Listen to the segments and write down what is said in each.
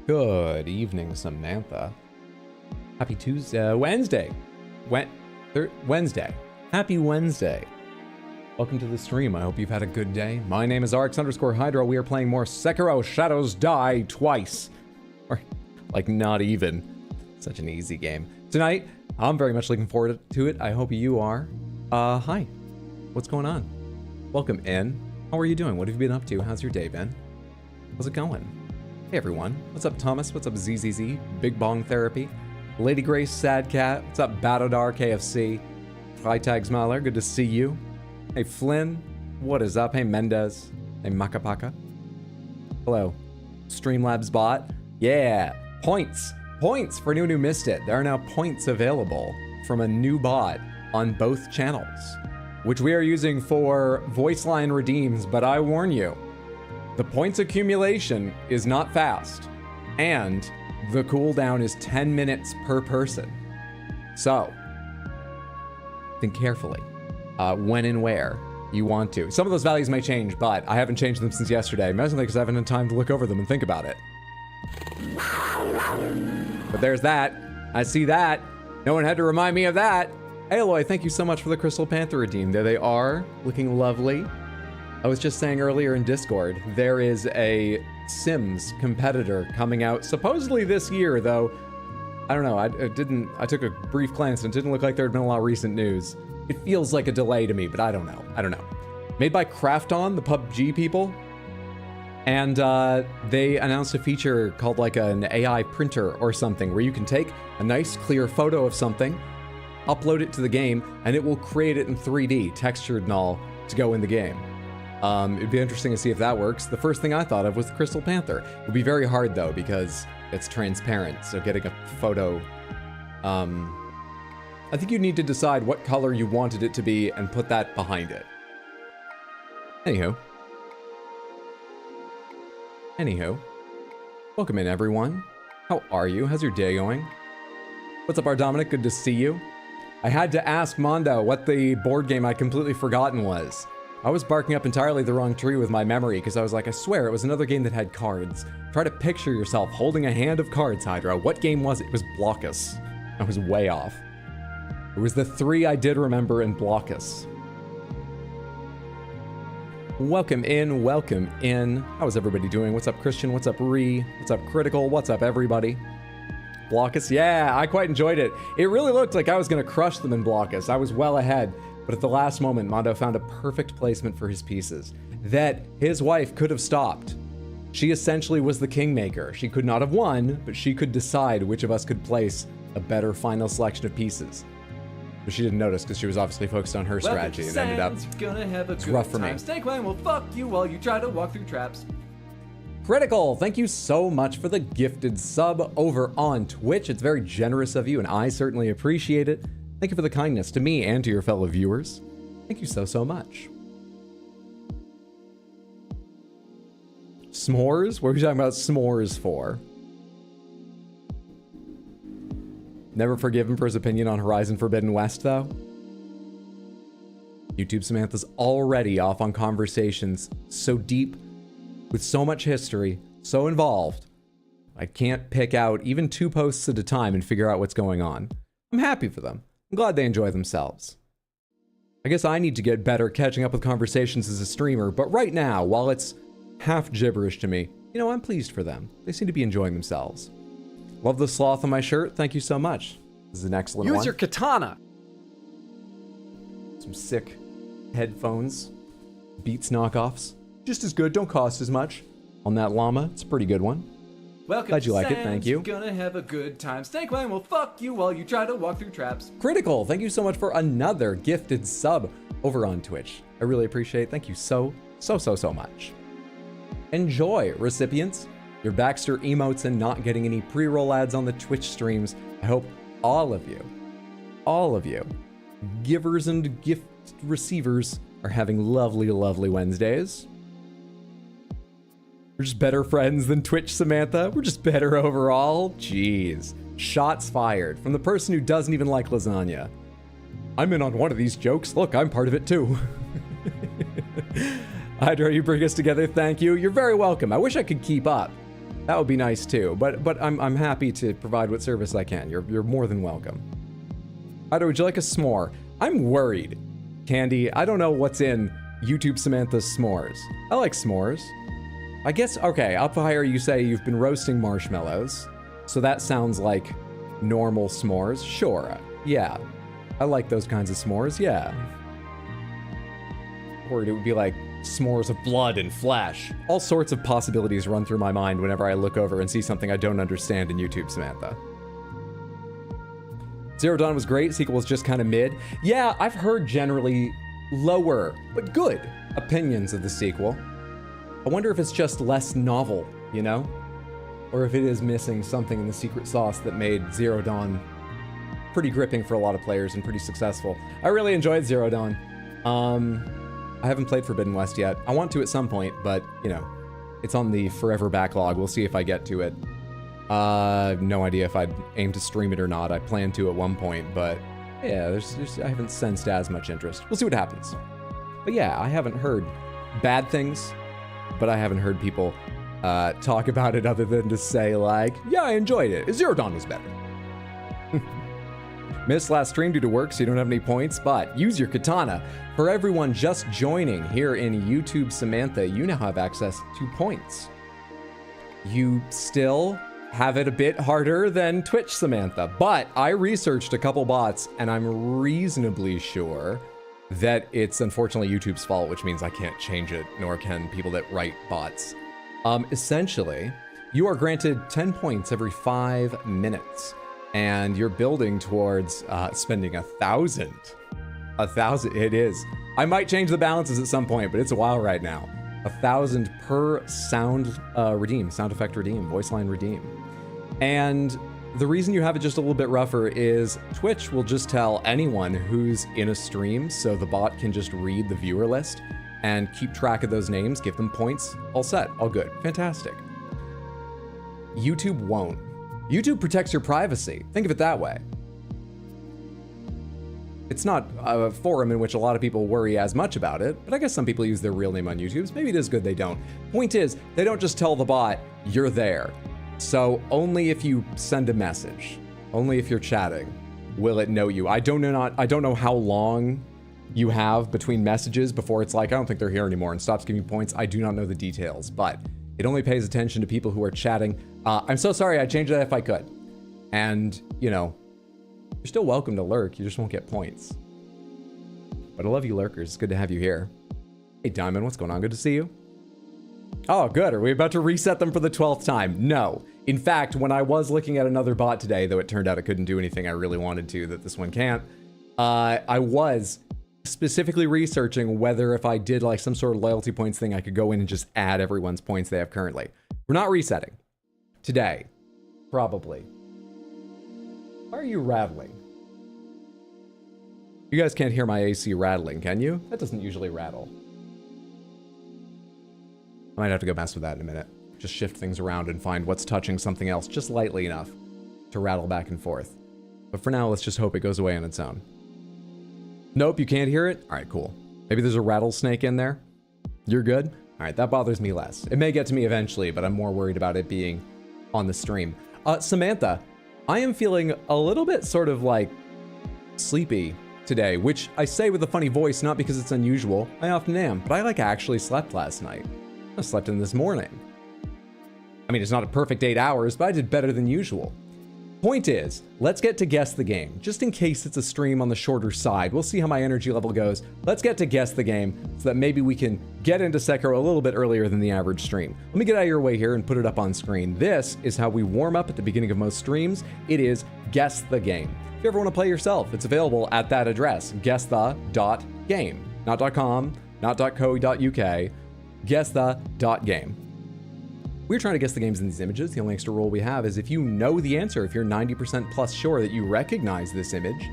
Good evening, Samantha. Happy Tuesday, Wednesday. Wednesday. Happy Wednesday. Welcome to the stream. I hope you've had a good day. My name is Arx_Hydra. We are playing more Sekiro Shadows Die Twice. Or, like, not even. Such an easy game. Tonight, I'm very much looking forward to it. I hope you are. Hi. What's going on? Welcome in. How are you doing? What have you been up to? How's your day been? How's it going? Hey everyone, what's up Thomas? What's up ZZZ? Big Bong Therapy? Lady Grace Sad Cat? What's up Batodar KFC? Freitags Mahler, good to see you. Hey Flynn, what is up? Hey Mendez. Hey Makapaka. Hello. Streamlabs bot. Yeah, points. Points for anyone who missed it. There are now points available from a new bot on both channels, which we are using for voice line redeems, but I warn you, the points accumulation is not fast, and the cooldown is 10 minutes per person. So, think carefully when and where you want to. Some of those values may change, but I haven't changed them since yesterday, mostly because I haven't had time to look over them and think about it. But there's that. I see that. No one had to remind me of that. Hey Aloy, thank you so much for the Crystal Panther redeem. There they are, looking lovely. I was just saying earlier in Discord, there is a Sims competitor coming out supposedly this year, though I don't know, I took a brief glance and it didn't look like there had been a lot of recent news. It feels like a delay to me, but I don't know. Made by Krafton, the PUBG people, and they announced a feature called like an AI printer or something, where you can take a nice clear photo of something, upload it to the game, and it will create it in 3D, textured and all, to go in the game. It'd be interesting to see if that works. The first thing I thought of was the Crystal Panther. It would be very hard though, because it's transparent, so getting a photo, I think you need to decide what color you wanted it to be and put that behind it. Anywho, welcome in everyone. How are you? How's your day going? What's up, R. Dominic? Good to see you. I had to ask Mondo what the board game I'd completely forgotten was. I was barking up entirely the wrong tree with my memory, because I was like, I swear it was another game that had cards. Try to picture yourself holding a hand of cards, Hydra. What game was it? It was Blockus. I was way off. It was the three I did remember in Blockus. Welcome in, welcome in. How's everybody doing? What's up, Christian? What's up, Ree? What's up, Critical? What's up, everybody? Blockus, yeah, I quite enjoyed it. It really looked like I was gonna crush them in Blockus. I was well ahead, but at the last moment, Mondo found a perfect placement for his pieces that his wife could have stopped. She essentially was the kingmaker. She could not have won, but she could decide which of us could place a better final selection of pieces. But she didn't notice because she was obviously focused on her strategy and ended up, it's rough for me. Snake Line will fuck you while you try to walk through traps. Critical, thank you so much for the gifted sub over on Twitch. It's very generous of you and I certainly appreciate it. Thank you for the kindness to me and to your fellow viewers. Thank you so much. S'mores? What are we talking about s'mores for? Never forgive him for his opinion on Horizon Forbidden West, though. YouTube Samantha's already off on conversations so deep, with so much history, so involved, I can't pick out even 2 posts at a time and figure out what's going on. I'm happy for them. I'm glad they enjoy themselves. I guess I need to get better catching up with conversations as a streamer, but right now, while it's half gibberish to me, you know, I'm pleased for them. They seem to be enjoying themselves. Love the sloth on my shirt. Thank you so much. This is an excellent one. Use your katana. Some sick headphones. Beats knockoffs. Just as good, don't cost as much. On that llama, it's a pretty good one. Welcome Glad you like it, thank you. Gonna have a good time. Snake Line will fuck you while you try to walk through traps. Critical, thank you so much for another gifted sub over on Twitch. I really appreciate it. Thank you so much. Enjoy, recipients. Your Baxter emotes and not getting any pre-roll ads on the Twitch streams. I hope all of you, givers and gift receivers, are having lovely Wednesdays. We're just better friends than Twitch, Samantha. We're just better overall. Jeez. Shots fired from the person who doesn't even like lasagna. I'm in on one of these jokes. Look, I'm part of it too. Hydra, you bring us together. Thank you. You're very welcome. I wish I could keep up. That would be nice too, but I'm happy to provide what service I can. You're more than welcome. Ida, would you like a s'more? I'm worried. Candy, I don't know what's in YouTube Samantha's s'mores. I like s'mores. I guess, okay, up higher you say you've been roasting marshmallows. So that sounds like normal s'mores. Sure, yeah. I like those kinds of s'mores, yeah. Or it would be like s'mores of blood and flesh. All sorts of possibilities run through my mind whenever I look over and see something I don't understand in YouTube Samantha. Zero Dawn was great, sequel was just kind of mid. Yeah, I've heard generally lower, but good opinions of the sequel. I wonder if it's just less novel, you know? Or if it is missing something in the secret sauce that made Zero Dawn pretty gripping for a lot of players and pretty successful. I really enjoyed Zero Dawn. I haven't played Forbidden West yet. I want to at some point, but, you know, it's on the forever backlog. We'll see if I get to it. No idea if I'd aim to stream it or not. I plan to at one point, but yeah, I haven't sensed as much interest. We'll see what happens. But yeah, I haven't heard bad things, but I haven't heard people talk about it other than to say like, yeah, I enjoyed it. Zero Dawn was better. Missed last stream due to work, so you don't have any points, but use your katana. For everyone just joining here in YouTube Samantha, you now have access to points. You still have it a bit harder than Twitch Samantha, but I researched a couple bots and I'm reasonably sure that it's unfortunately YouTube's fault, which means I can't change it, nor can people that write bots. Essentially, you are granted 10 points every 5 minutes, and you're building towards spending 1,000. 1,000, it is. I might change the balances at some point, but it's a while right now. 1,000 per sound redeem, sound effect redeem, voice line redeem. And the reason you have it just a little bit rougher is Twitch will just tell anyone who's in a stream, so the bot can just read the viewer list and keep track of those names, give them points, all set, all good, fantastic. YouTube won't. YouTube protects your privacy. Think of it that way. It's not a forum in which a lot of people worry as much about it, but I guess some people use their real name on YouTube, so maybe it is good they don't. Point is, they don't just tell the bot, you're there. So only if you send a message, only if you're chatting, will it know you. I don't know how long you have between messages before it's like, I don't think they're here anymore and stops giving you points. I do not know the details, but it only pays attention to people who are chatting. I'm so sorry, I'd change that if I could. And, you know, you're still welcome to lurk, you just won't get points. But I love you lurkers, it's good to have you here. Hey Diamond, what's going on? Good to see you. Oh, good. Are we about to reset them for the 12th time? No. In fact, when I was looking at another bot today, though it turned out it couldn't do anything I really wanted to that this one can't, I was specifically researching whether if I did like some sort of loyalty points thing, I could go in and just add everyone's points they have currently. We're not resetting. Today. Probably. Why are you rattling? You guys can't hear my AC rattling, can you? That doesn't usually rattle. I might have to go mess with that in a minute. Just shift things around and find what's touching something else just lightly enough to rattle back and forth. But for now, let's just hope it goes away on its own. Nope, you can't hear it? All right, cool. Maybe there's a rattlesnake in there? You're good? All right, that bothers me less. It may get to me eventually, but I'm more worried about it being on the stream. Samantha, I am feeling a little bit sort of like sleepy today, which I say with a funny voice, not because it's unusual. I often am, but I like actually slept last night. I slept in this morning. I mean, it's not a perfect 8 hours, but I did better than usual. Point is, let's get to Guess the Game. Just in case it's a stream on the shorter side, we'll see how my energy level goes. Let's get to Guess the Game so that maybe we can get into Sekiro a little bit earlier than the average stream. Let me get out of your way here and put it up on screen. This is how we warm up at the beginning of most streams. It is Guess the Game. If you ever want to play yourself, it's available at that address, guessthe.game. Not .com, not .co.uk, guessthe.game. We're trying to guess the games in these images. The only extra rule we have is if you know the answer, if you're 90% plus sure that you recognize this image,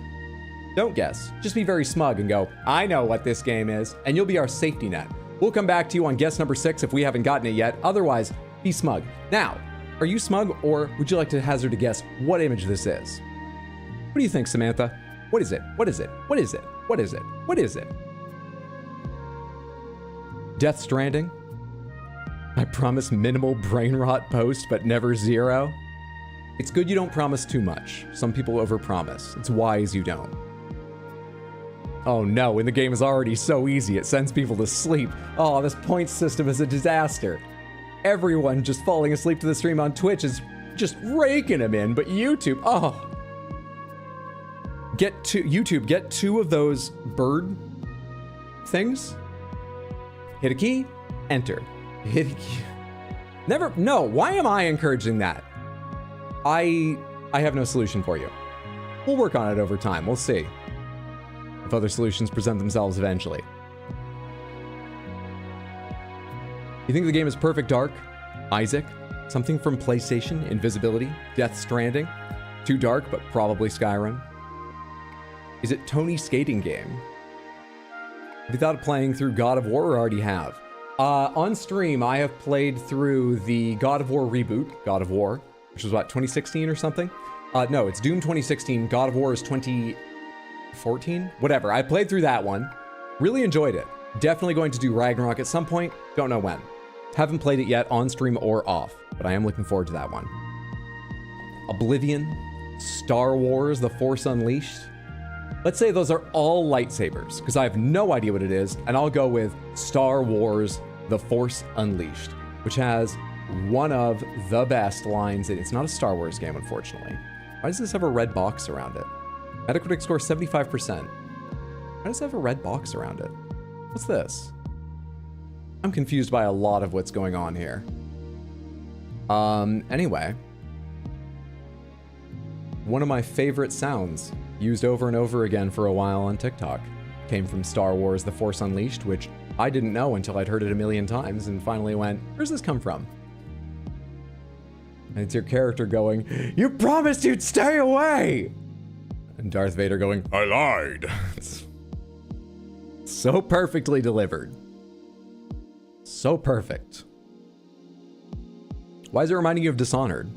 don't guess. Just be very smug and go, I know what this game is, and you'll be our safety net. We'll come back to you on guess number 6 if we haven't gotten it yet. Otherwise, be smug. Now, are you smug, or would you like to hazard a guess what image this is? What do you think, Samantha? What is it? What is it? What is it? What is it? What is it? Death Stranding? I promise minimal brain rot post, but never zero. It's good you don't promise too much. Some people overpromise. It's wise you don't. Oh no, and the game is already so easy, it sends people to sleep. Oh, this point system is a disaster. Everyone just falling asleep to the stream on Twitch is just raking them in, but YouTube, oh. YouTube, get 2 of those bird things. Hit a key, enter. Hit a key. No, why am I encouraging that? I have no solution for you. We'll work on it over time, we'll see if other solutions present themselves eventually. You think the game is perfect dark? Isaac? Something from PlayStation? Invisibility? Death Stranding? Too dark, but probably Skyrim? Is it Tony skating game? Have you thought of playing through God of War or already have? On stream, I have played through the God of War reboot, God of War, which was what, 2016 or something? No, it's Doom 2016, God of War is 2014? Whatever, I played through that one. Really enjoyed it. Definitely going to do Ragnarok at some point, don't know when. Haven't played it yet on stream or off, but I am looking forward to that one. Oblivion, Star Wars, The Force Unleashed. Let's say those are all lightsabers, because I have no idea what it is, and I'll go with Star Wars, The Force Unleashed, which has one of the best lines. It's not a Star Wars game, unfortunately. Why does this have a red box around it? Metacritic score 75%. Why does it have a red box around it? What's this? I'm confused by a lot of what's going on here. Anyway. One of my favorite sounds, used over and over again for a while on TikTok, came from Star Wars The Force Unleashed, which I didn't know until I'd heard it a million times and finally went, where's this come from? And it's your character going, you promised you'd stay away! And Darth Vader going, I lied. It's so perfectly delivered. So perfect. Why is it reminding you of Dishonored?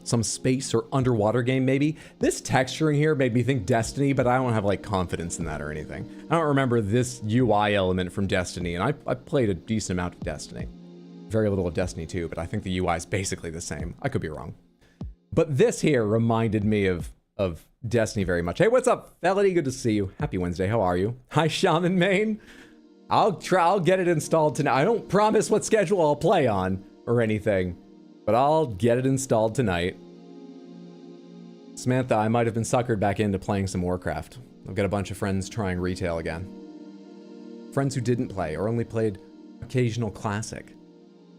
Some space or underwater game, maybe? This texturing here made me think Destiny, but I don't have, like, confidence in that or anything. I don't remember this UI element from Destiny, and I played a decent amount of Destiny. Very little of Destiny 2, but I think the UI is basically the same. I could be wrong. But this here reminded me of Destiny very much. Hey, what's up, Felony? Good to see you. Happy Wednesday. How are you? Hi, Shaman Main. I'll get it installed tonight. I don't promise what schedule I'll play on or anything, but I'll get it installed tonight. Samantha, I might have been suckered back into playing some Warcraft. I've got a bunch of friends trying retail again. Friends who didn't play or only played occasional classic.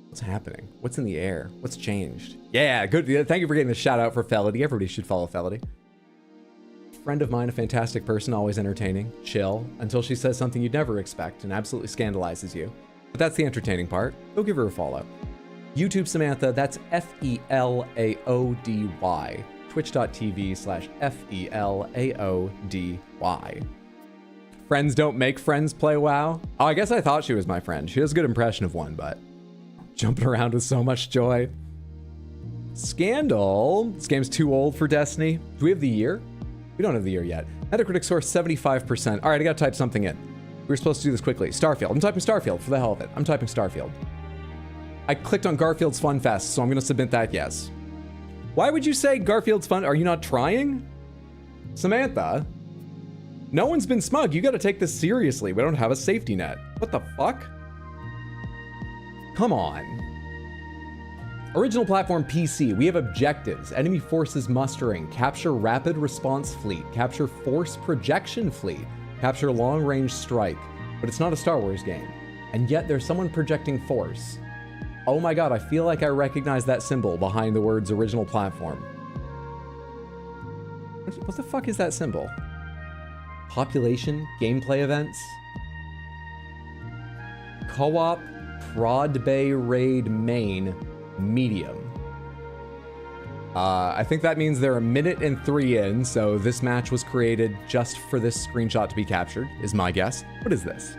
What's happening? What's in the air? What's changed? Yeah, good. Thank you for getting the shout out for Felony. Everybody should follow Felony. Friend of mine, a fantastic person, always entertaining, chill, until she says something you'd never expect and absolutely scandalizes you. But that's the entertaining part. Go give her a follow. YouTube Samantha, that's F-E-L-A-O-D-Y. Twitch.tv/F-E-L-A-O-D-Y. Friends don't make friends play WoW? Oh, I guess I thought she was my friend. She has a good impression of one, but jumping around with so much joy. Scandal. This game's too old for Destiny. Do we have the year? We don't have the year yet. Metacritic score 75%. All right, I gotta type something in. We were supposed to do this quickly. Starfield. I'm typing Starfield for the hell of it. I'm typing Starfield. I clicked on Garfield's Fun Fest, so I'm gonna submit that yes. Why would you say Garfield's Fun? Are you not trying? Samantha? No one's been smug. You gotta take this seriously. We don't have a safety net. What the fuck? Come on. Original platform PC, we have objectives. Enemy forces mustering, capture rapid response fleet, capture force projection fleet, capture long range strike. But it's not a Star Wars game. And yet there's someone projecting force. Oh my god, I feel like I recognize that symbol behind the words original platform. What the fuck is that symbol? Population, gameplay events? Co-op, Prod Bay Raid main, medium. I think that means they're 1 minute and 3 in, so this match was created just for this screenshot to be captured, is my guess. What is this?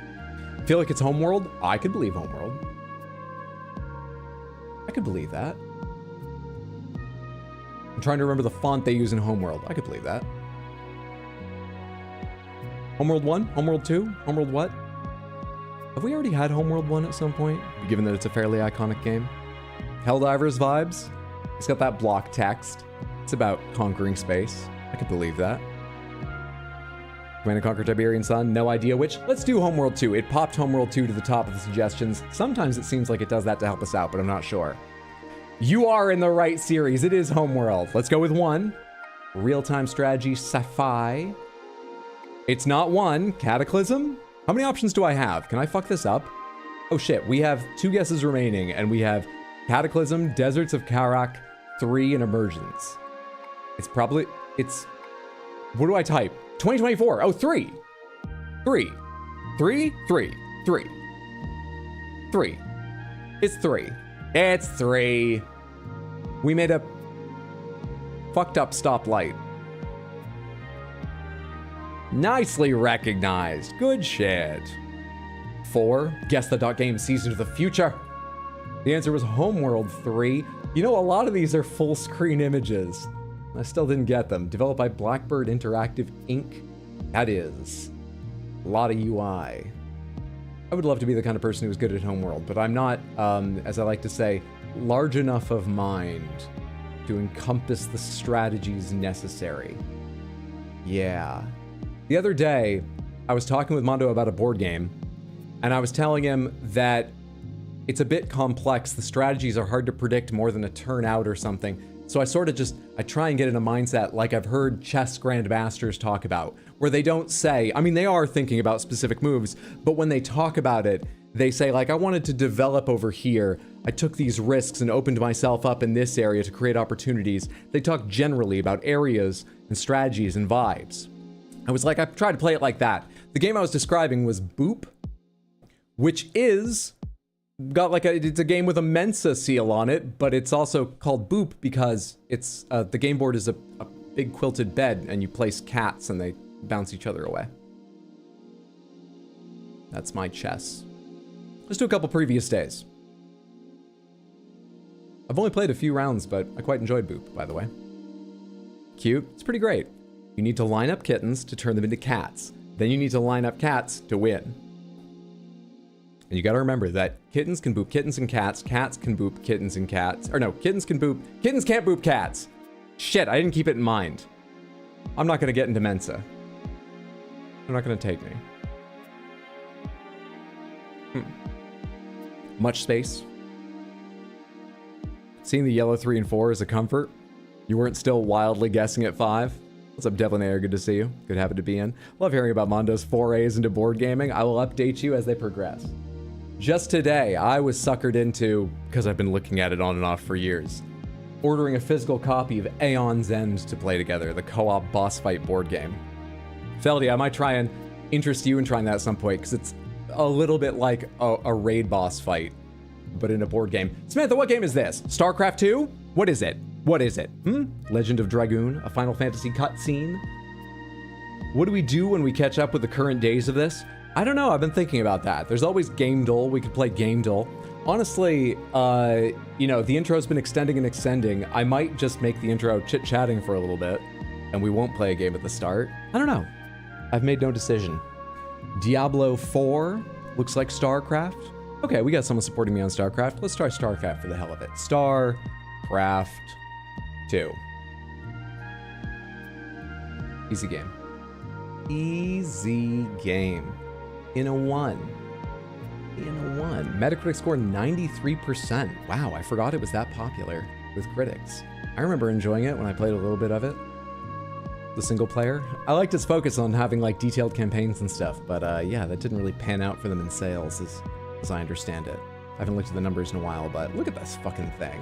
Feel like it's Homeworld? I could believe Homeworld. I could believe that. I'm trying to remember the font they use in Homeworld. I could believe that. Homeworld 1? Homeworld 2? Homeworld what? Have we already had Homeworld 1 at some point, given that it's a fairly iconic game? Helldivers vibes? It's got that block text. It's about conquering space. I could believe that. Command & Conquer Tiberian Sun, no idea which. Let's do Homeworld 2. It popped Homeworld 2 to the top of the suggestions. Sometimes it seems like it does that to help us out, but I'm not sure. You are in the right series. It is Homeworld. Let's go with 1. Real-time strategy sci-fi. It's not 1. Cataclysm? How many options do I have? Can I fuck this up? Oh shit, we have 2 guesses remaining, and we have Cataclysm, Deserts of Karak, 3, and Emergence. It's... What do I type? 2024. Oh, 3. 3. 3? 3. 3. 3. It's 3. It's 3. We made a fucked up stoplight. Nicely recognized. Good shit. 4. Guess the .game season of the future. The answer was Homeworld 3. You know, a lot of these are full screen images. I still didn't get them. Developed by Blackbird Interactive Inc. That is a lot of UI. I would love to be the kind of person who's good at Homeworld, but I'm not, as I like to say, large enough of mind to encompass the strategies necessary. Yeah. The other day, I was talking with Mondo about a board game, and I was telling him that it's a bit complex. The strategies are hard to predict more than a turn out or something. So I try and get in a mindset like I've heard chess grandmasters talk about, where they don't say, I mean, they are thinking about specific moves, but when they talk about it, they say, like, I wanted to develop over here. I took these risks and opened myself up in this area to create opportunities. They talk generally about areas and strategies and vibes. I was like, I tried to play it like that. The game I was describing was Boop, which is got like it's a game with a Mensa seal on it, but it's also called Boop because it's the game board is a big quilted bed and you place cats and they bounce each other away. That's my chess. Let's do a couple previous days. I've only played a few rounds, but I quite enjoyed Boop, by the way. Cute. It's pretty great. You need to line up kittens to turn them into cats. Then you need to line up cats to win. And you gotta remember that kittens can boop kittens and cats can boop kittens and cats. Or no, kittens can't boop cats. Shit, I didn't keep it in mind. I'm not gonna get into Mensa. They're not gonna take me. Much space. Seeing the yellow 3 and 4 is a comfort. You weren't still wildly guessing at 5. What's up, Devlin Air? Good to see you. Good habit to be in. Love hearing about Mondo's forays into board gaming. I will update you as they progress. Just today, I was suckered into, because I've been looking at it on and off for years, ordering a physical copy of Aeon's End to play together, the co-op boss fight board game. Feldy, I might try and interest you in trying that at some point, because it's a little bit like a raid boss fight, but in a board game. Samantha, what game is this? StarCraft 2? What is it? What is it? Legend of Dragoon? A Final Fantasy cutscene? What do we do when we catch up with the current days of this? I don't know, I've been thinking about that. There's always Game Duel, we could play Game Duel. Honestly, you know, the intro's been extending and extending. I might just make the intro chit-chatting for a little bit, and we won't play a game at the start. I don't know. I've made no decision. Diablo 4 looks like StarCraft. Okay, we got someone supporting me on StarCraft. Let's try StarCraft for the hell of it. StarCraft 2. Easy game. Easy game. In a 1. In a 1. Metacritic score 93%. Wow, I forgot it was that popular with critics. I remember enjoying it when I played a little bit of it. The single player. I liked its focus on having like detailed campaigns and stuff, but yeah, that didn't really pan out for them in sales as I understand it. I haven't looked at the numbers in a while, but look at this fucking thing.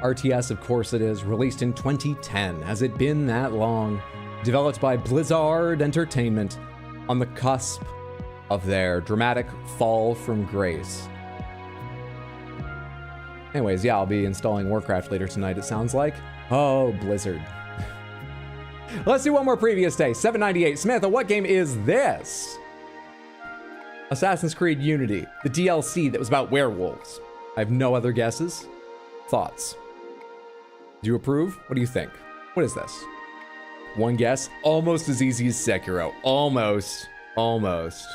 RTS, of course it is, released in 2010. Has it been that long? Developed by Blizzard Entertainment on the cusp of their dramatic fall from grace. Anyways, yeah, I'll be installing Warcraft later tonight, it sounds like. Oh, Blizzard. Let's do one more previous day. 798. Samantha, what game is this? Assassin's Creed Unity, the DLC that was about werewolves. I have no other guesses. Thoughts? Do you approve? What do you think? What is this? One guess. Almost as easy as Sekiro. Almost. Almost.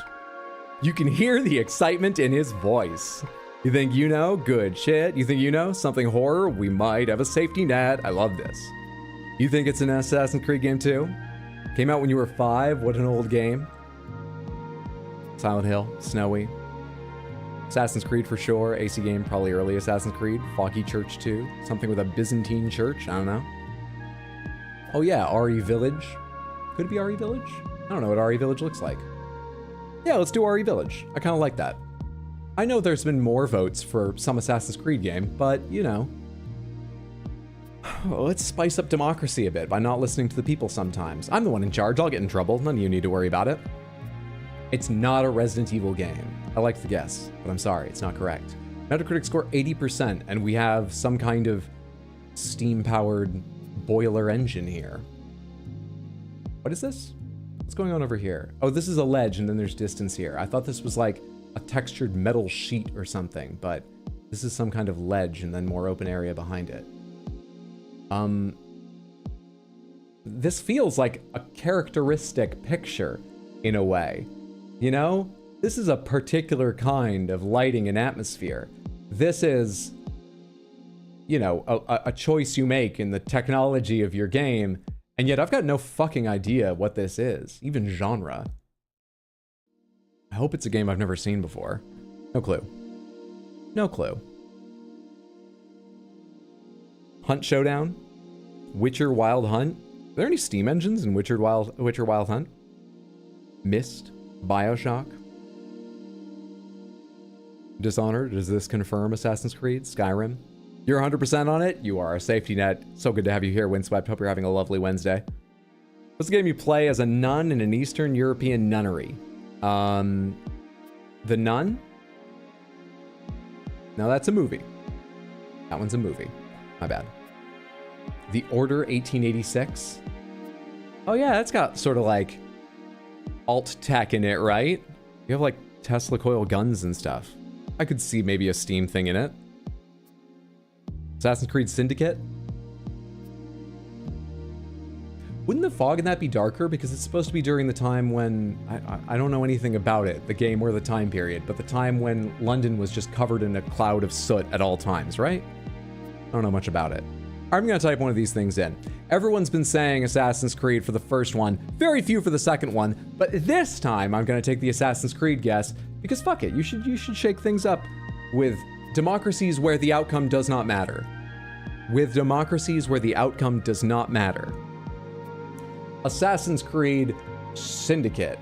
You can hear the excitement in his voice. You think you know? Good shit. You think you know? Something horror? We might have a safety net. I love this. You think it's an Assassin's Creed game too? Came out when you were 5. What an old game. Silent Hill, Snowy. Assassin's Creed for sure. AC game, probably early Assassin's Creed. Foggy Church 2. Something with a Byzantine church. I don't know. Oh yeah, RE Village. Could it be RE Village? I don't know what RE Village looks like. Yeah, let's do RE Village. I kind of like that. I know there's been more votes for some Assassin's Creed game, but, you know. Let's spice up democracy a bit by not listening to the people sometimes. I'm the one in charge. I'll get in trouble. None of you need to worry about it. It's not a Resident Evil game. I like the guess, but I'm sorry, it's not correct. Metacritic score 80%, and we have some kind of steam-powered boiler engine here. What is this? What's going on over here? Oh, this is a ledge, and then there's distance here. I thought this was like a textured metal sheet or something, but this is some kind of ledge and then more open area behind it. This feels like a characteristic picture in a way. You know, this is a particular kind of lighting and atmosphere. This is, you know, a choice you make in the technology of your game, and yet I've got no fucking idea what this is, even genre. I hope it's a game I've never seen before. No clue. No clue. Hunt Showdown? Witcher Wild Hunt? Are there any Steam engines in Witcher Wild Hunt? Myst? BioShock? Dishonored? Does this confirm Assassin's Creed? Skyrim? You're 100% on it? You are a safety net. So good to have you here, Windswept. Hope you're having a lovely Wednesday. What's the game you play as a nun in an Eastern European nunnery? The Nun? No, that's a movie. That one's a movie. My bad. The Order 1886? Oh yeah, that's got sort of like alt tech in it, right? You have like Tesla coil guns and stuff. I could see maybe a Steam thing in it. Assassin's Creed Syndicate? Wouldn't the fog in that be darker? Because it's supposed to be during the time when... I don't know anything about it, the game or the time period, but the time when London was just covered in a cloud of soot at all times, right? I don't know much about it. I'm gonna type one of these things in. Everyone's been saying Assassin's Creed for the first one, very few for the second one, but this time I'm gonna take the Assassin's Creed guess, because fuck it, you should shake things up with democracies where the outcome does not matter. With democracies where the outcome does not matter. Assassin's Creed Syndicate.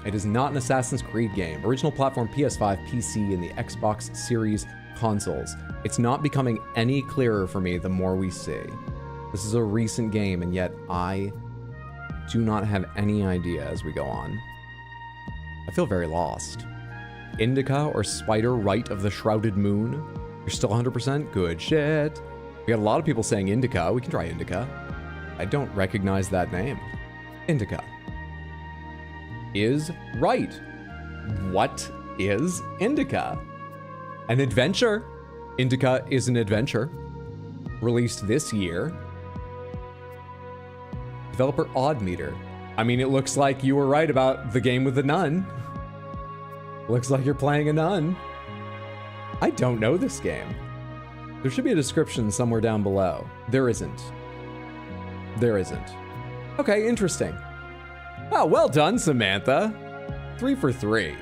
It is not an Assassin's Creed game. Original platform PS5, PC, and the Xbox Series consoles. It's not becoming any clearer for me the more we see. This is a recent game, and yet I do not have any idea as we go on. I feel very lost. Indica or Spider Rite of the Shrouded Moon? You're still 100%? Good shit. We got a lot of people saying Indica. We can try Indica. I don't recognize that name. Indica is right. What is Indica? An adventure. Indica is an adventure. Released this year. Developer Oddmeter. I mean, it looks like you were right about the game with the nun. Looks like you're playing a nun. I don't know this game. There should be a description somewhere down below. There isn't. There isn't. Okay, interesting. Oh, well done, Samantha. 3 for 3.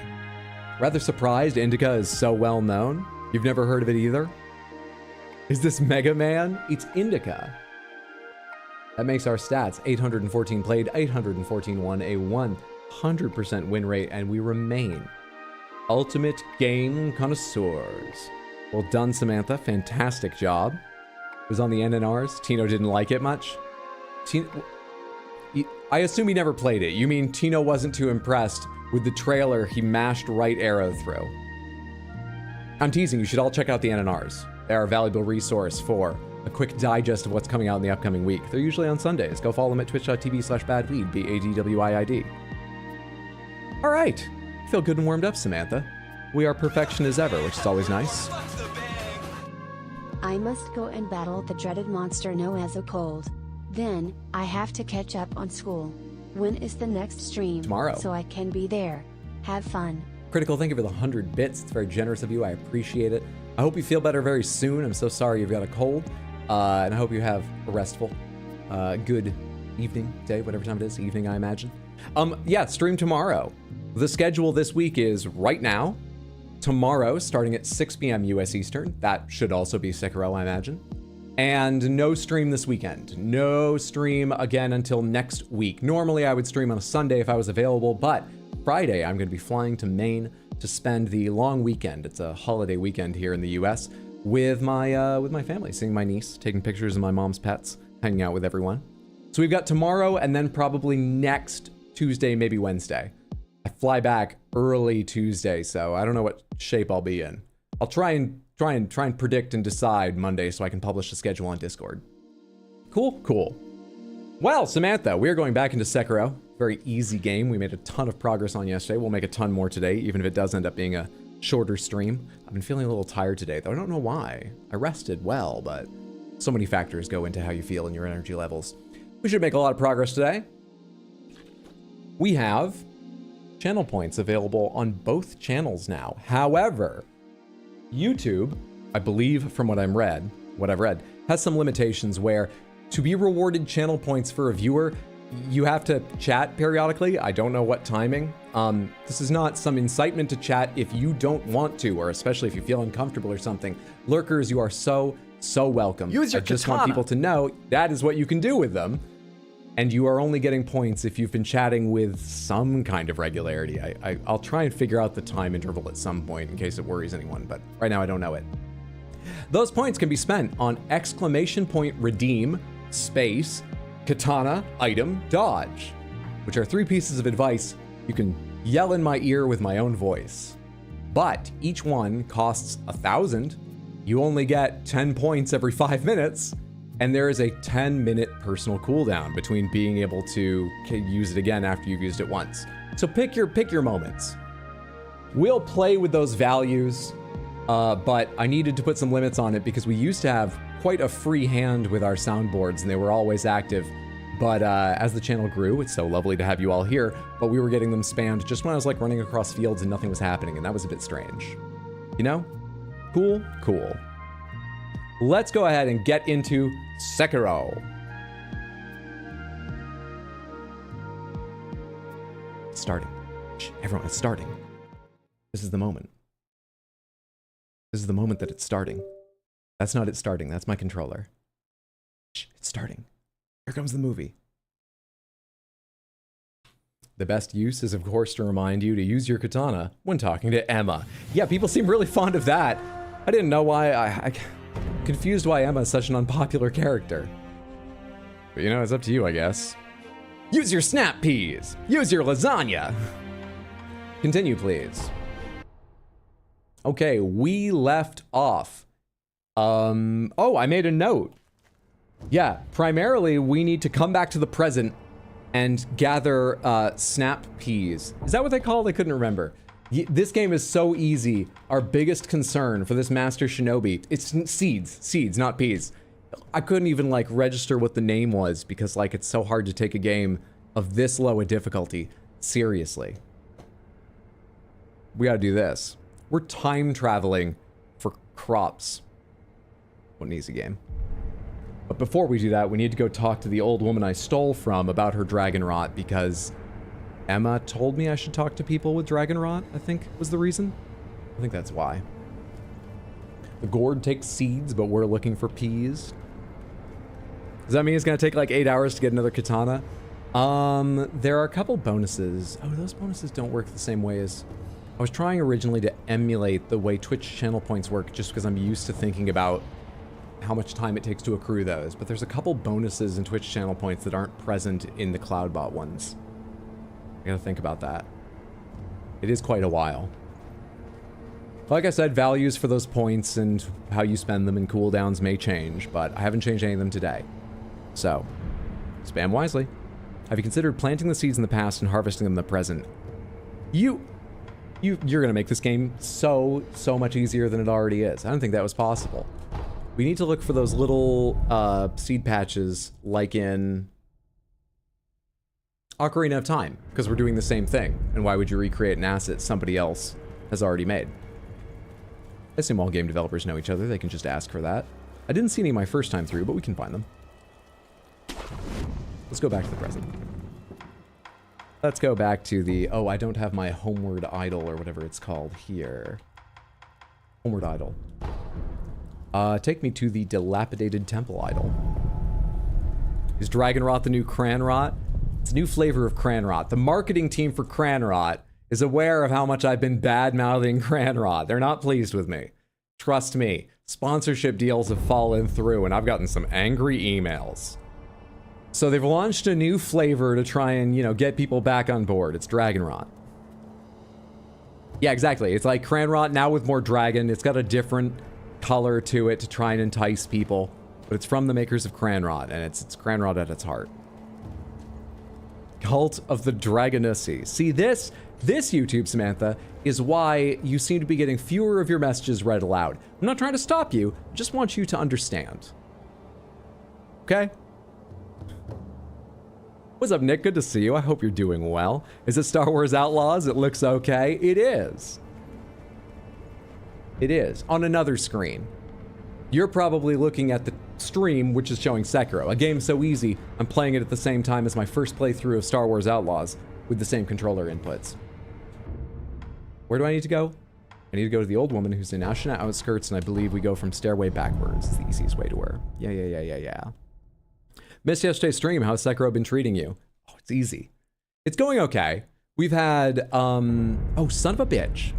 Rather surprised Indica is so well known. You've never heard of it either? Is this Mega Man? It's Indica. That makes our stats 814 played, 814 won, a 100% win rate, and we remain ultimate game connoisseurs. Well done, Samantha. Fantastic job. It was on the NNRs. Tino didn't like it much. I assume he never played it. You mean Tino wasn't too impressed with the trailer he mashed right arrow through? I'm teasing. You should all check out the NNRs. They are a valuable resource for a quick digest of what's coming out in the upcoming week. They're usually on Sundays. Go follow them at twitch.tv/badweed, BADWIID. All right. Feel good and warmed up, Samantha. We are perfection as ever, which is always nice. I must go and battle the dreaded monster known as a cold. Then, I have to catch up on school. When is the next stream? Tomorrow. So I can be there. Have fun. Critical, thank you for the 100 bits. It's very generous of you. I appreciate it. I hope you feel better very soon. I'm so sorry you've got a cold. And I hope you have a restful, good evening, day, whatever time it is. Evening, I imagine. Yeah, stream tomorrow. The schedule this week is right now. Tomorrow, starting at 6 p.m. US Eastern. That should also be Sekiro, I imagine. And no stream this weekend. No stream again until next week. Normally, I would stream on a Sunday if I was available, but Friday, I'm going to be flying to Maine to spend the long weekend. It's a holiday weekend here in the US with my family, seeing my niece, taking pictures of my mom's pets, hanging out with everyone. So we've got tomorrow and then probably next Tuesday, maybe Wednesday. I fly back early Tuesday, so I don't know what shape I'll be in. I'll try and predict and decide Monday so I can publish the schedule on Discord. Cool. Well, Samantha, we're going back into Sekiro. Very easy game. We made a ton of progress on yesterday. We'll make a ton more today, even if it does end up being a shorter stream. I've been feeling a little tired today, though I don't know why. I rested well, but so many factors go into how you feel and your energy levels. We should make a lot of progress today. We have channel points available on both channels now. However, YouTube, I believe from what I've read, has some limitations where to be rewarded channel points for a viewer, you have to chat periodically. I don't know what timing. This is not some incitement to chat if you don't want to, or especially if you feel uncomfortable or something. Lurkers, you are so welcome. Use your I just katana. want people to know that is what you can do with them. And you are only getting points if you've been chatting with some kind of regularity. I'll try and figure out the time interval at some point in case it worries anyone, but right now I don't know it. Those points can be spent on !redeem, space, katana, item, dodge, which are 3 pieces of advice you can yell in my ear with my own voice. But each one costs 1,000. You only get 10 points every 5 minutes. And there is a 10-minute personal cooldown between being able to use it again after you've used it once. So pick your moments. We'll play with those values, but I needed to put some limits on it because we used to have quite a free hand with our soundboards and they were always active. But as the channel grew, it's so lovely to have you all here, but we were getting them spammed just when I was like running across fields and nothing was happening, and that was a bit strange. You know? Cool. Let's go ahead and get into Sekiro. It's starting. Shh, everyone, it's starting. This is the moment. This is the moment that it's starting. That's not it starting, that's my controller. Shh, it's starting. Here comes the movie. The best use is, of course, to remind you to use your katana when talking to Emma. Yeah, people seem really fond of that. I didn't know why I confused why Emma is such an unpopular character. But you know, it's up to you, I guess. Use your snap peas! Use your lasagna! Continue, please. Okay, we left off. Oh, I made a note. Yeah, primarily we need to come back to the present and gather snap peas. Is that what they call it? I couldn't remember. This game is so easy. Our biggest concern for this Master Shinobi, it's seeds, not peas. I couldn't even like register what the name was because like it's so hard to take a game of this low a difficulty seriously. We gotta do this. We're time traveling for crops. What an easy game. But before we do that, we need to go talk to the old woman I stole from about her dragon rot because Emma told me I should talk to people with dragon rot, I think was the reason. I think that's why. The gourd takes seeds, but we're looking for peas. Does that mean it's gonna take like 8 hours to get another katana? There are a couple bonuses. Oh, those bonuses don't work the same way as... I was trying originally to emulate the way Twitch channel points work just because I'm used to thinking about how much time it takes to accrue those. But there's a couple bonuses in Twitch channel points that aren't present in the Cloudbot ones. I gotta think about that. It is quite a while. Like I said, values for those points and how you spend them and cooldowns may change, but I haven't changed any of them today. So, spam wisely. Have you considered planting the seeds in the past and harvesting them in the present? You're gonna make this game so much easier than it already is. I don't think that was possible. We need to look for those little seed patches like in... Ocarina of Time, because we're doing the same thing. And why would you recreate an asset somebody else has already made? I assume all game developers know each other. They can just ask for that. I didn't see any my first time through, but we can find them. Let's go back to the present. Let's go back to the... Oh, I don't have my homeward idol or whatever it's called here. Homeward idol. Take me to the dilapidated temple idol. Is Dragonrot the new Cranrot? It's a new flavor of Cranrot. The marketing team for Cranrot is aware of how much I've been bad-mouthing Cranrot. They're not pleased with me. Trust me. Sponsorship deals have fallen through, and I've gotten some angry emails. So they've launched a new flavor to try and, you know, get people back on board. It's Dragonrot. Yeah, exactly. It's like Cranrot now with more dragon. It's got a different color to it to try and entice people. But it's from the makers of Cranrot, and it's Cranrot at its heart. Cult of the Dragonussy. See, this YouTube, Samantha, is why you seem to be getting fewer of your messages read aloud. I'm not trying to stop you. I just want you to understand. Okay? What's up, Nick? Good to see you. I hope you're doing well. Is it Star Wars Outlaws? It looks okay. It is. It is. On another screen. You're probably looking at the stream, which is showing Sekiro. A game so easy, I'm playing it at the same time as my first playthrough of Star Wars Outlaws with the same controller inputs. Where do I need to go? I need to go to the old woman who's in Ashina outskirts, and I believe we go from stairway backwards. It's the easiest way to her. Yeah. Missed yesterday's stream. How's Sekiro been treating you? Oh, it's easy. It's going okay. We've had, oh, son of a bitch.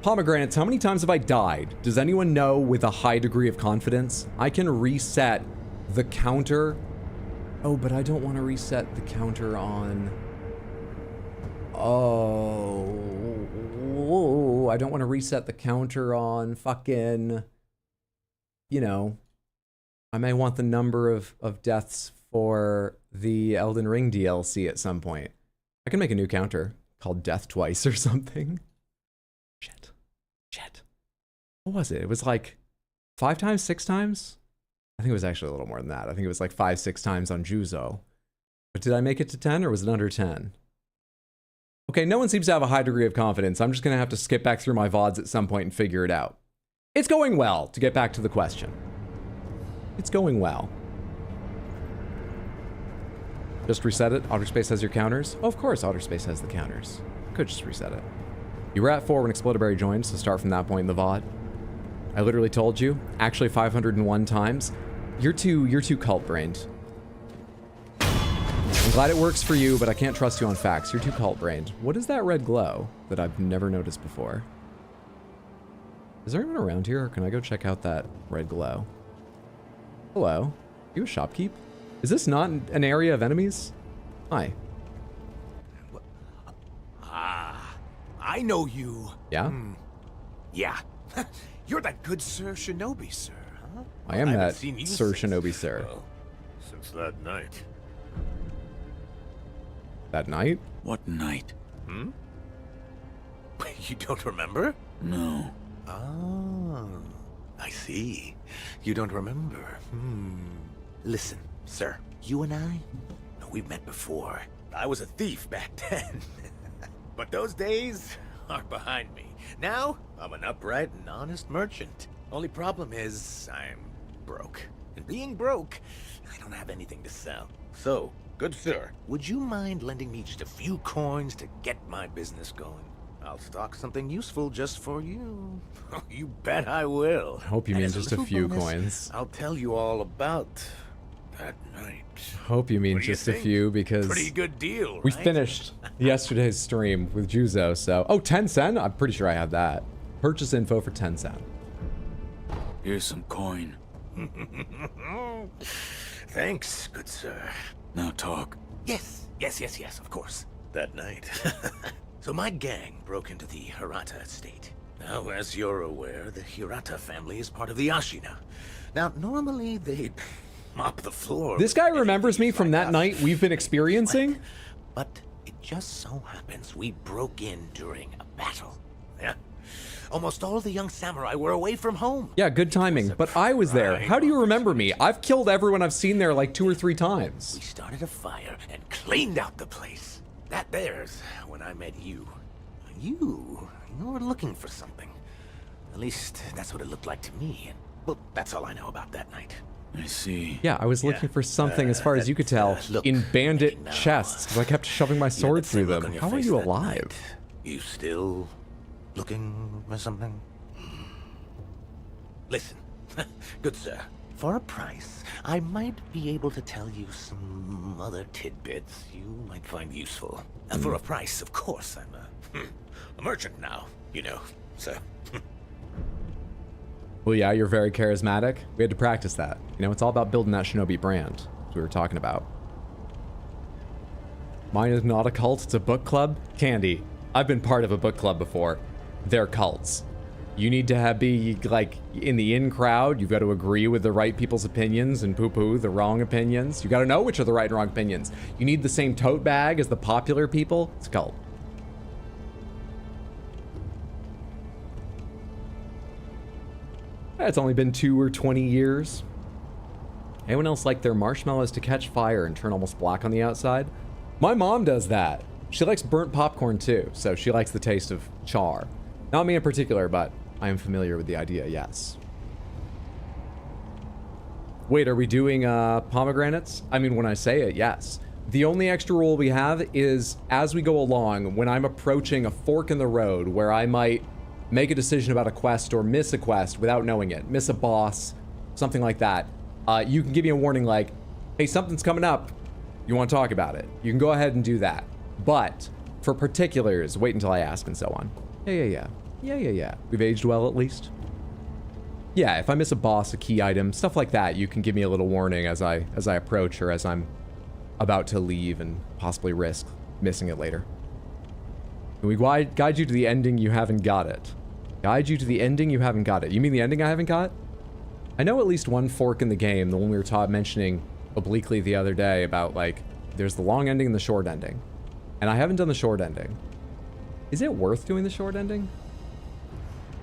Pomegranates, how many times have I died? Does anyone know with a high degree of confidence? I can reset the counter. Oh, but I don't want to reset the counter on... Oh, I don't want to reset the counter on fucking, you know, I may want the number of deaths for the Elden Ring DLC at some point. I can make a new counter called Death Twice or something. Shit. What was it? It was like 5 times, 6 times? I think it was actually a little more than that. I think it was like 5, 6 times on Juzo. But did I make it to 10 or was it under 10? Okay, no one seems to have a high degree of confidence. I'm just going to have to skip back through my VODs at some point and figure it out. It's going well, to get back to the question. It's going well. Just reset it? Outer Space has your counters? Oh, of course Outer Space has the counters. Could just reset it. You were at 4 when Explodaberry joined, so start from that point in the VOD. I literally told you. Actually 501 times. You're too cult-brained. I'm glad it works for you, but I can't trust you on facts. You're too cult-brained. What is that red glow that I've never noticed before? Is there anyone around here, or can I go check out that red glow? Hello? Are you a shopkeep? Is this not an area of enemies? Hi. I know you. Yeah? Yeah. You're that good Sir Shinobi, sir, huh? I am that Sir Shinobi, sir. Well, since that night. That night? What night? Hmm? You don't remember? No. Ah, I see. You don't remember. Listen, sir, you and I, we've met before. I was a thief back then. But those days are behind me. Now, I'm an upright and honest merchant. Only problem is, I'm broke. And being broke, I don't have anything to sell. So, good sir, would you mind lending me just a few coins to get my business going? I'll stock something useful just for you. You bet I will. I hope you And mean as just a little few bonus, coins. I'll tell you all about that night. Hope you mean What do you just a think? few, because Pretty good deal, right? we finished yesterday's stream with Juzo, so... Oh, 10 cent? I'm pretty sure I have that. Purchase info for 10 cent. Here's some coin. Thanks, good sir. Now talk. Yes, of course. That night. So my gang broke into the Hirata estate. Now, as you're aware, the Hirata family is part of the Ashina. Now, normally they'd mop the floor. This guy remembers me from that night we've been experiencing? But it just so happens we broke in during a battle. Yeah. Almost all the young samurai were away from home. Yeah, good timing, but I was there. How do you remember me? I've killed everyone I've seen there like 2 or 3 times. We started a fire and cleaned out the place. That there's when I met you. You were looking for something. At least, that's what it looked like to me. Well, that's all I know about that night. I see. Yeah, I was looking for something, as far as you could tell, in bandit chests, because I kept shoving my sword through them. How are you alive? You still looking for something? Listen, good sir. For a price, I might be able to tell you some other tidbits you might find useful. For a price, of course. I'm a merchant now, you know, so... Well, yeah, you're very charismatic. We had to practice that. You know, it's all about building that shinobi brand, as we were talking about. Mine is not a cult, it's a book club. Candy, I've been part of a book club before. They're cults. You need to be, like, in the in crowd. You've got to agree with the right people's opinions and poo-poo the wrong opinions. You got to know which are the right and wrong opinions. You need the same tote bag as the popular people. It's a cult. It's only been 2 or 20 years. Anyone else like their marshmallows to catch fire and turn almost black on the outside? My mom does that. She likes burnt popcorn too, so she likes the taste of char. Not me in particular, but I am familiar with the idea, yes. Wait, are we doing pomegranates? I mean, when I say it, yes. The only extra rule we have is, as we go along, when I'm approaching a fork in the road where I might make a decision about a quest or miss a quest without knowing it, miss a boss, something like that, you can give me a warning like, hey, something's coming up, you want to talk about it. You can go ahead and do that. But for particulars, wait until I ask and so on. Yeah. We've aged well, at least. Yeah, if I miss a boss, a key item, stuff like that, you can give me a little warning as I approach or as I'm about to leave and possibly risk missing it later. And we guide you to the ending you haven't got it. Guide you to the ending you haven't got it. You mean the ending I haven't got? I know at least one fork in the game, the one we were mentioning obliquely the other day about, like, there's the long ending and the short ending. And I haven't done the short ending. Is it worth doing the short ending?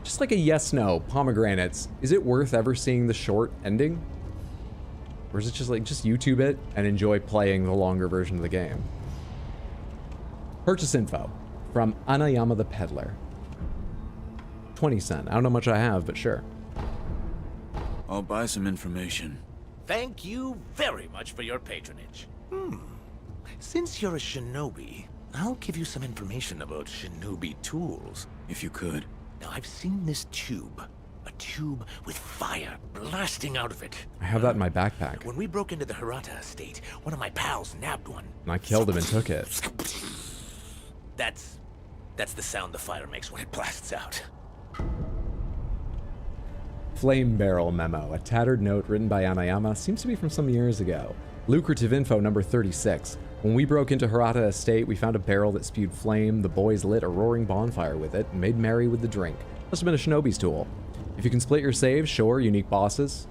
Just like a yes-no, pomegranates. Is it worth ever seeing the short ending? Or is it just like, just YouTube it and enjoy playing the longer version of the game? Purchase info from Anayama the Peddler. 20 cents. I don't know how much I have, but sure. I'll buy some information. Thank you very much for your patronage. Since you're a shinobi, I'll give you some information about shinobi tools. If you could. Now, I've seen this tube. A tube with fire blasting out of it. I have that in my backpack. When we broke into the Hirata estate, one of my pals nabbed one. And I killed him and took it. That's the sound the fire makes when it blasts out. Flame barrel memo. A tattered note written by Anayama seems to be from some years ago. Lucrative info number 36. When we broke into Hirata estate, we found a barrel that spewed flame. The boys lit a roaring bonfire with it and made merry with the drink. Must have been a shinobi's tool. If you can split your save, sure, unique bosses.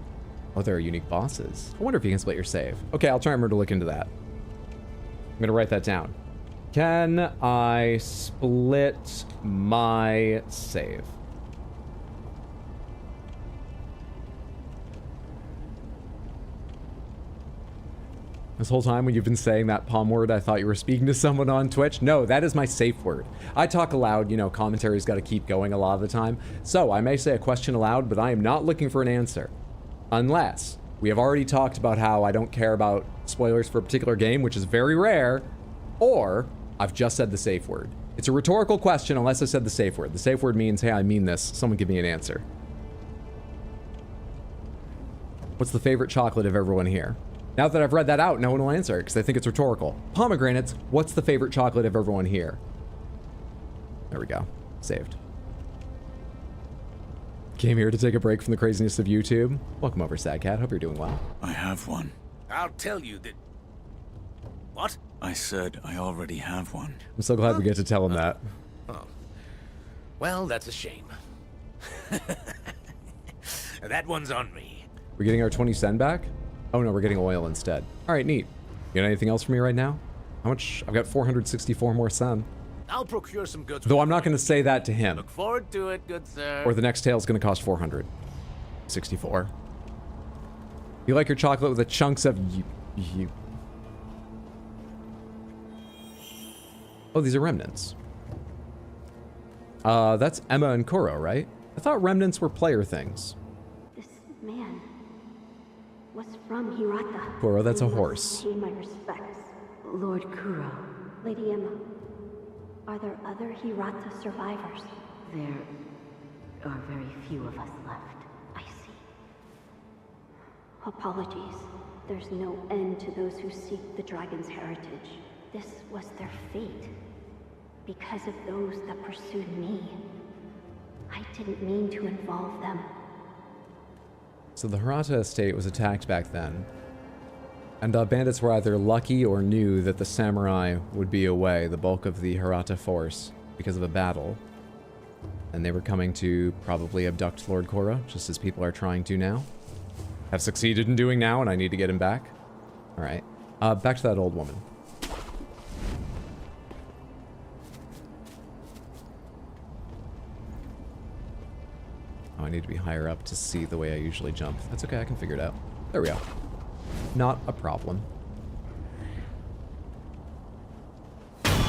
Oh, there are unique bosses. I wonder if you can split your save. Okay, I'll try and remember to look into that. I'm gonna write that down. Can I split my save? This whole time when you've been saying that palm word, I thought you were speaking to someone on Twitch. No, that is my safe word. I talk aloud, you know, commentary's got to keep going a lot of the time. So I may say a question aloud, but I am not looking for an answer. Unless we have already talked about how I don't care about spoilers for a particular game, which is very rare, or I've just said the safe word. It's a rhetorical question unless I said the safe word. The safe word means, hey, I mean this. Someone give me an answer. What's the favorite chocolate of everyone here? Now that I've read that out, no one will answer it because they think it's rhetorical. Pomegranates, what's the favorite chocolate of everyone here? There we go. Saved. Came here to take a break from the craziness of YouTube. Welcome over, Sad Cat. Hope you're doing well. I have one. I'll tell you that... What? I said I already have one. I'm so glad we get to tell him that. Oh. Well, that's a shame. That one's on me. We're getting our 20 cent back? Oh no, we're getting oil instead. All right, neat. You got anything else for me right now? How much? I've got 464 more sen. I'll procure some goods. Though I'm not going to say that to him. Look forward to it, good sir. Or the next tail is going to cost 464. You like your chocolate with the chunks of you. Oh, these are remnants. That's Emma and Kuro, right? I thought remnants were player things. This man was from Hirata. Kuro, that's a You must horse. Pay my respects. Lord Kuro. Lady Emma, are there other Hirata survivors? There are very few of us left. I see. Apologies. There's no end to those who seek the dragon's heritage. This was their fate. Because of those that pursued me. I didn't mean to involve them. So the Hirata estate was attacked back then. And the bandits were either lucky or knew that the samurai would be away, the bulk of the Hirata force, because of a battle. And they were coming to probably abduct Lord Korra, just as people are trying to now. Have succeeded in doing now, and I need to get him back. Alright. Back to that old woman. Oh, I need to be higher up to see the way I usually jump. That's okay, I can figure it out. There we go. Not a problem.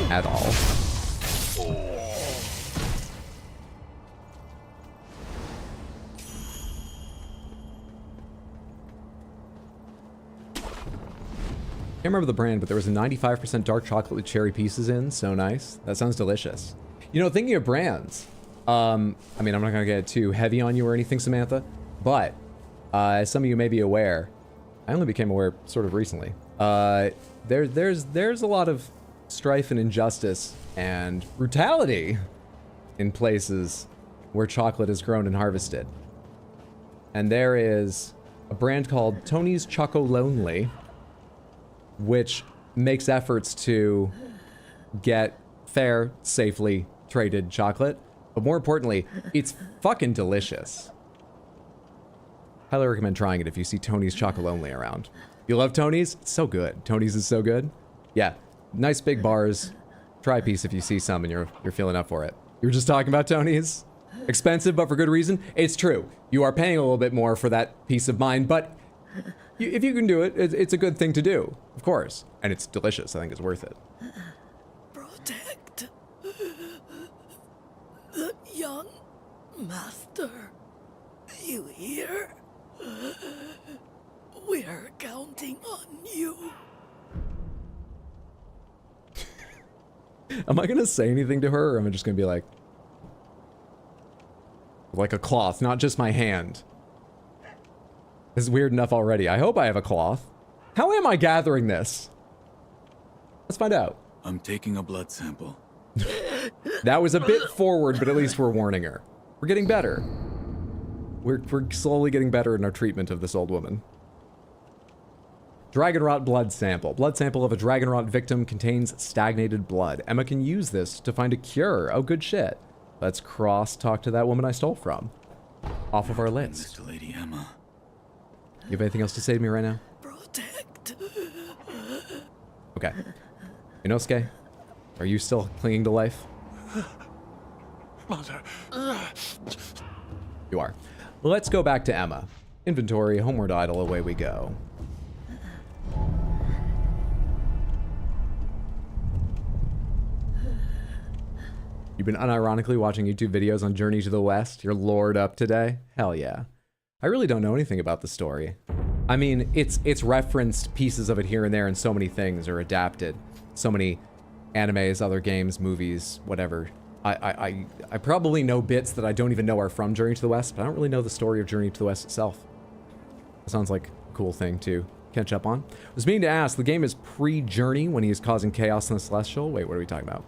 At all. Can't remember the brand, but there was a 95% dark chocolate with cherry pieces in. So nice. That sounds delicious. You know, thinking of brands, I mean, I'm not gonna get too heavy on you or anything, Samantha, but as some of you may be aware, I only became aware sort of recently. There's a lot of strife and injustice and brutality in places where chocolate is grown and harvested. And there is a brand called Tony's Choco Lonely, which makes efforts to get fair, safely traded chocolate. But more importantly, it's fucking delicious. Highly recommend trying it if you see Tony's Choco Lonely around. You love Tony's? It's so good. Tony's is so good. Yeah, nice big bars. Try a piece if you see some and you're feeling up for it. You were just talking about Tony's? Expensive, but for good reason? It's true. You are paying a little bit more for that peace of mind, but if you can do it, it's a good thing to do, of course. And it's delicious. I think it's worth it. Protect the young master. You hear? We're counting on you. Am I gonna say anything to her, or am I just gonna be like a cloth, not just my hand? This is weird enough already. I hope I have a cloth. How am I gathering this? Let's find out. I'm taking a blood sample. That was a bit forward, but at least we're warning her. We're getting better. We're slowly getting better in our treatment of this old woman. Dragon rot blood sample. Blood sample of a dragon rot victim contains stagnated blood. Emma can use this to find a cure. Oh, good shit. Let's talk to that woman I stole from. Off of our list. To Lady Emma. You have anything else to say to me right now? Protect. Okay. Inosuke, are you still clinging to life? Mother. You are. Let's go back to Emma. Inventory, homeward idle, away we go. You've been unironically watching YouTube videos on Journey to the West? You're lored up today? Hell yeah. I really don't know anything about the story. I mean, it's referenced pieces of it here and there, and so many things are adapted. So many animes, other games, movies, whatever. I probably know bits that I don't even know are from Journey to the West, but I don't really know the story of Journey to the West itself. That sounds like a cool thing to catch up on. I was meaning to ask, the game is pre-Journey when he is causing chaos in the Celestial? Wait, what are we talking about?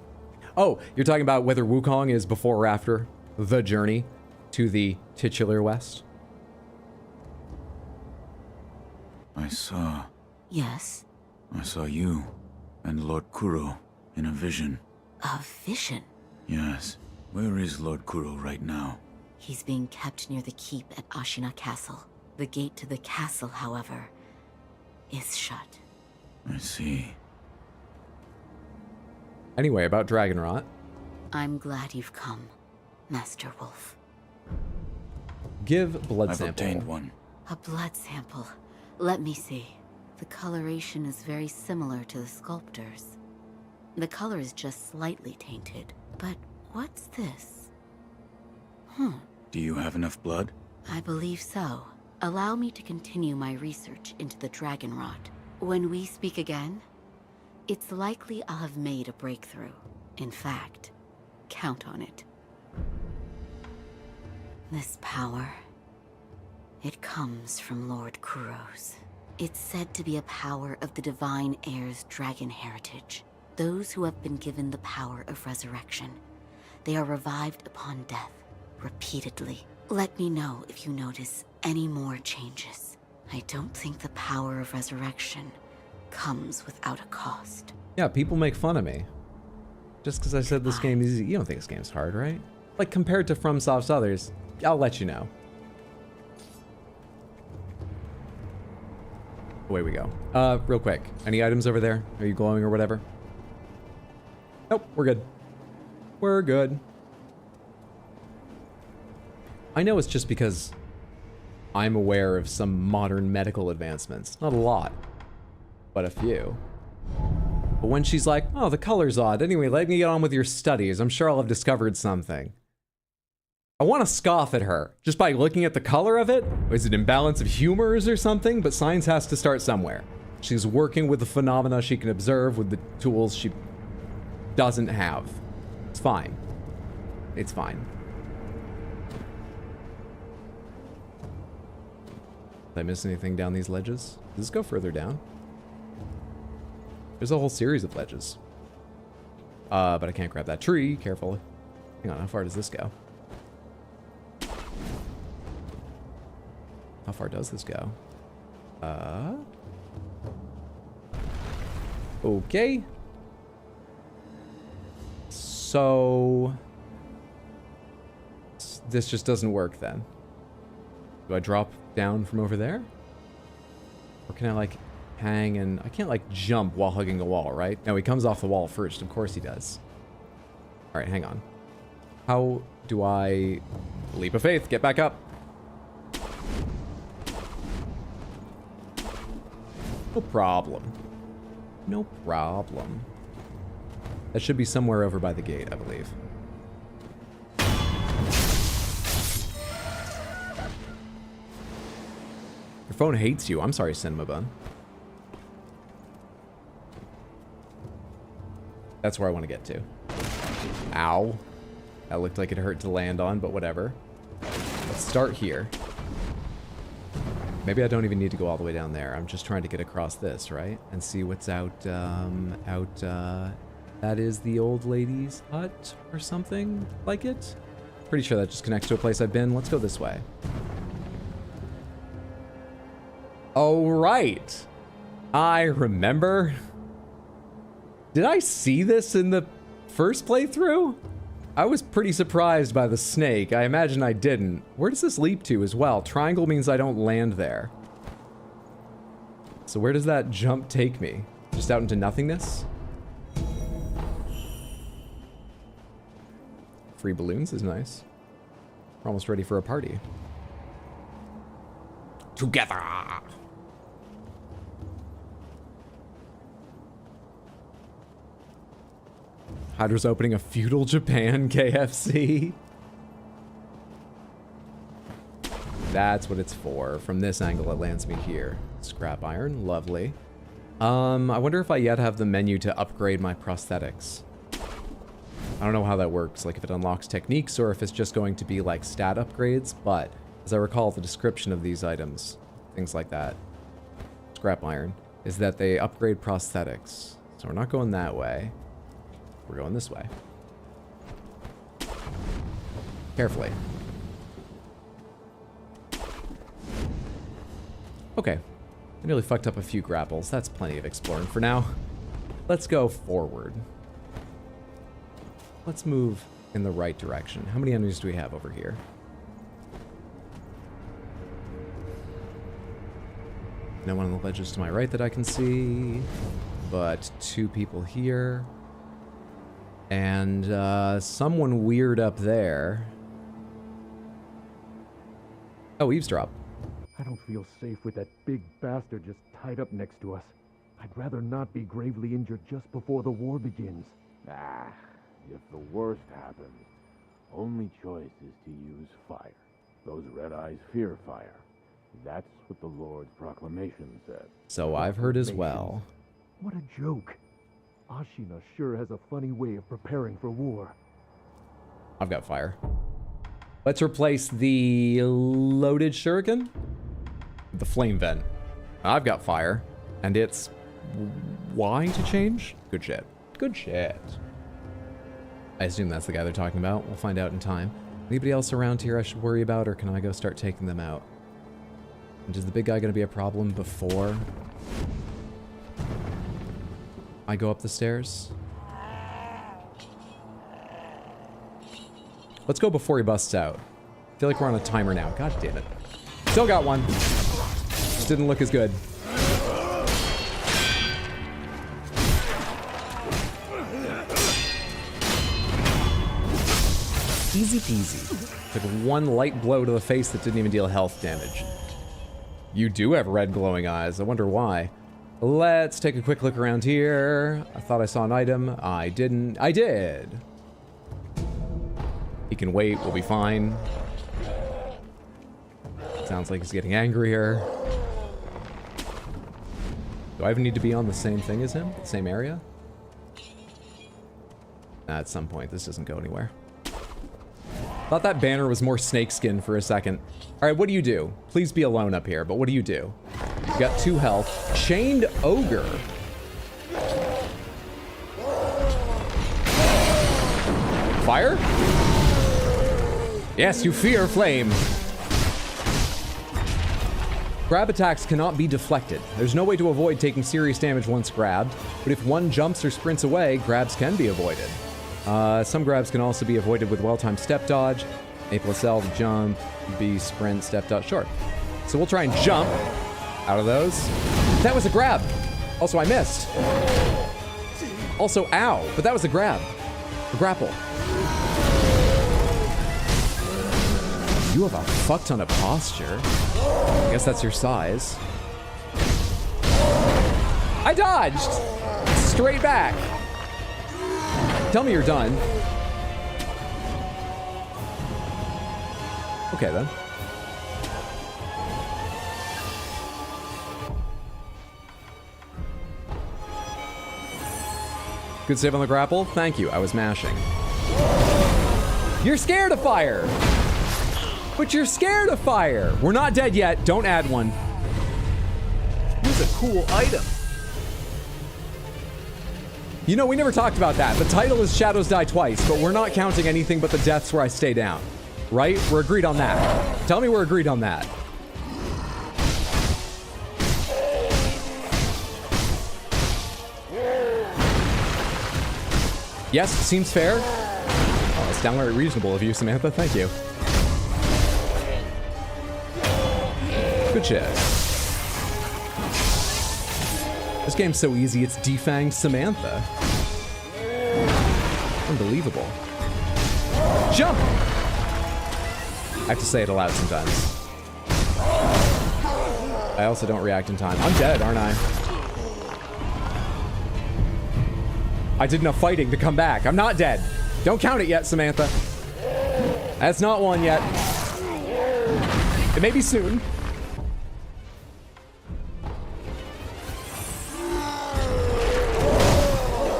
Oh, you're talking about whether Wukong is before or after the journey to the titular West? I saw you and Lord Kuro in a vision. A vision? Yes. Where is Lord Kuro right now? He's being kept near the keep at Ashina Castle. The gate to the castle, however, is shut. I see. Anyway, about Dragon Rot. I'm glad you've come, Master Wolf. Give blood I've sample. obtained one. A blood sample. Let me see. The coloration is very similar to the sculptor's. The color is just slightly tainted. But what's this? Do you have enough blood? I believe so. Allow me to continue my research into the dragon rot. When we speak again, it's likely I'll have made a breakthrough. In fact, count on it. This power, it comes from Lord Kuro's. It's said to be a power of the Divine Heir's dragon heritage. Those who have been given the power of resurrection. They are revived upon death, repeatedly. Let me know if you notice any more changes. I don't think the power of resurrection comes without a cost. Yeah, people make fun of me. Just because I said this game is easy. You don't think this game's hard, right? Like, compared to FromSoft's others, I'll let you know. Away we go. Real quick. Any items over there? Are you glowing or whatever? Nope, we're good. We're good. I know it's just because I'm aware of some modern medical advancements. Not a lot, but a few. But when she's like, oh, the color's odd. Anyway, let me get on with your studies. I'm sure I'll have discovered something. I want to scoff at her just by looking at the color of it. Is it imbalance of humors or something? But science has to start somewhere. She's working with the phenomena she can observe with the tools she doesn't have. It's fine. It's fine. Did I miss anything down these ledges? Does this go further down? There's a whole series of ledges. But I can't grab that tree. Careful. Hang on, how far does this go? How far does this go? Okay. So this just doesn't work then. Do I drop down from over there? Or can I like hang and... I can't like jump while hugging a wall, right? No, he comes off the wall first. Of course he does. All right, hang on. How do I... Leap of faith, get back up. No problem. No problem. That should be somewhere over by the gate, I believe. Your phone hates you. I'm sorry, Cinema Bun. That's where I want to get to. Ow. That looked like it hurt to land on, but whatever. Let's start here. Maybe I don't even need to go all the way down there. I'm just trying to get across this, right? And see what's out, that is the old lady's hut or something like it. Pretty sure that just connects to a place I've been. Let's go this way. Oh, right. I remember. Did I see this in the first playthrough? I was pretty surprised by the snake. I imagine I didn't. Where does this leap to as well? Triangle means I don't land there. So where does that jump take me? Just out into nothingness? Free balloons is nice. We're almost ready for a party. Together! Hydra's opening a feudal Japan KFC. That's what it's for. From this angle, it lands me here. Scrap iron, lovely. I wonder if I yet have the menu to upgrade my prosthetics. I don't know how that works, like if it unlocks techniques or if it's just going to be like stat upgrades, but as I recall the description of these items, things like that, scrap iron, is that they upgrade prosthetics. So we're not going that way. We're going this way. Carefully. Okay. I nearly fucked up a few grapples. That's plenty of exploring for now. Let's go forward. Let's move in the right direction. How many enemies do we have over here? No one on the ledges to my right that I can see, but two people here. And someone weird up there. Oh, eavesdrop. I don't feel safe with that big bastard just tied up next to us. I'd rather not be gravely injured just before the war begins. If the worst happens, only choice is to use fire. Those red eyes fear fire. That's what the Lord's proclamation said. So I've heard as well. What a joke. Ashina sure has a funny way of preparing for war. I've got fire. Let's replace the loaded shuriken with the flame vent. I've got fire, and it's Y to change? Good shit. Good shit. I assume that's the guy they're talking about. We'll find out in time. Anybody else around here I should worry about, or can I go start taking them out? And is the big guy going to be a problem before I go up the stairs? Let's go before he busts out. I feel like we're on a timer now. God damn it. Still got one. Just didn't look as good. Easy peasy. Took one light blow to the face that didn't even deal health damage. You do have red glowing eyes. I wonder why. Let's take a quick look around here. I thought I saw an item. I didn't. I did. He can wait. We'll be fine. Sounds like he's getting angrier. Do I even need to be on the same thing as him? The same area? At some point, this doesn't go anywhere. Thought that banner was more snakeskin for a second. All right, what do you do? Please be alone up here, but what do you do? You got 2 health. Chained ogre. Fire? Yes, you fear flame. Grab attacks cannot be deflected. There's no way to avoid taking serious damage once grabbed, but if one jumps or sprints away, grabs can be avoided. Some grabs can also be avoided with well-timed step dodge. A plus L to jump, B sprint, step dodge, short. So we'll try and jump out of those. That was a grab. Also, I missed. Also, ow, but that was a grab. A grapple. You have a fuck ton of posture. I guess that's your size. I dodged! Straight back. Tell me you're done. Okay, then. Good save on the grapple. Thank you. I was mashing. You're scared of fire! But you're scared of fire! We're not dead yet. Don't add one. Here's a cool item. You know, we never talked about that. The title is Shadows Die Twice, but we're not counting anything but the deaths where I stay down. Right? We're agreed on that. Tell me we're agreed on that. Yes, seems fair. Oh, it's downright reasonable of you, Samantha. Thank you. Good shit. This game's so easy, it's defanged Samantha. Unbelievable. Jump! I have to say it aloud sometimes. I also don't react in time. I'm dead, aren't I? I did enough fighting to come back. I'm not dead. Don't count it yet, Samantha. That's not one yet. It may be soon.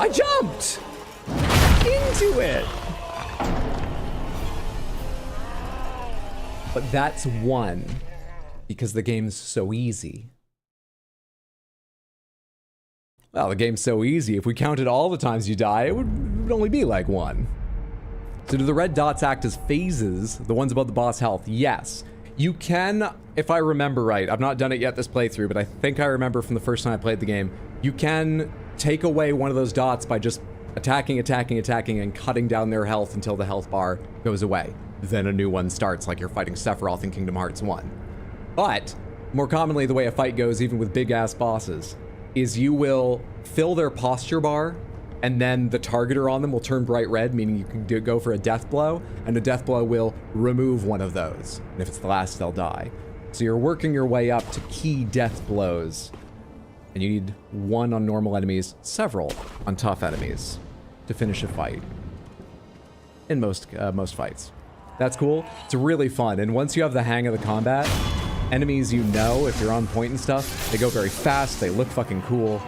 I jumped into it. But that's one because the game's so easy. Well, the game's so easy. If we counted all the times you die, it would only be like one. So do the red dots act as phases, the ones above the boss health? Yes. You can, if I remember right, I've not done it yet this playthrough, but I think I remember from the first time I played the game, you can take away one of those dots by just attacking, and cutting down their health until the health bar goes away. Then a new one starts, like you're fighting Sephiroth in Kingdom Hearts 1. But, more commonly, the way a fight goes, even with big-ass bosses, is you will fill their posture bar and then the targeter on them will turn bright red, meaning you can go for a death blow, and a death blow will remove one of those. And if it's the last, they'll die. So you're working your way up to key death blows, and you need one on normal enemies, several on tough enemies to finish a fight. In most fights. That's cool. It's really fun, and once you have the hang of the combat, enemies you know, if you're on point and stuff, they go very fast, they look fucking cool.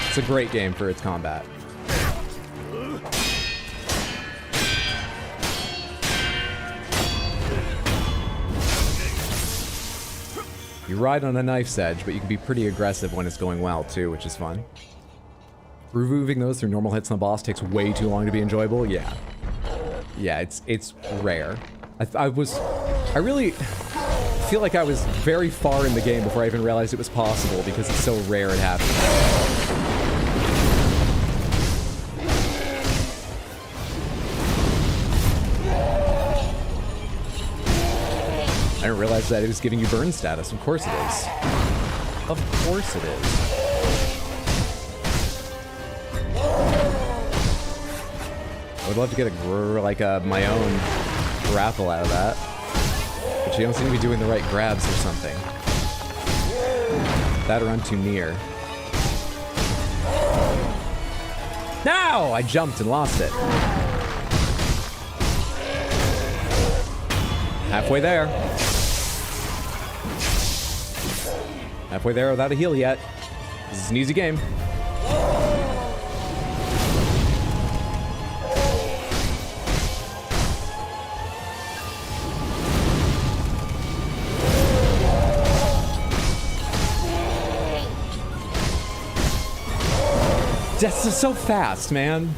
It's a great game for its combat. You ride on a knife's edge, but you can be pretty aggressive when it's going well, too, which is fun. Removing those through normal hits on the boss takes way too long to be enjoyable. Yeah. Yeah, it's rare. I really feel like I was very far in the game before I even realized it was possible because it's so rare it happens. I didn't realize that it was giving you burn status. Of course it is. Of course it is. I would love to get my own grapple out of that. But you don't seem to be doing the right grabs or something. That or I'm too near. No! I jumped and lost it. Halfway there. Halfway there without a heal yet. This is an easy game. That's just so fast, man.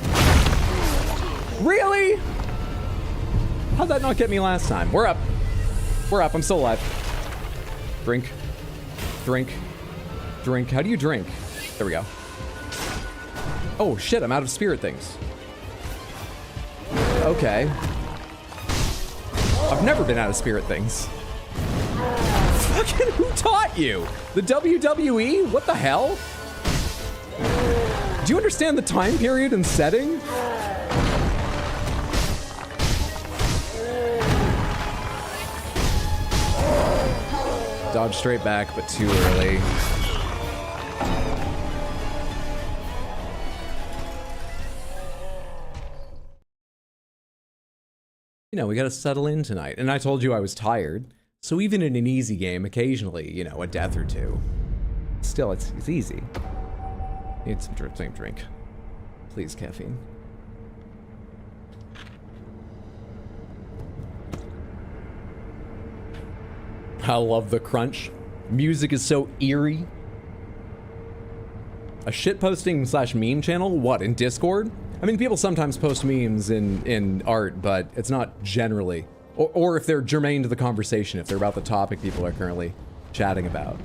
Really? How'd that not get me last time? We're up. We're up. I'm still alive. Drink. Drink. Drink. How do you drink? There we go. Oh, shit. I'm out of spirit things. Okay. I've never been out of spirit things. Fucking who taught you? The WWE? What the hell? Do you understand the time period and setting? Dodge straight back, but too early. You know, we gotta settle in tonight. And I told you I was tired. So even in an easy game, occasionally, you know, a death or two. Still, it's easy. Need some drink. Please, caffeine. I love the crunch. Music is so eerie. A shitposting / meme channel? What, in Discord? I mean, people sometimes post memes in art, but it's not generally. Or if they're germane to the conversation, if they're about the topic people are currently chatting about.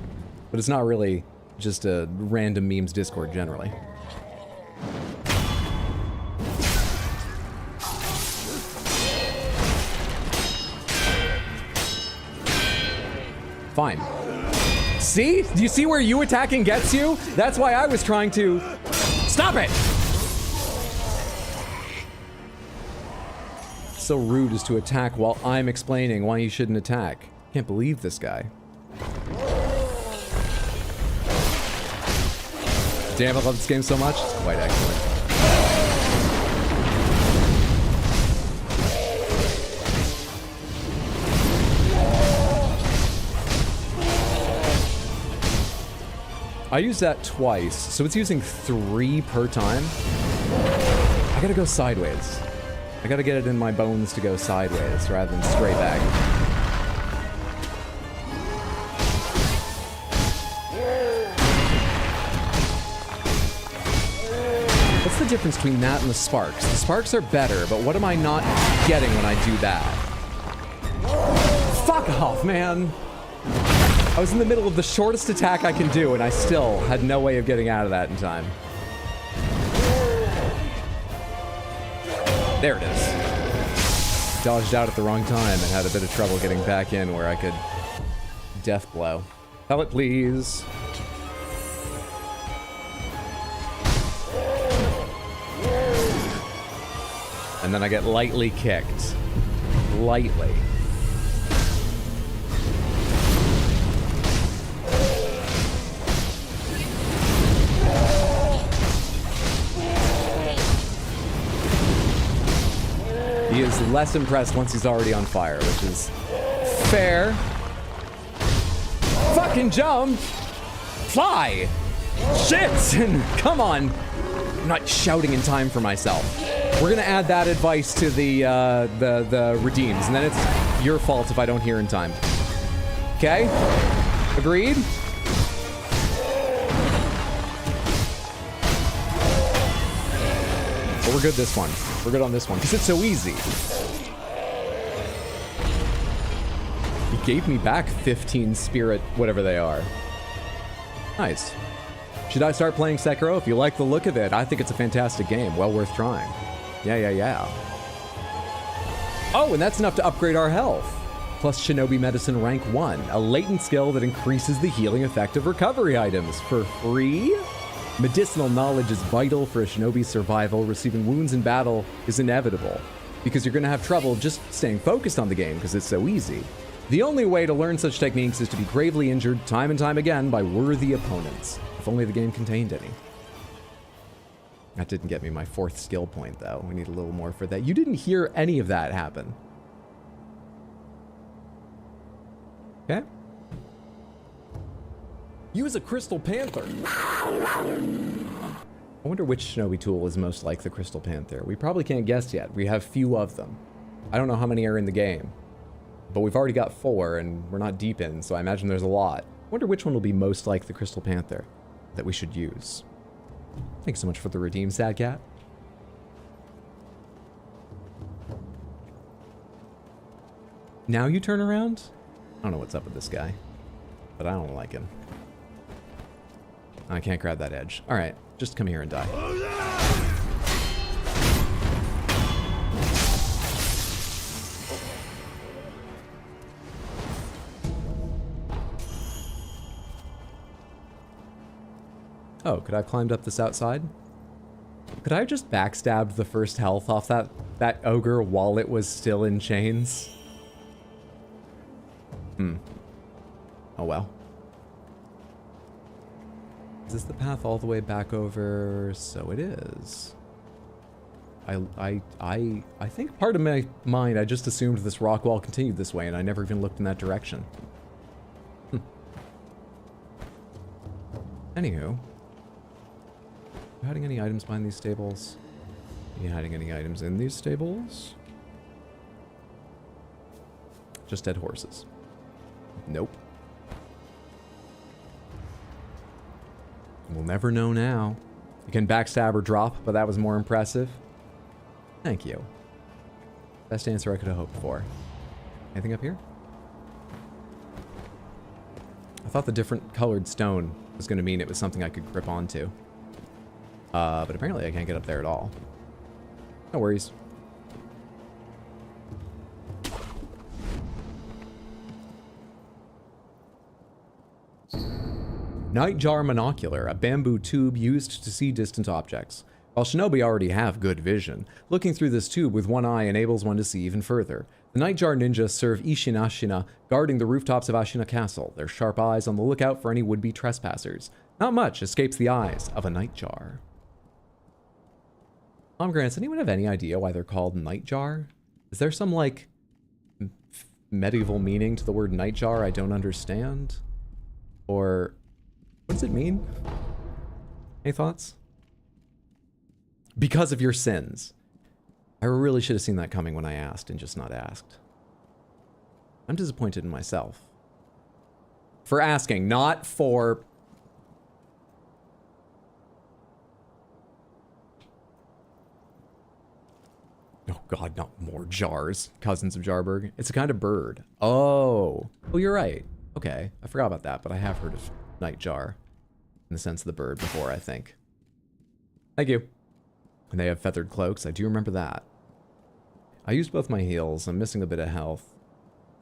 But it's not really just a random memes Discord generally. Fine. See? Do you see where you attacking gets you? That's why I was trying to... Stop it! So rude as to attack while I'm explaining why you shouldn't attack. Can't believe this guy. Damn, I love this game so much. It's quite excellent. I used that twice, so it's using 3 per time. I gotta go sideways. I gotta get it in my bones to go sideways rather than straight back. What's the difference between that and the sparks? The sparks are better, but what am I not getting when I do that? Fuck off, man! I was in the middle of the shortest attack I can do, and I still had no way of getting out of that in time. There it is. Dodged out at the wrong time and had a bit of trouble getting back in where I could death blow. Pellet, please. And then I get lightly kicked. Lightly. He is less impressed once he's already on fire, which is fair. Fucking jump! Fly! Shit! Come on! I'm not shouting in time for myself. We're gonna add that advice to the redeems, and then it's your fault if I don't hear in time. Okay? Agreed? But we're good this one. We're good on this one, because it's so easy. He gave me back 15 spirit, whatever they are. Nice. Should I start playing Sekiro? If you like the look of it, I think it's a fantastic game. Well worth trying. Yeah. Oh, and that's enough to upgrade our health. Plus Shinobi Medicine Rank 1, a latent skill that increases the healing effect of recovery items for free? Medicinal knowledge is vital for a shinobi's survival. Receiving wounds in battle is inevitable, because you're going to have trouble just staying focused on the game because it's so easy. The only way to learn such techniques is to be gravely injured time and time again by worthy opponents. If only the game contained any. That didn't get me my 4th skill point, though. We need a little more for that. You didn't hear any of that happen. Okay. Use a Crystal Panther. I wonder which shinobi tool is most like the Crystal Panther. We probably can't guess yet. We have few of them. I don't know how many are in the game. But we've already got 4, and we're not deep in, so I imagine there's a lot. I wonder which one will be most like the Crystal Panther that we should use. Thanks so much for the redeem, Sad Cat. Now you turn around? I don't know what's up with this guy, but I don't like him. I can't grab that edge. All right, just come here and die. Oh, could I have climbed up this outside? Could I have just backstabbed the first health off that ogre while it was still in chains? Oh well. Is this the path all the way back over? So it is. I think part of my mind, I just assumed this rock wall continued this way, and I never even looked in that direction. Anywho. Are you hiding any items behind these stables? Are you hiding any items in these stables? Just dead horses. Nope. We'll never know now. You can backstab or drop, but that was more impressive. Thank you. Best answer I could have hoped for. Anything up here? I thought the different colored stone was going to mean it was something I could grip onto. But apparently I can't get up there at all. No worries. Nightjar monocular, a bamboo tube used to see distant objects. While shinobi already have good vision, looking through this tube with one eye enables one to see even further. The Nightjar ninja serve Ishin Ashina, guarding the rooftops of Ashina Castle, their sharp eyes on the lookout for any would-be trespassers. Not much escapes the eyes of a Nightjar. Grants, anyone have any idea why they're called Nightjar? Is there some, like, medieval meaning to the word Nightjar I don't understand? Or, what does it mean? Any thoughts? Because of your sins. I really should have seen that coming when I asked and just not asked. I'm disappointed in myself. For asking, not for... Oh god, not more jars. Cousins of Jarberg. It's a kind of bird. Oh. Oh, you're right. Okay, I forgot about that, but I have heard of Nightjar. In the sense of the bird before, I think. Thank you. And they have feathered cloaks. I do remember that. I used both my heals. I'm missing a bit of health.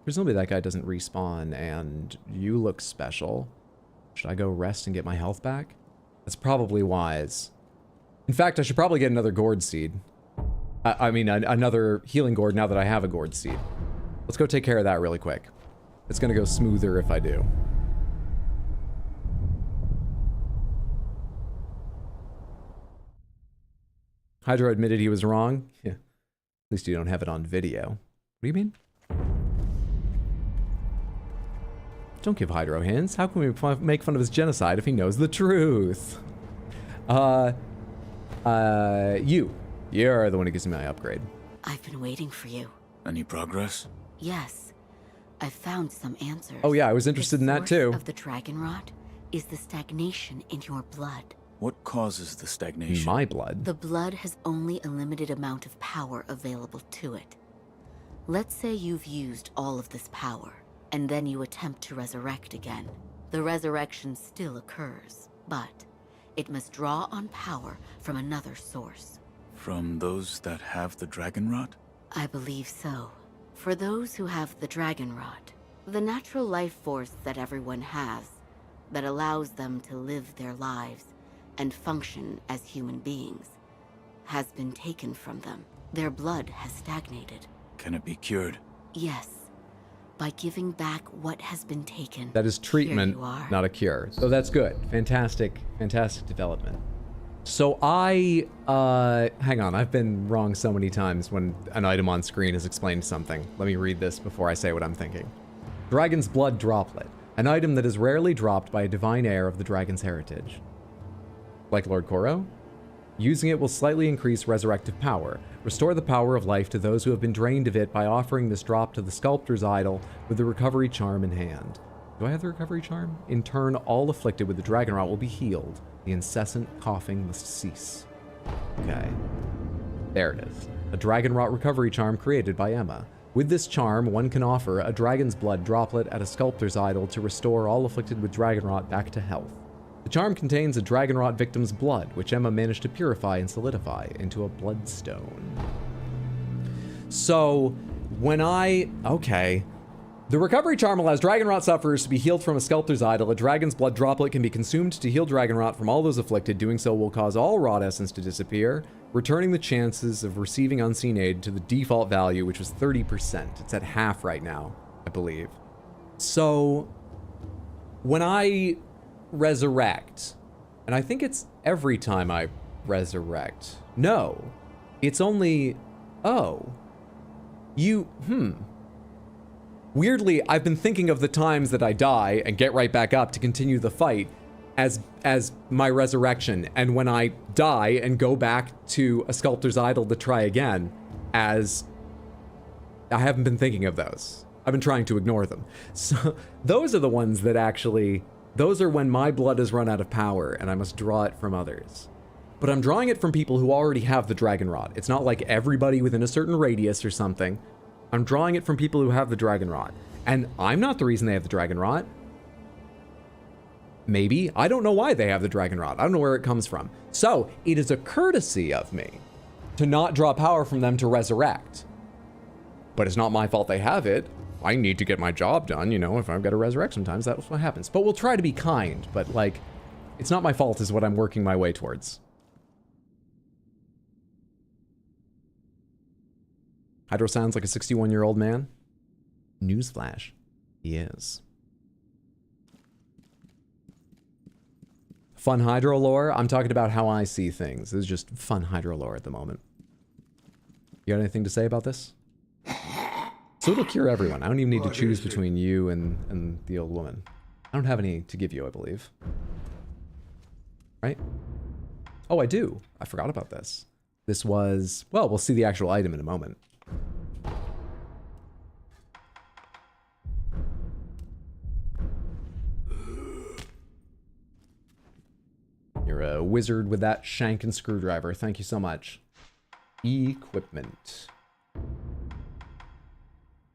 Presumably that guy doesn't respawn, and you look special. Should I go rest and get my health back? That's probably wise. In fact, I should probably get another gourd seed. I mean, another healing gourd now that I have a gourd seed. Let's go take care of that really quick. It's gonna go smoother if I do. Hydro admitted he was wrong. Yeah. At least you don't have it on video. What do you mean? Don't give Hydro hints. How can we make fun of his genocide if he knows the truth? You're the one who gives me my upgrade. I've been waiting for you. Any progress? Yes. I've found some answers. Oh yeah, I was interested in that too. The source of the dragon rot is the stagnation in your blood. What causes the stagnation? My blood? The blood has only a limited amount of power available to it. Let's say you've used all of this power, and then you attempt to resurrect again. The resurrection still occurs, but it must draw on power from another source. From those that have the dragon rot? I believe so. For those who have the dragon rot, the natural life force that everyone has, that allows them to live their lives and function as human beings, has been taken from them. Their blood has stagnated. Can it be cured? Yes. By giving back what has been taken. That is treatment, not a cure. So that's good. Fantastic, fantastic development. So hang on, I've been wrong so many times when an item on screen has explained something. Let me read this before I say what I'm thinking. Dragon's Blood Droplet. An item that is rarely dropped by a divine heir of the dragon's heritage. Like Lord Koro? Using it will slightly increase resurrective power. Restore the power of life to those who have been drained of it by offering this drop to the sculptor's idol with the recovery charm in hand. Do I have the recovery charm? In turn, all afflicted with the dragon rot will be healed. The incessant coughing must cease. Okay. There it is. A dragon rot recovery charm created by Emma. With this charm, one can offer a dragon's blood droplet at a sculptor's idol to restore all afflicted with dragon rot back to health. The charm contains a dragon rot victim's blood, which Emma managed to purify and solidify into a bloodstone. So, okay. The recovery charm allows dragon rot sufferers to be healed from a sculptor's idol. A dragon's blood droplet can be consumed to heal dragon rot from all those afflicted. Doing so will cause all rot essence to disappear, returning the chances of receiving unseen aid to the default value, which was 30%. It's at half right now, I believe. So, when I resurrect, and I think it's every time I resurrect. No, it's only, Weirdly, I've been thinking of the times that I die and get right back up to continue the fight as my resurrection, and when I die and go back to a sculptor's idol to try again, as I haven't been thinking of those. I've been trying to ignore them. So those are the ones that actually, those are when my blood has run out of power and I must draw it from others. But I'm drawing it from people who already have the dragon rot. It's not like everybody within a certain radius or something. I'm drawing it from people who have the dragon rot. And I'm not the reason they have the dragon rot. Maybe. I don't know why they have the dragon rot. I don't know where it comes from. So it is a courtesy of me to not draw power from them to resurrect. But it's not my fault they have it. I need to get my job done, you know, if I've got to resurrect sometimes, that's what happens. But we'll try to be kind, but like, it's not my fault is what I'm working my way towards. Hydro sounds like a 61-year-old man. Newsflash. He is. Fun Hydro lore? I'm talking about how I see things. This is just fun Hydro lore at the moment. You got anything to say about this? So it'll cure everyone. I don't even need to choose between you and the old woman. I don't have any to give you, I believe. Right? Oh, I do. I forgot about this. This was... Well, we'll see the actual item in a moment. You're a wizard with that shank and screwdriver. Thank you so much. Equipment.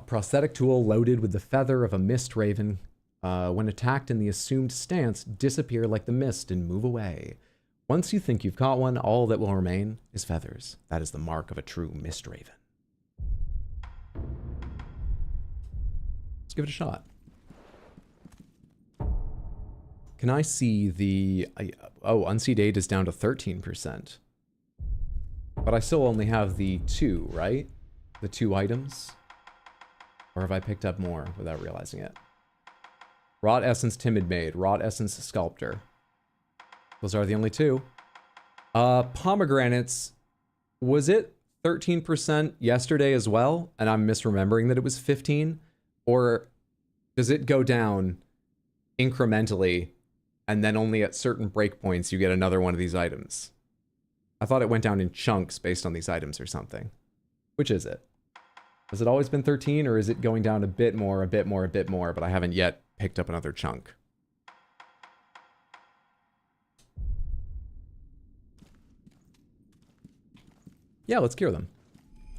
Prosthetic tool loaded with the feather of a mist raven. When attacked in the assumed stance, disappear like the mist and move away. Once you think you've caught one, all that will remain is feathers. That is the mark of a true mist raven. Let's give it a shot. Can I see the... oh, unseed aid is down to 13%. But I still only have the 2, right? The 2 items? Or have I picked up more without realizing it? Wrought Essence Timid Maid, Wrought Essence Sculptor. Those are the only 2. Pomegranates, was it 13% yesterday as well? And I'm misremembering that it was 15? Or does it go down incrementally and then only at certain breakpoints you get another one of these items? I thought it went down in chunks based on these items or something. Which is it? Has it always been 13, or is it going down a bit more, a bit more, a bit more, but I haven't yet picked up another chunk? Yeah, let's cure them.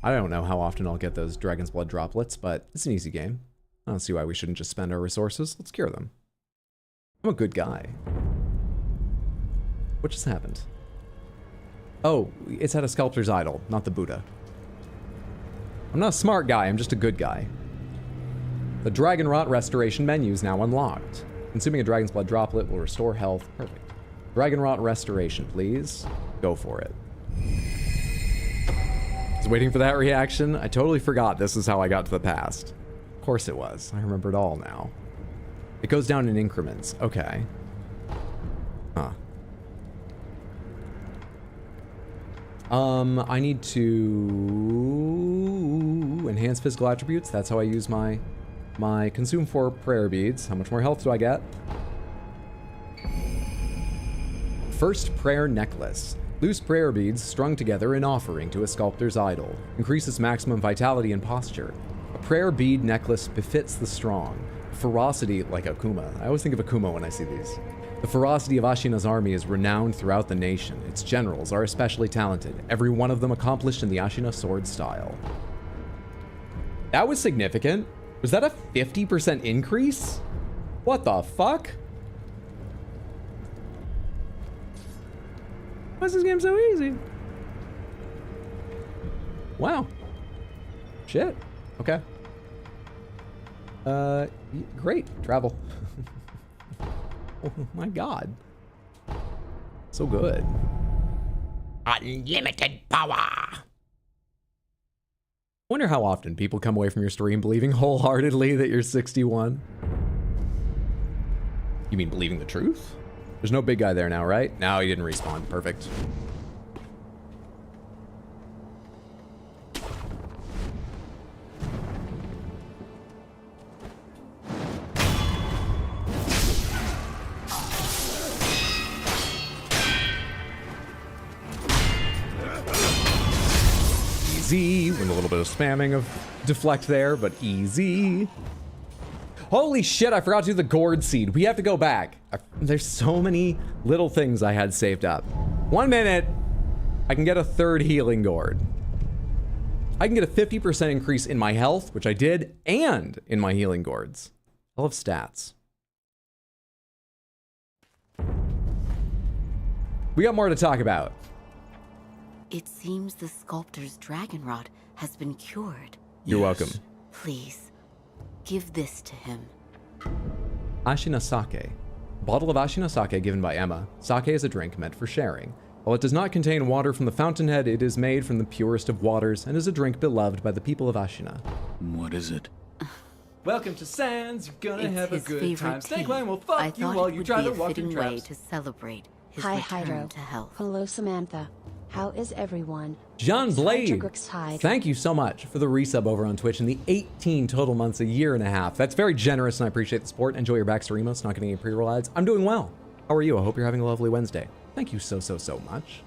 I don't know how often I'll get those Dragon's Blood droplets, but it's an easy game. I don't see why we shouldn't just spend our resources. Let's cure them. I'm a good guy. What just happened? Oh, it's at a sculptor's idol, not the Buddha. I'm not a smart guy, I'm just a good guy. The Dragon Rot Restoration menu is now unlocked. Consuming a Dragon's Blood droplet will restore health. Perfect. Dragon Rot Restoration, please. Go for it. I was waiting for that reaction. I totally forgot this is how I got to the past. Of course it was. I remember it all now. It goes down in increments. Okay. Huh. I need to enhance physical attributes. That's how I use my consume 4 prayer beads. How much more health do I get? First prayer necklace. Loose prayer beads strung together in offering to a sculptor's idol. Increases maximum vitality and posture. A prayer bead necklace befits the strong. Ferocity, like Akuma. I always think of Akuma when I see these. The ferocity of Ashina's army is renowned throughout the nation. Its generals are especially talented, every one of them accomplished in the Ashina sword style. That was significant. Was that a 50% increase? What the fuck? Why is this game so easy? Wow. Shit. Okay. Great. Travel. Oh my god. So good. Unlimited power. I wonder how often people come away from your stream believing wholeheartedly that you're 61. You mean believing the truth? There's no big guy there now, right? No, he didn't respawn. Perfect. Easy. With a little bit of spamming of deflect there, but easy. Holy shit, I forgot to do the gourd seed. We have to go back. There's so many little things I had saved up. 1 minute, I can get a 3rd healing gourd. I can get a 50% increase in my health, which I did, and in my healing gourds. I love stats. We got more to talk about. It seems the sculptor's dragon rot has been cured. You're welcome. Please, give this to him. Ashina sake. Bottle of Ashina sake given by Emma. Sake is a drink meant for sharing. While it does not contain water from the fountainhead, it is made from the purest of waters and is a drink beloved by the people of Ashina. What is it? Welcome to Sans. You're gonna have a His good favorite time. Snake tea. Line will I fuck you thought while it you would try be to a walk fitting through way traps. to celebrate his Hi, return Hydro. to health. Hello, Samantha. How is everyone? John Blade, Hydro. thank you so much for the resub over on Twitch and the 18 total months, a year and a half. That's very generous and I appreciate the support. Enjoy your backstory emotes, not getting any pre-roll ads. I'm doing well. How are you? I hope you're having a lovely Wednesday. Thank you so much.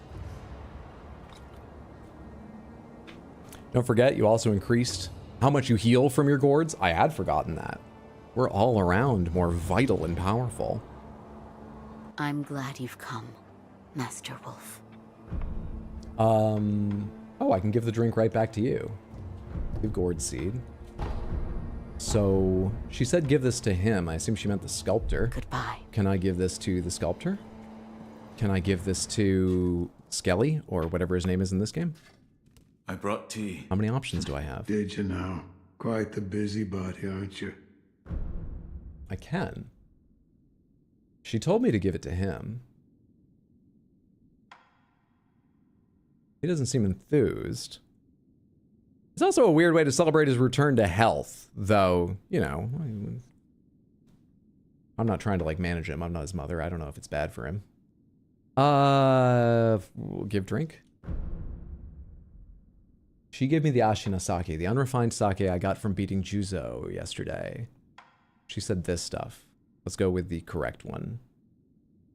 Don't forget, you also increased how much you heal from your gourds. I had forgotten that. We're all around more vital and powerful. I'm glad you've come, Master Wolf. Oh, I can give the drink right back to you. Give gourd seed. So, she said give this to him. I assume she meant the sculptor. Goodbye. Can I give this to the sculptor? Can I give this to Skelly, or whatever his name is in this game? I brought tea. How many options do I have? Did you now? Quite the busybody, aren't you? I can. She told me to give it to him. He doesn't seem enthused. It's also a weird way to celebrate his return to health, though, you know, I'm not trying to, like, manage him. I'm not his mother. I don't know if it's bad for him. Give drink. She gave me the Ashina sake, the unrefined sake I got from beating Juzo yesterday. She said this stuff. Let's go with the correct one,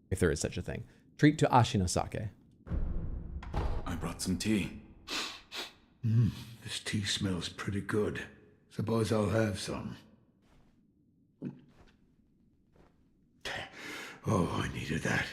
if there is such a thing. Treat to Ashina sake. I brought some tea. This tea smells pretty good. Suppose I'll have some. Oh, I needed that.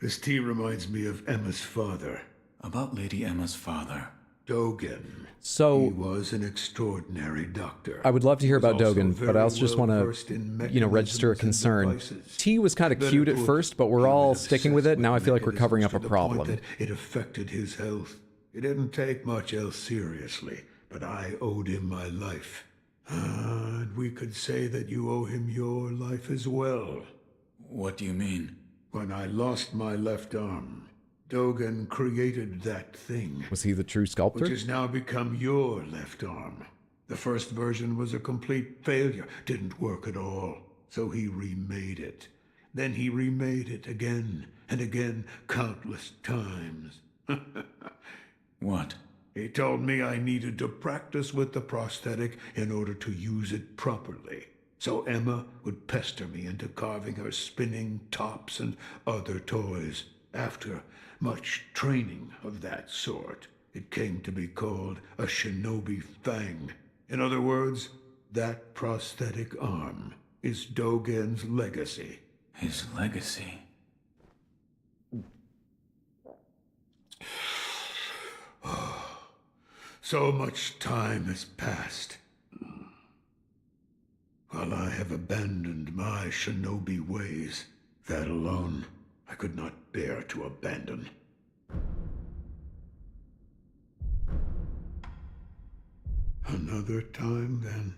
This tea reminds me of Emma's father. About Lady Emma's father. Dogen. So he was an extraordinary doctor. I would love to hear about Dogen, but I also just want to, you know, register a concern. Tea was kind of cute at first, but we're all sticking with it. Now I feel like we're covering up a problem. It affected his health. He didn't take much else seriously, but I owed him my life. And we could say that you owe him your life as well. What do you mean? When I lost my left arm, Dogen created that thing. Was he the true sculptor? Which has now become your left arm. The first version was a complete failure, didn't work at all. So he remade it. Then he remade it again and again, countless times. What? He told me I needed to practice with the prosthetic in order to use it properly. So Emma would pester me into carving her spinning tops and other toys. After much training of that sort, it came to be called a shinobi fang. In other words, that prosthetic arm is Dogen's legacy. His legacy? So much time has passed. While I have abandoned my shinobi ways, that alone I could not bear to abandon. Another time, then.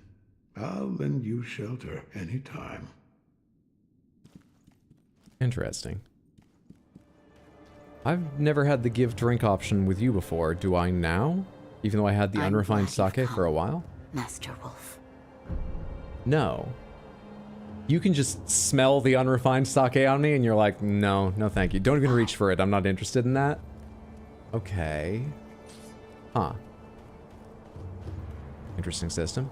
I'll lend you shelter any time. Interesting. I've never had the give drink option with you before. Do I now? Even though I had the unrefined sake for a while? Master Wolf. No. You can just smell the unrefined sake on me and you're like, no, no thank you. Don't even reach for it. I'm not interested in that. Okay. Huh. Interesting system.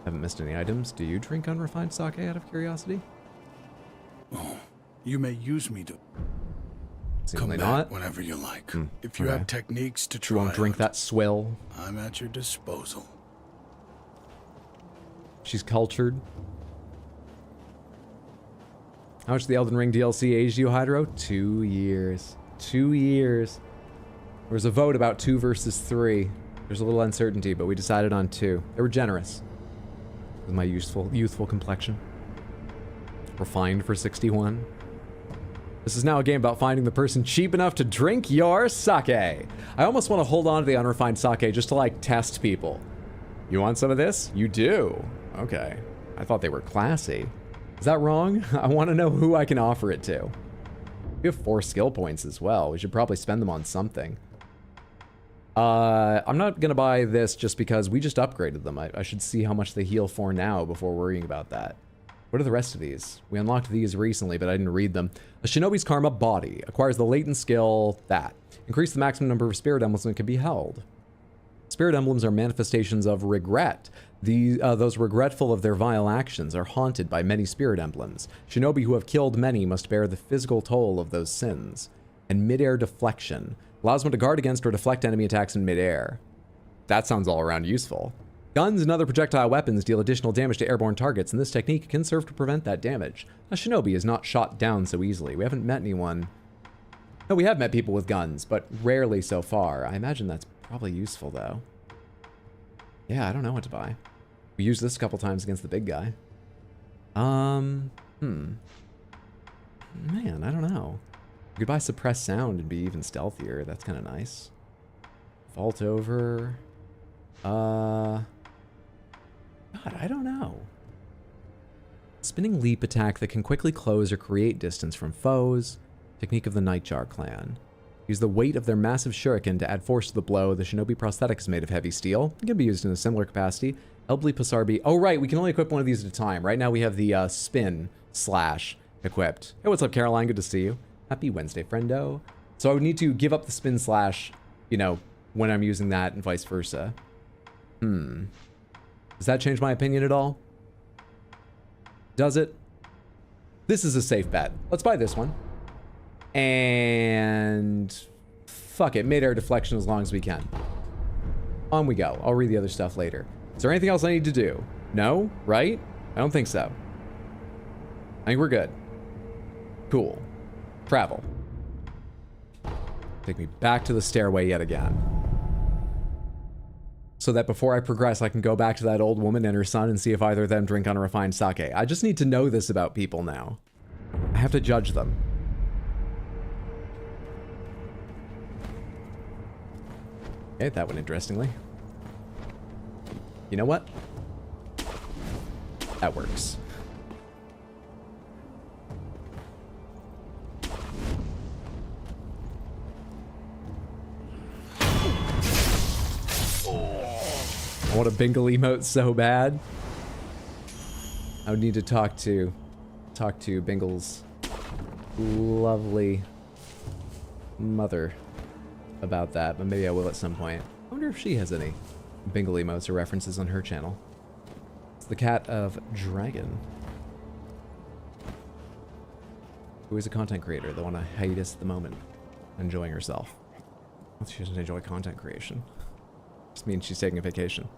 Haven't missed any items. Do you drink unrefined sake out of curiosity? Oh, you may use me to Seemingly come not. back whenever you like. Hmm, If you okay. have techniques to try You won't drink out, that swill. I'm at your disposal. She's cultured. How much the Elden Ring DLC aged you, Hydro? 2 years. 2 years. There was a vote about 2 versus 3. There's a little uncertainty, but we decided on 2. They were generous. With my youthful complexion. Refined for 61. This is now a game about finding the person cheap enough to drink your sake. I almost want to hold on to the unrefined sake just to, like, test people. You want some of this? You do. Okay. I thought they were classy. Is that wrong? I want to know who I can offer it to. We have 4 skill points as well. We should probably spend them on something. I'm not going to buy this just because we just upgraded them. I should see how much they heal for now before worrying about that. What are the rest of these? We unlocked these recently, but I didn't read them. A Shinobi's Karma Body. Acquires the latent skill that. Increase the maximum number of spirit emblems that can be held. Spirit emblems are manifestations of regret. Those regretful of their vile actions are haunted by many spirit emblems. Shinobi who have killed many must bear the physical toll of those sins. And mid-air deflection. Allows one to guard against or deflect enemy attacks in mid-air. That sounds all around useful. Guns and other projectile weapons deal additional damage to airborne targets, and this technique can serve to prevent that damage. A shinobi is not shot down so easily. We haven't met anyone. No, we have met people with guns, but rarely so far. I imagine that's probably useful, though. Yeah, I don't know what to buy. We used this a couple times against the big guy. Man, I don't know. You could buy suppressed sound and be even stealthier. That's kind of nice. Vault over. God, I don't know. Spinning leap attack that can quickly close or create distance from foes. Technique of the Nightjar clan. Use the weight of their massive shuriken to add force to the blow. The shinobi prosthetic is made of heavy steel. It can be used in a similar capacity. Elbly Pasarbi. Oh, right. We can only equip one of these at a time. Right now we have the spin slash equipped. Hey, what's up, Caroline? Good to see you. Happy Wednesday, friendo. So I would need to give up the spin slash, you know, when I'm using that and vice versa. Does that change my opinion at all? Does it? This is a safe bet. Let's buy this one. And fuck it, mid-air deflection as long as we can. On we go. I'll read the other stuff later. Is there anything else I need to do? No? Right? I don't think so. I think we're good. Cool. Travel. Take me back to the stairway yet again. So that before I progress, I can go back to that old woman and her son and see if either of them drink unrefined sake. I just need to know this about people now. I have to judge them. Okay, that went interestingly. You know what? That works. I want a Bingle emote so bad. I would need to talk to Bingle's lovely mother about that, but maybe I will at some point. I wonder if she has any Bingle emotes or references on her channel. It's the cat of Dragon, who is a content creator, though on a hiatus at the moment, enjoying herself. She doesn't enjoy content creation. Just means she's taking a vacation.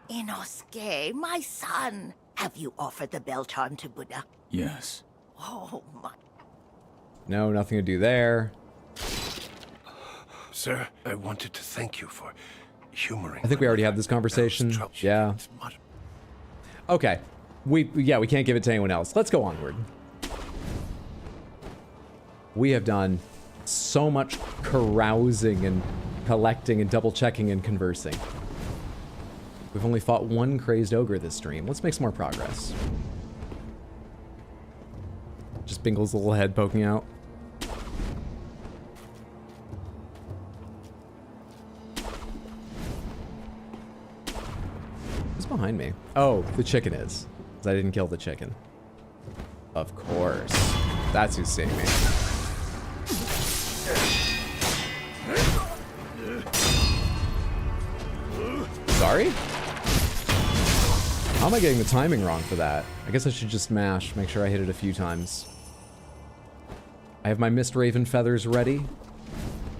Inosuke, my son, have you offered the bell charm to Buddha? Yes. Oh my. No, nothing to do there. Sir, I wanted to thank you for humoring. I think we already had this conversation. Yeah. Okay. We can't give it to anyone else. Let's go onward. We have done so much carousing and collecting and double checking and conversing. We've only fought one crazed ogre this stream. Let's make some more progress. Just Bingle's little head poking out. Who's behind me? Oh, the chicken is. Because I didn't kill the chicken. Of course. That's who's seeing me. Sorry? How am I getting the timing wrong for that? I guess I should just mash, make sure I hit it a few times. I have my Mist Raven feathers ready.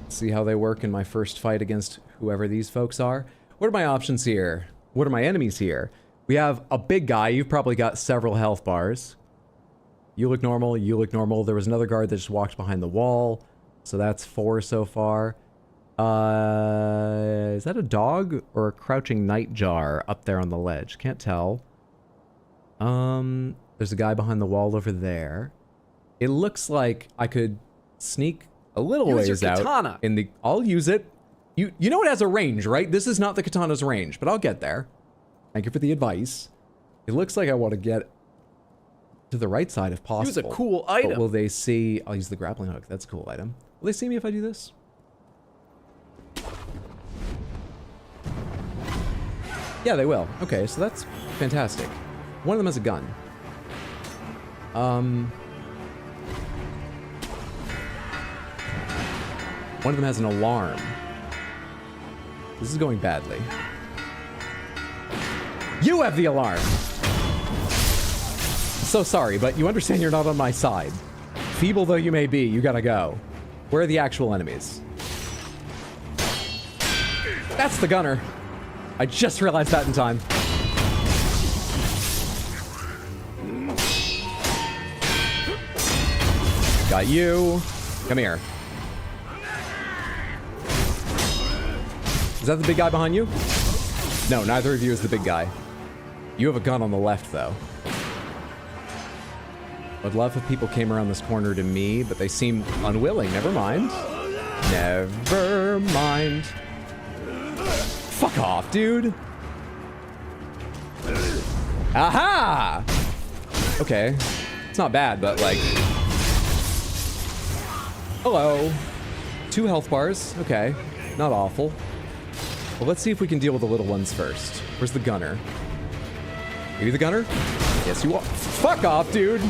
See how they work in my first fight against whoever these folks are. What are my options here? What are my enemies here? We have a big guy. You've probably got several health bars. You look normal. You look normal. There was another guard that just walked behind the wall. So that's 4 so far. Is that a dog or a crouching nightjar up there on the ledge? Can't tell. There's a guy behind the wall over there. It looks like I could sneak a little ways out. Katana. In the, I'll use it. You know it has a range, right? This is not the katana's range, but I'll get there. Thank you for the advice. It looks like I want to get to the right side if possible. Use a cool item. But will they see? I'll use the grappling hook. That's a cool item. Will they see me if I do this? Yeah, they will. Okay, so that's fantastic. One of them has a gun. One of them has an alarm. This is going badly. You have the alarm! So sorry, but you understand you're not on my side. Feeble though you may be, you gotta go. Where are the actual enemies? That's the gunner. I just realized that in time. Got you. Come here. Is that the big guy behind you? No, neither of you is the big guy. You have a gun on the left, though. I'd love if people came around this corner to me, but they seem unwilling. Never mind. Never mind. Fuck off, dude. Aha! Okay. It's not bad, but like... Hello. 2 health bars. Okay, not awful. Well, let's see if we can deal with the little ones first. Where's the gunner? Are you the gunner? Yes, you are. Fuck off, dude.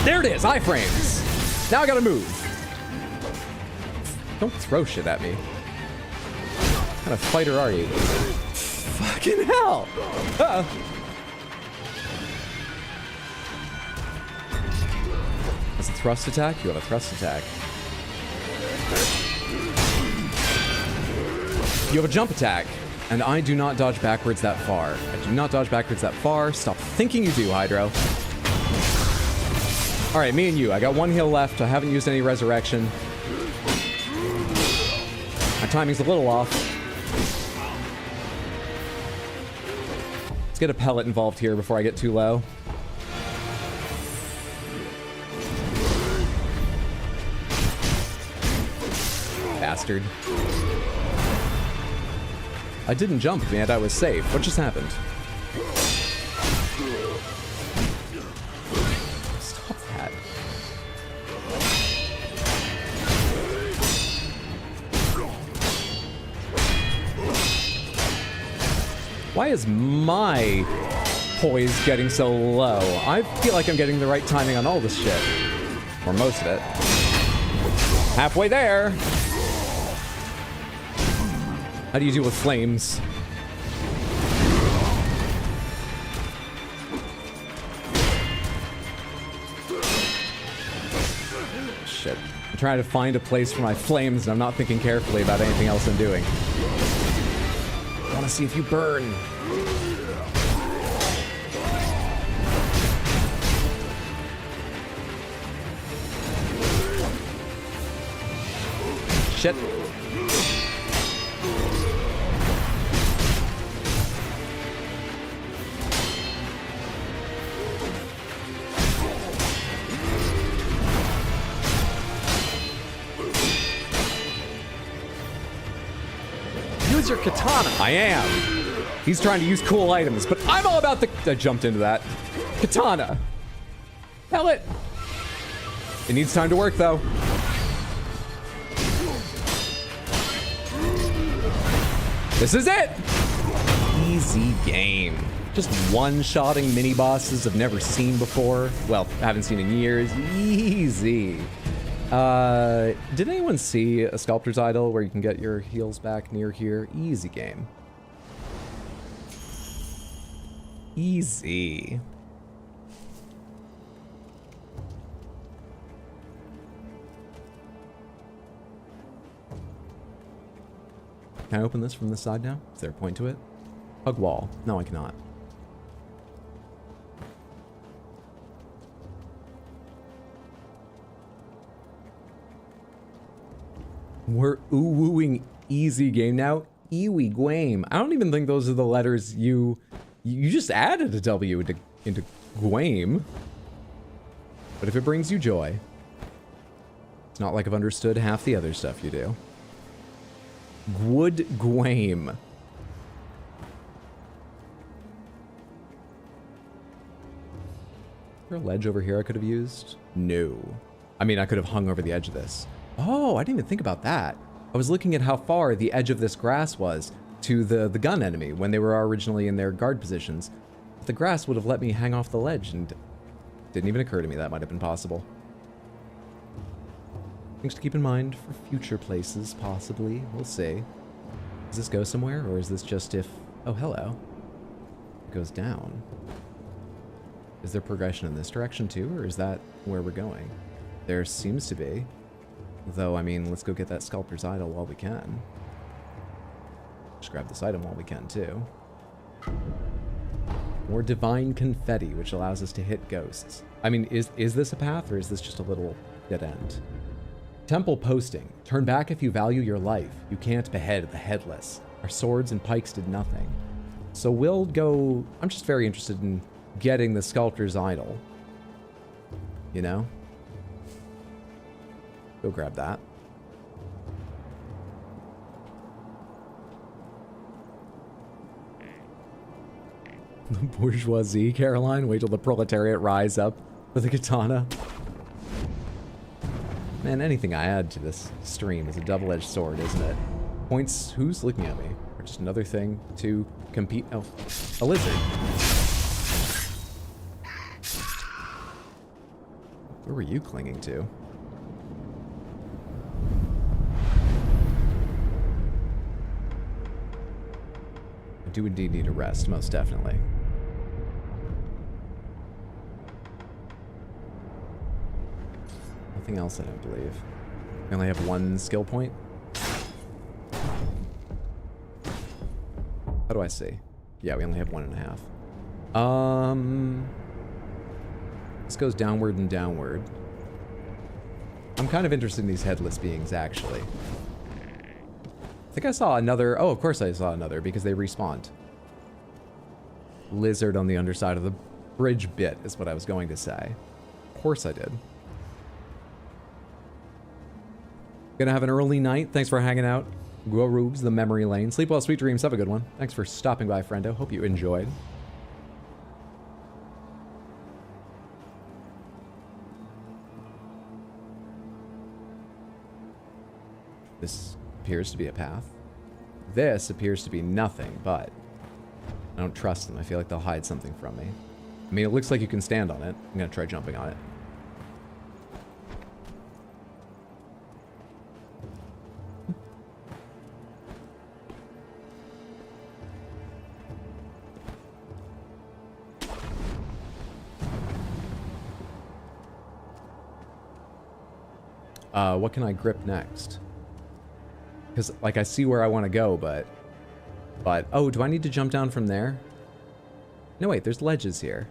There it is, iframes. Now I gotta move. Don't throw shit at me. What kind of fighter are you? Fucking hell. Uh-oh. That's a thrust attack? You have a thrust attack. You have a jump attack. And I do not dodge backwards that far. I do not dodge backwards that far. Stop thinking you do, Hydro. Alright, me and you. I got 1 heal left. I haven't used any resurrection. My timing's a little off. Let's get a pellet involved here before I get too low. Bastard. I didn't jump, man. I was safe. What just happened? Stop that. Why is my poise getting so low? I feel like I'm getting the right timing on all this shit. Or most of it. Halfway there. How do you deal with flames? Shit. I'm trying to find a place for my flames and I'm not thinking carefully about anything else I'm doing. I want to see if you burn. Shit. Use your katana. I am. He's trying to use cool items, but I'm all about the... I jumped into that. Katana. Pellet. It needs time to work, though. This is it! Easy game. Just one-shotting mini-bosses I've never seen before. Well, haven't seen in years. Easy. Did anyone see a Sculptor's Idol where you can get your heals back near here? Easy game. Easy. Can I open this from this side now? Is there a point to it? Hug wall. No, I cannot. We're ooh-wooing easy game now. Iwi Gwame. I don't even think those are the letters you just added a W into Gwame. But if it brings you joy, it's not like I've understood half the other stuff you do. Wood Gwame. Is there a ledge over here I could have used? No. I mean, I could have hung over the edge of this. Oh, I didn't even think about that. I was looking at how far the edge of this grass was to the gun enemy when they were originally in their guard positions. The grass would have let me hang off the ledge, and it didn't even occur to me that might have been possible. Things to keep in mind for future places, possibly. We'll see. Does this go somewhere, or is this just if... Oh, hello. It goes down. Is there progression in this direction, too, or is that where we're going? There seems to be. Though, I mean, let's go get that Sculptor's Idol while we can. Just grab this item while we can, too. More Divine Confetti, which allows us to hit ghosts. I mean, is this a path, or is this just a little dead end? Temple posting. Turn back if you value your life. You can't behead the headless. Our swords and pikes did nothing. So we'll go... I'm just very interested in getting the Sculptor's Idol. You know? Go grab that. The bourgeoisie, Caroline. Wait till the proletariat rise up with a katana. Man, anything I add to this stream is a double-edged sword, isn't it? Points, who's looking at me? Or just another thing to compete? Oh, a lizard. Where were you clinging to? I do indeed need a rest, most definitely. Nothing else, I don't believe. I only have one skill point. How do I see? Yeah, we only have 1.5. This goes downward and downward. I'm kind of interested in these headless beings, actually. I think I saw another. Oh, of course I saw another, because they respawned. Lizard on the underside of the bridge bit is what I was going to say. Of course I did. Gonna have an early night. Thanks for hanging out. Gorubes, the memory lane. Sleep well, sweet dreams. Have a good one. Thanks for stopping by, friendo. Hope you enjoyed. This appears to be a path. This appears to be nothing, but I don't trust them. I feel like they'll hide something from me. I mean, it looks like you can stand on it. I'm gonna try jumping on it. What can I grip next? Because, like, I see where I want to go, but... Oh, do I need to jump down from there? No, wait, there's ledges here.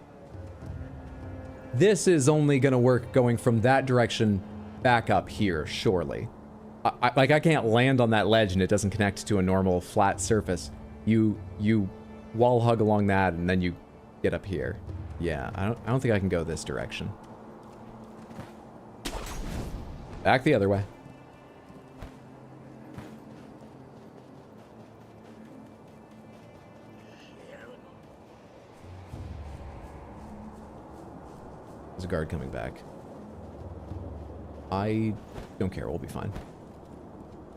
This is only going to work going from that direction back up here, surely. I can't land on that ledge and it doesn't connect to a normal flat surface. You wall hug along that and then you get up here. Yeah, I don't think I can go this direction. Back the other way. There's a guard coming back. I don't care. We'll be fine.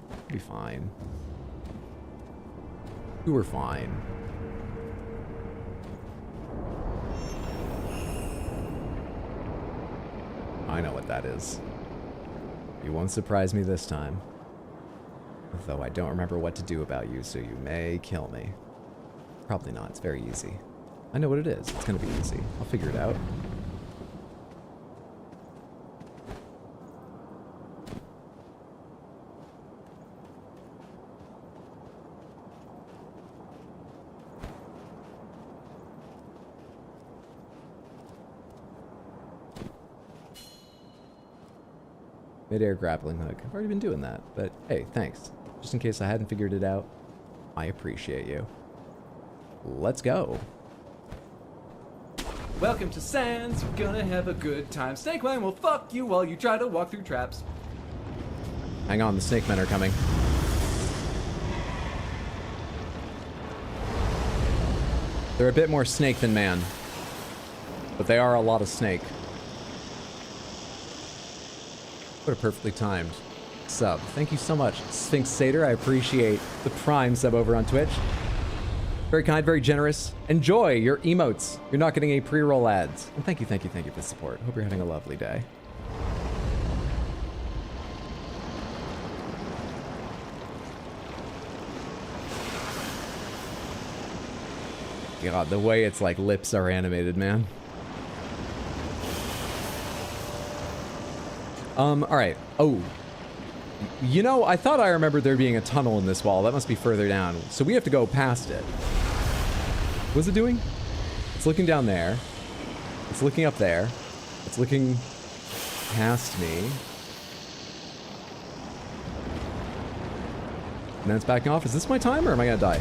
We'll be fine. We were fine. I know what that is. You won't surprise me this time. Though I don't remember what to do about you, so you may kill me. Probably not. It's very easy. I know what it is. It's gonna be easy. I'll figure it out. Mid-air grappling hook. I've already been doing that, but hey, thanks. Just in case I hadn't figured it out, I appreciate you. Let's go. Welcome to Sands, you're gonna have a good time. Snake Man will fuck you while you try to walk through traps. Hang on, the snake men are coming. They're a bit more snake than man, but they are a lot of snake. What a perfectly timed sub. Thank you so much, Sphinx Satyr. I appreciate the Prime sub over on Twitch. Very kind, very generous. Enjoy your emotes. You're not getting any pre-roll ads. And thank you for the support. Hope you're having a lovely day. God, the way its like lips are animated, man. Alright. Oh. You know, I thought I remembered there being a tunnel in this wall. That must be further down. So we have to go past it. What's it doing? It's looking down there. It's looking up there. It's looking past me. And then it's backing off. Is this my time or am I gonna die?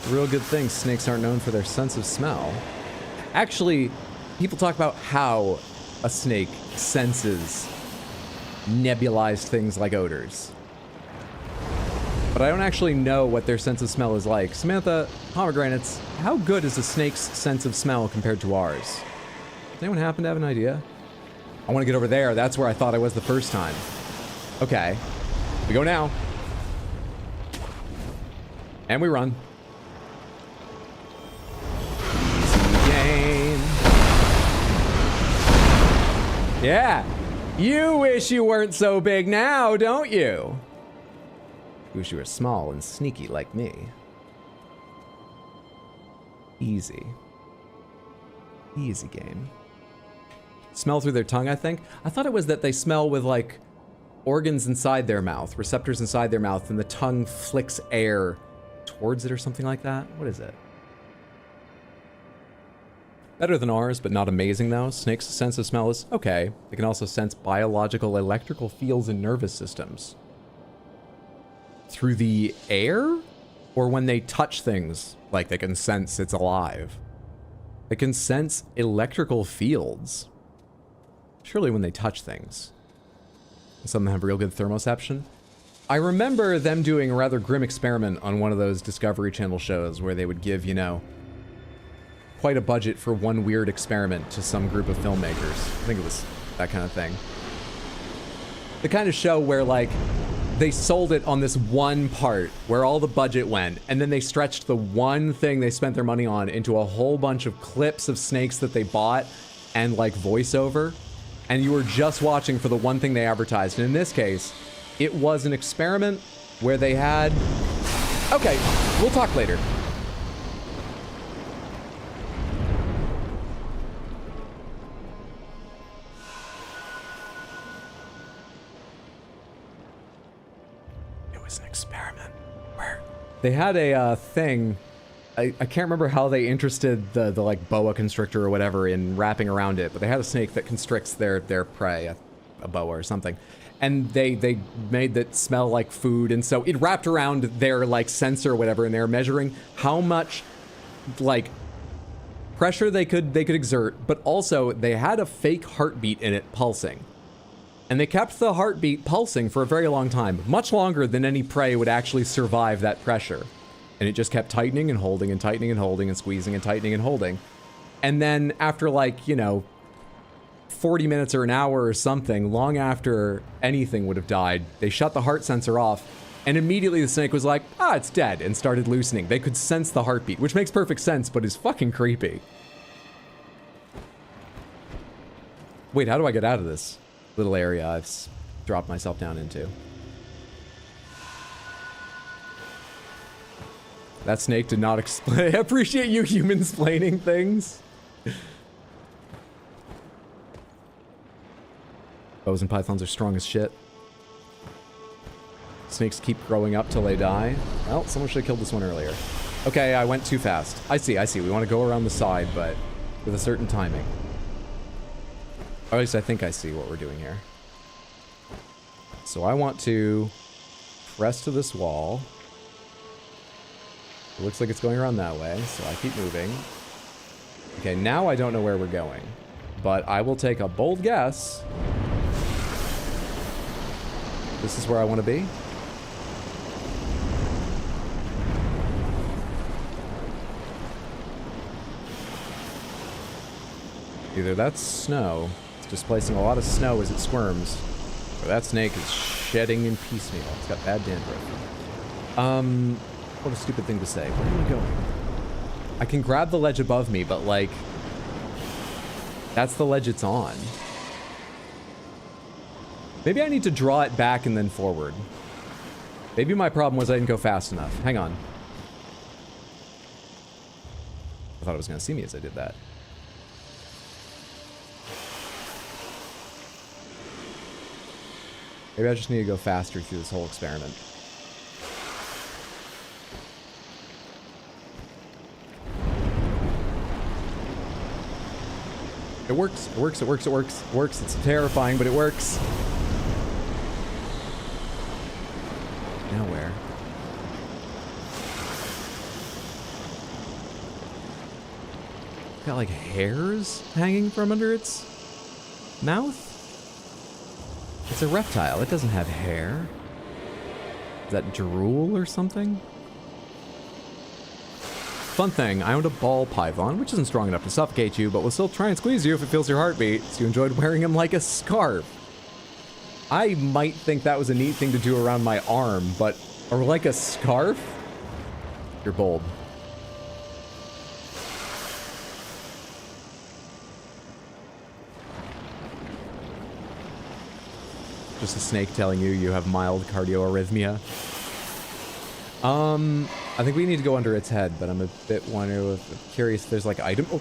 Real good thing snakes aren't known for their sense of smell. Actually, people talk about how a snake senses nebulized things like odors. But I don't actually know what their sense of smell is like. Samantha, pomegranates, how good is a snake's sense of smell compared to ours? Does anyone happen to have an idea? I want to get over there. That's where I thought I was the first time. Okay. We go now. And we run. Easy game. Yeah. You wish you weren't so big now, don't you? Wish you were small and sneaky like me. Easy. Easy game. Smell through their tongue, I think. I thought it was that they smell with, like, organs inside their mouth, receptors inside their mouth, and the tongue flicks air towards it or something like that. What is it? Better than ours, but not amazing, though. Snakes' sense of smell is okay. They can also sense biological, electrical fields in nervous systems. Through the air? Or when they touch things, like they can sense it's alive. They can sense electrical fields. Surely when they touch things. Some of them have real good thermoception. I remember them doing a rather grim experiment on one of those Discovery Channel shows where they would give, you know, quite a budget for one weird experiment to some group of filmmakers. I think it was that kind of thing. The kind of show where, like, they sold it on this one part where all the budget went, and then they stretched the one thing they spent their money on into a whole bunch of clips of snakes that they bought and, like, voiceover. And you were just watching for the one thing they advertised. And in this case, it was an experiment where they had... Okay, we'll talk later. It was an experiment where... They had a thing... I can't remember how they interested the like boa constrictor or whatever in wrapping around it, but they had a snake that constricts their prey, a boa or something, and they made that smell like food, and so it wrapped around their like sensor or whatever, and they were measuring how much like pressure they could exert, but also they had a fake heartbeat in it pulsing, and they kept the heartbeat pulsing for a very long time, much longer than any prey would actually survive that pressure. And it just kept tightening and holding and tightening and holding and squeezing and tightening and holding. And then after, like, you know, 40 minutes or an hour or something, long after anything would have died, they shut the heart sensor off, and immediately the snake was like, ah, it's dead, and started loosening. They could sense the heartbeat, which makes perfect sense, but is fucking creepy. Wait, how do I get out of this little area I've dropped myself down into? That snake did not explain. I appreciate you human-splaining things. Bows and pythons are strong as shit. Snakes keep growing up till they die. Well, someone should have killed this one earlier. Okay, I went too fast. I see. We want to go around the side, but with a certain timing. Or at least I think I see what we're doing here. So I want to press to this wall. It looks like it's going around that way, so I keep moving. Okay, now I don't know where we're going, but I will take a bold guess. This is where I want to be. Either that's snow, it's displacing a lot of snow as it squirms, or that snake is shedding in piecemeal. It's got bad dandruff. What a stupid thing to say. Where am I going? I can grab the ledge above me, but, like, that's the ledge it's on. Maybe I need to draw it back and then forward. Maybe my problem was I didn't go fast enough. Hang on. I thought it was going to see me as I did that. Maybe I just need to go faster through this whole experiment. It works, it works, it works, it works, it works. It's terrifying, but it works. Now where? Got like hairs hanging from under its mouth? It's a reptile. It doesn't have hair. Is that drool or something? Fun thing, I owned a ball python, which isn't strong enough to suffocate you, but will still try and squeeze you if it feels your heartbeat, so you enjoyed wearing him like a scarf. I might think that was a neat thing to do around my arm, but... Or like a scarf? You're bold. Just a snake telling you you have mild cardioarrhythmia. I think we need to go under its head, but I'm a bit curious if there's like item. Oh.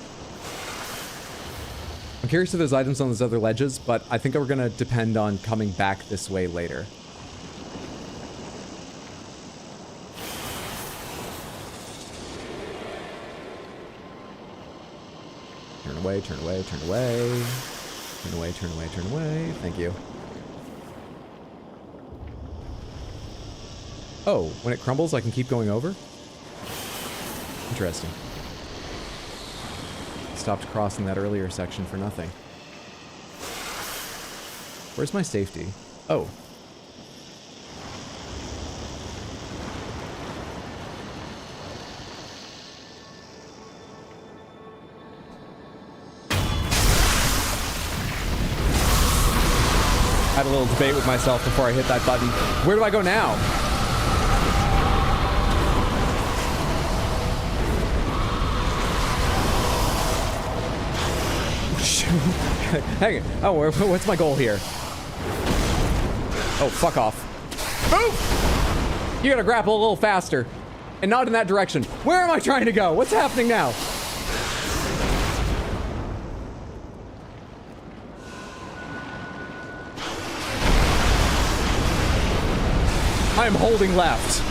I'm curious if there's items on those other ledges, but I think we're gonna depend on coming back this way later. Turn away, turn away, turn away. Turn away, turn away, turn away. Thank you. Oh, when it crumbles, I can keep going over? Interesting. Stopped crossing that earlier section for nothing. Where's my safety? Oh. I had a little debate with myself before I hit that button. Where do I go now? Hang it. Oh, what's my goal here? Oh, fuck off. Move! You gotta grapple a little faster. And not in that direction. Where am I trying to go? What's happening now? I am holding left.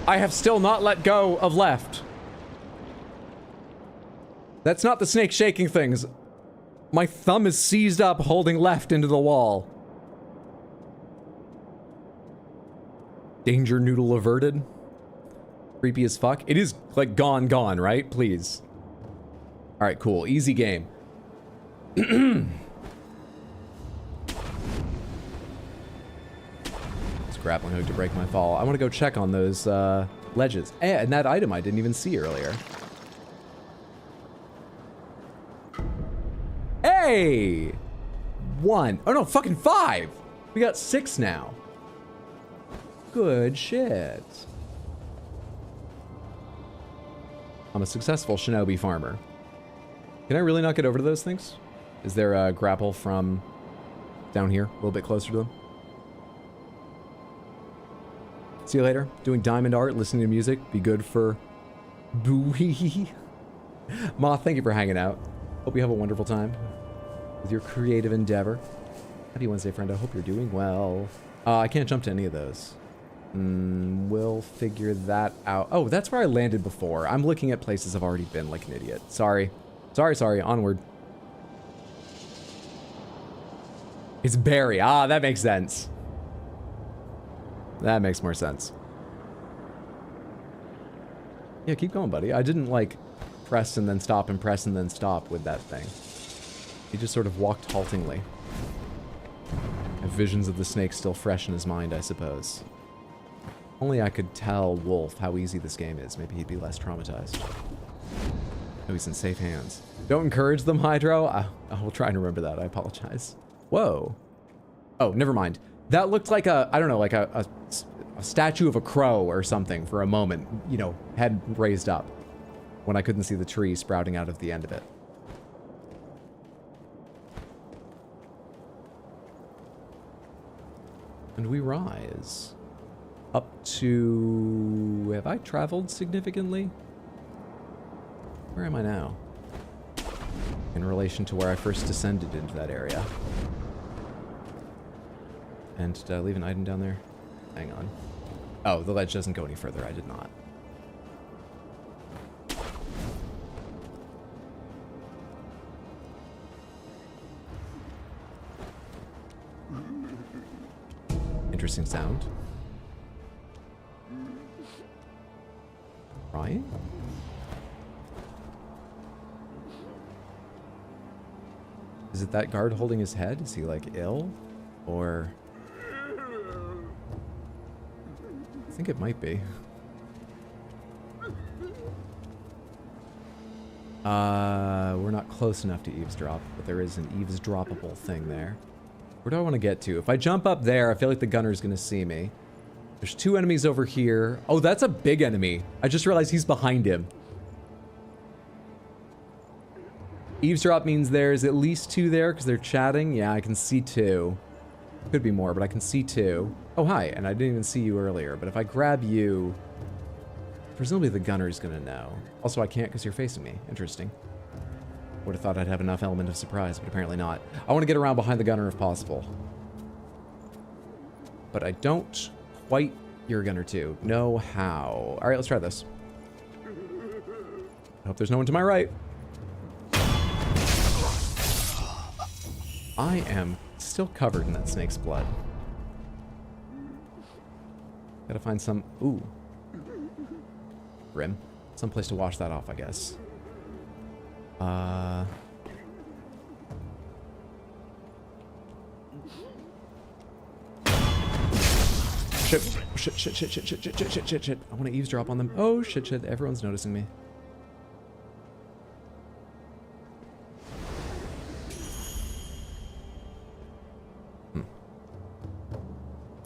I have still not let go of left. That's not the snake shaking things. My thumb is seized up holding left into the wall. Danger noodle averted. Creepy as fuck. It is like gone, right? Please. All right, cool. Easy game. Grappling hook to break my fall. I want to go check on those ledges. And that item I didn't even see earlier. Hey! 1. Oh no, fucking 5! We got 6 now. Good shit. I'm a successful shinobi farmer. Can I really not get over to those things? Is there a grapple from down here? A little bit closer to them? See you later. Doing diamond art, listening to music. Be good for Booey. Moth, thank you for hanging out. Hope you have a wonderful time with your creative endeavor. Happy Wednesday, friend. I hope you're doing well. I can't jump to any of those. We'll figure that out. Oh, that's where I landed before. I'm looking at places I've already been like an idiot. Sorry. Sorry. Onward. It's Barry. Ah, that makes sense. That makes more sense. Yeah, keep going, buddy. I didn't, like, press and then stop and press and then stop with that thing. He just sort of walked haltingly. Have visions of the snake still fresh in his mind, I suppose. Only I could tell Wolf how easy this game is. Maybe he'd be less traumatized. Oh, he's in safe hands. Don't encourage them, Hydro. I will try and remember that. I apologize. Whoa. Oh, never mind. That looked like a, I don't know, like a statue of a crow or something for a moment, you know, head raised up when I couldn't see the tree sprouting out of the end of it. And we rise up to, have I traveled significantly? Where am I now? In relation to where I first descended into that area. And did I leave an item down there? Hang on. Oh, the ledge doesn't go any further. I did not. Interesting sound. Ryan? Is it that guard holding his head? Is he, like, ill? Or... I think it might be. We're not close enough to eavesdrop, but there is an eavesdroppable thing there. Where do I want to get to? If I jump up there, I feel like the gunner's gonna see me. There's 2 enemies over here. Oh, that's a big enemy. I just realized he's behind him. Eavesdrop means there's at least 2 there because they're chatting. Yeah, I can see 2. Could be more, but I can see 2. Oh, hi, and I didn't even see you earlier, but if I grab you, presumably the gunner's gonna know. Also, I can't because you're facing me. Interesting. Would have thought I'd have enough element of surprise, but apparently not. I want to get around behind the gunner if possible. But I don't quite, you're a gunner too, know how. Alright, let's try this. I hope there's no one to my right. I am still covered in that snake's blood. Gotta find some... Ooh. Grim. Some place to wash that off, I guess. Shit. I want to eavesdrop on them. Oh, shit. Everyone's noticing me.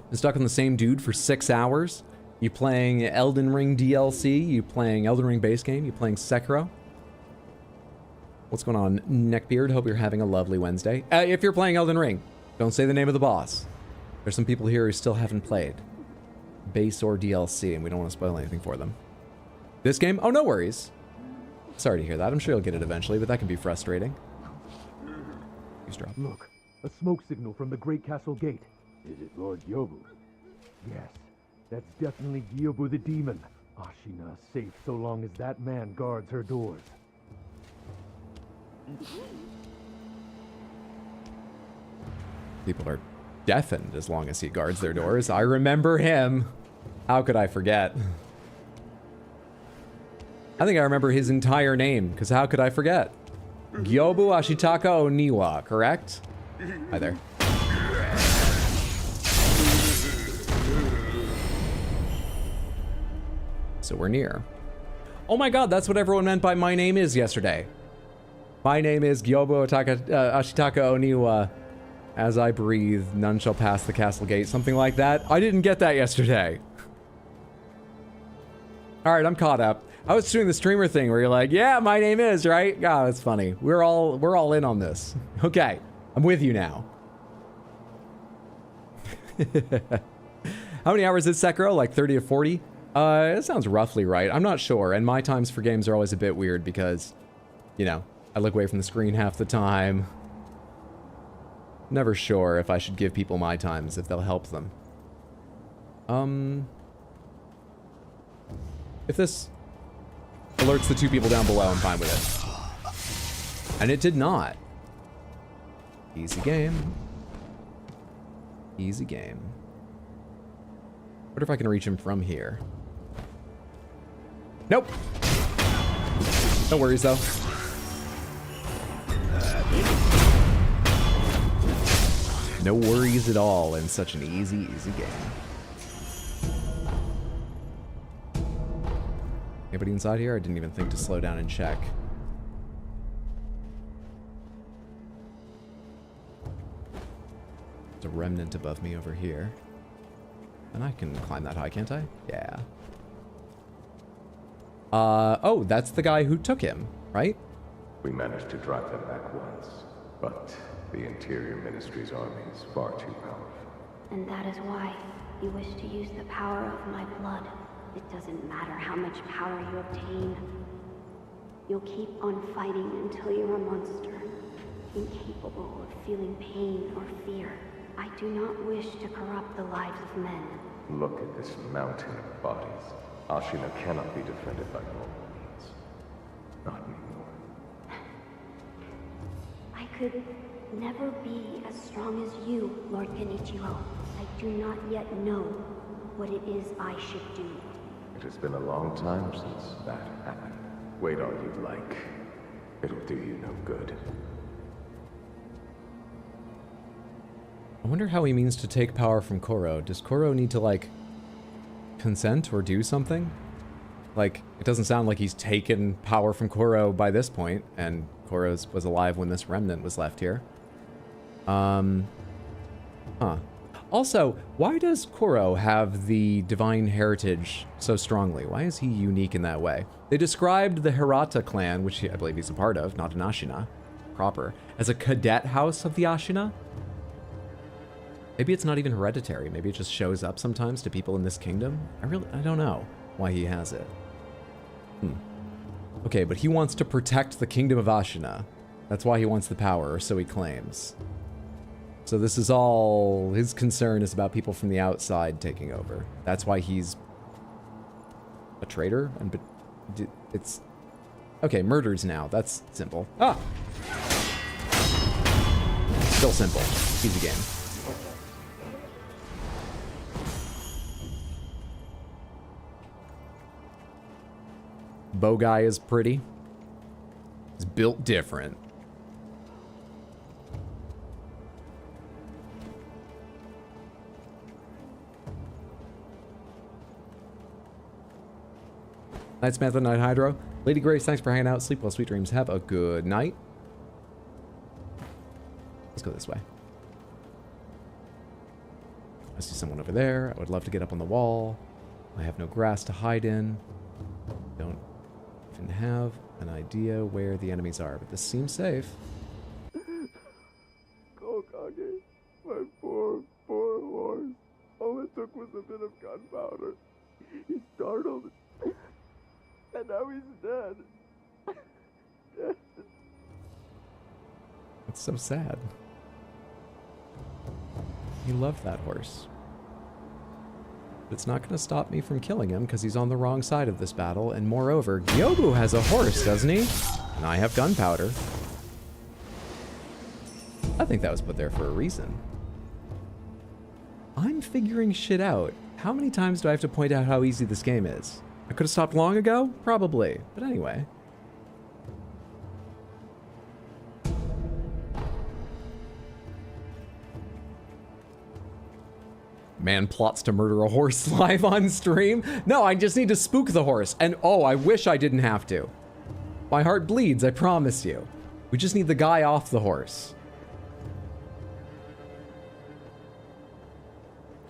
Been stuck on the same dude for 6 hours. You playing Elden Ring DLC? You playing Elden Ring base game? You playing Sekiro? What's going on, Neckbeard? Hope you're having a lovely Wednesday. If you're playing Elden Ring, don't say the name of the boss. There's some people here who still haven't played base or DLC, and we don't want to spoil anything for them. This game? Oh, no worries. Sorry to hear that. I'm sure you'll get it eventually, but that can be frustrating. Eavesdrop. Look, a smoke signal from the Great Castle Gate. Is it Lord Gyobu? Yes, that's definitely Gyobu the demon. Ashina is safe so long as that man guards her doors. People are deafened as long as he guards their doors. I remember him. How could I forget? I think I remember his entire name, because how could I forget? Gyobu Ashitaka Oniwa, correct? Hi there. So we're near. Oh my god, that's what everyone meant by my name is yesterday. My name is Gyobu Ashitaka Oniwa. As I breathe, none shall pass the castle gate. Something like that. I didn't get that yesterday. Alright, I'm caught up. I was doing the streamer thing where you're like, yeah, my name is, right? Oh, that's funny. We're all in on this. Okay, I'm with you now. How many hours is Sekiro? Like 30 to 40? It sounds roughly right. I'm not sure, and my times for games are always a bit weird because, you know, I look away from the screen half the time. Never sure if I should give people my times, if they'll help them. If this alerts the 2 people down below, I'm fine with it. And it did not. Easy game. Easy game. Wonder if I can reach him from here. Nope. No worries, though. No worries at all in such an easy game. Anybody inside here? I didn't even think to slow down and check. There's a remnant above me over here. And I can climb that high, can't I? Yeah. Oh, that's the guy who took him, right? We managed to drive them back once, but the Interior Ministry's army is far too powerful. And that is why you wish to use the power of my blood. It doesn't matter how much power you obtain. You'll keep on fighting until you're a monster, incapable of feeling pain or fear. I do not wish to corrupt the lives of men. Look at this mountain of bodies. Ashina cannot be defended by normal means. Not anymore. I could never be as strong as you, Lord Kenichiro. I do not yet know what it is I should do. It has been a long time since that happened. Wait all you like. It'll do you no good. I wonder how he means to take power from Koro. Does Koro need to, like, consent or do something? Like, it doesn't sound like he's taken power from Koro by this point, and Koro was alive when this remnant was left here. Huh. Also, why does Koro have the divine heritage so strongly? Why is he unique in that way? They described the Hirata clan, which I believe he's a part of, not an Ashina proper, as a cadet house of the Ashina. Maybe it's not even hereditary. Maybe it just shows up sometimes to people in this kingdom. I don't know why he has it. Okay, but he wants to protect the kingdom of Ashina. That's why he wants the power, or so he claims. So this is all, his concern is about people from the outside taking over. That's why he's a traitor, and it's, okay, murders now, that's simple. Ah! Still simple, easy game. Bow guy is pretty. He's built different. Night Samantha, Night Hydro. Lady Grace, thanks for hanging out. Sleep well, sweet dreams. Have a good night. Let's go this way. I see someone over there. I would love to get up on the wall. I have no grass to hide in. Don't even have an idea where the enemies are, but this seems safe. Kokage, my poor horse. All it took was a bit of gunpowder. He startled, and now he's dead. It's so sad. He loved that horse. But it's not going to stop me from killing him because he's on the wrong side of this battle, and moreover, Gyobu has a horse, doesn't he? And I have gunpowder. I think that was put there for a reason. I'm figuring shit out. How many times do I have to point out how easy this game is? I could have stopped long ago? Probably. But anyway. Man plots to murder a horse live on stream? No, I just need to spook the horse. And oh, I wish I didn't have to. My heart bleeds, I promise you. We just need the guy off the horse.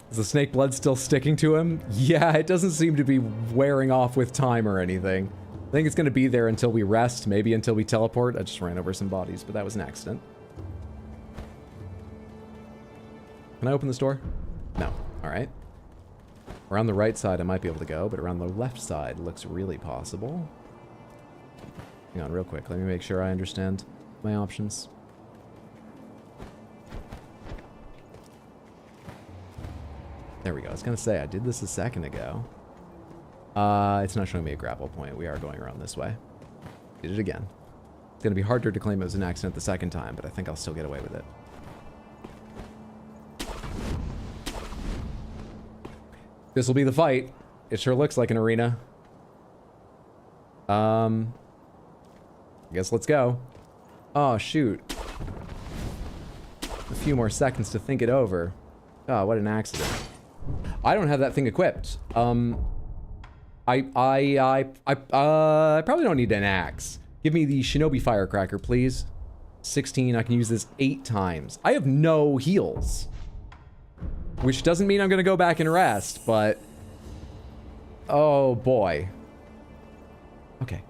Is the snake blood still sticking to him? Yeah, it doesn't seem to be wearing off with time or anything. I think it's going to be there until we rest, maybe until we teleport. I just ran over some bodies, but that was an accident. Can I open this door? No. All right. Around the right side, I might be able to go, but around the left side looks really possible. Hang on real quick. Let me make sure I understand my options. There we go. I was going to say, I did this a second ago. It's not showing me a grapple point. We are going around this way. Did it again. It's going to be harder to claim it was an accident the second time, but I think I'll still get away with it. This will be the fight. It sure looks like an arena. I guess let's go. Oh, shoot. A few more seconds to think it over. Oh, what an accident. I don't have that thing equipped. I probably don't need an axe. Give me the shinobi firecracker, please. 16, I can use this 8 times. I have no heals. Which doesn't mean I'm gonna go back and rest, but... oh, boy. Okay.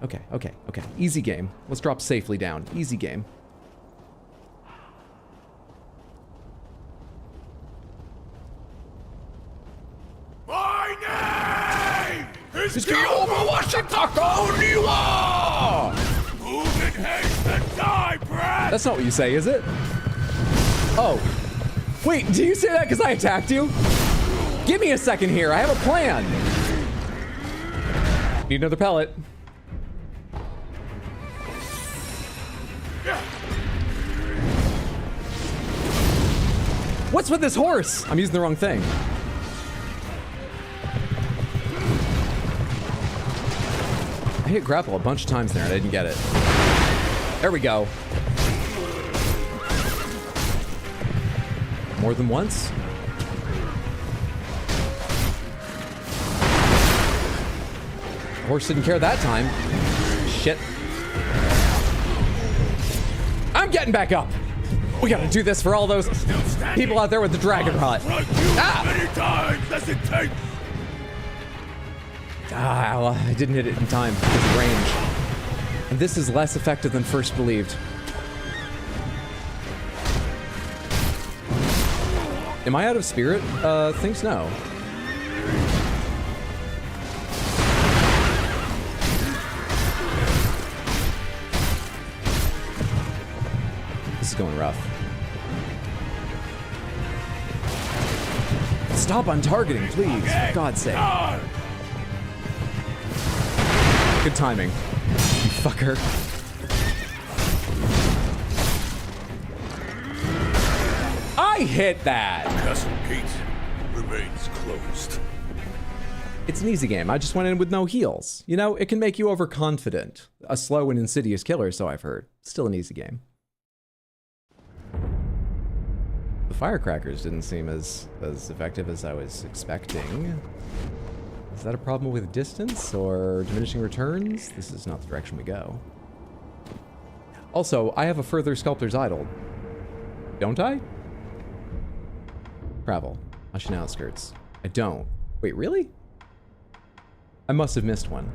Easy game. Let's drop safely down. Easy game. My name is Kyoba Washitaka Oniwa! Move in haste and die, brat! That's not what you say, is it? Oh. Wait, do you say that because I attacked you? Give me a second here. I have a plan. Need another pellet. What's with this horse? I'm using the wrong thing. I hit grapple a bunch of times there and I didn't get it. There we go. more than once. The horse didn't care that time. Shit. I'm getting back up. We gotta do this for all those people out there with the dragon rot. Many times does it take? Well, I didn't hit it in time because of range. And this is less effective than first believed. Am I out of spirit? Thinks no. This is going rough. Stop on targeting, please, for God's sake. Good timing, you fucker. I hit that! Castle gate remains closed. It's an easy game. I just went in with no heals. You know, it can make you overconfident. A slow and insidious killer, so I've heard. Still an easy game. The firecrackers didn't seem as effective as I was expecting. Is that a problem with distance or diminishing returns? This is not the direction we go. Also, I have a further Sculptor's Idol. Don't I? Travel. Ashen outskirts. I don't. Wait, really? I must have missed one.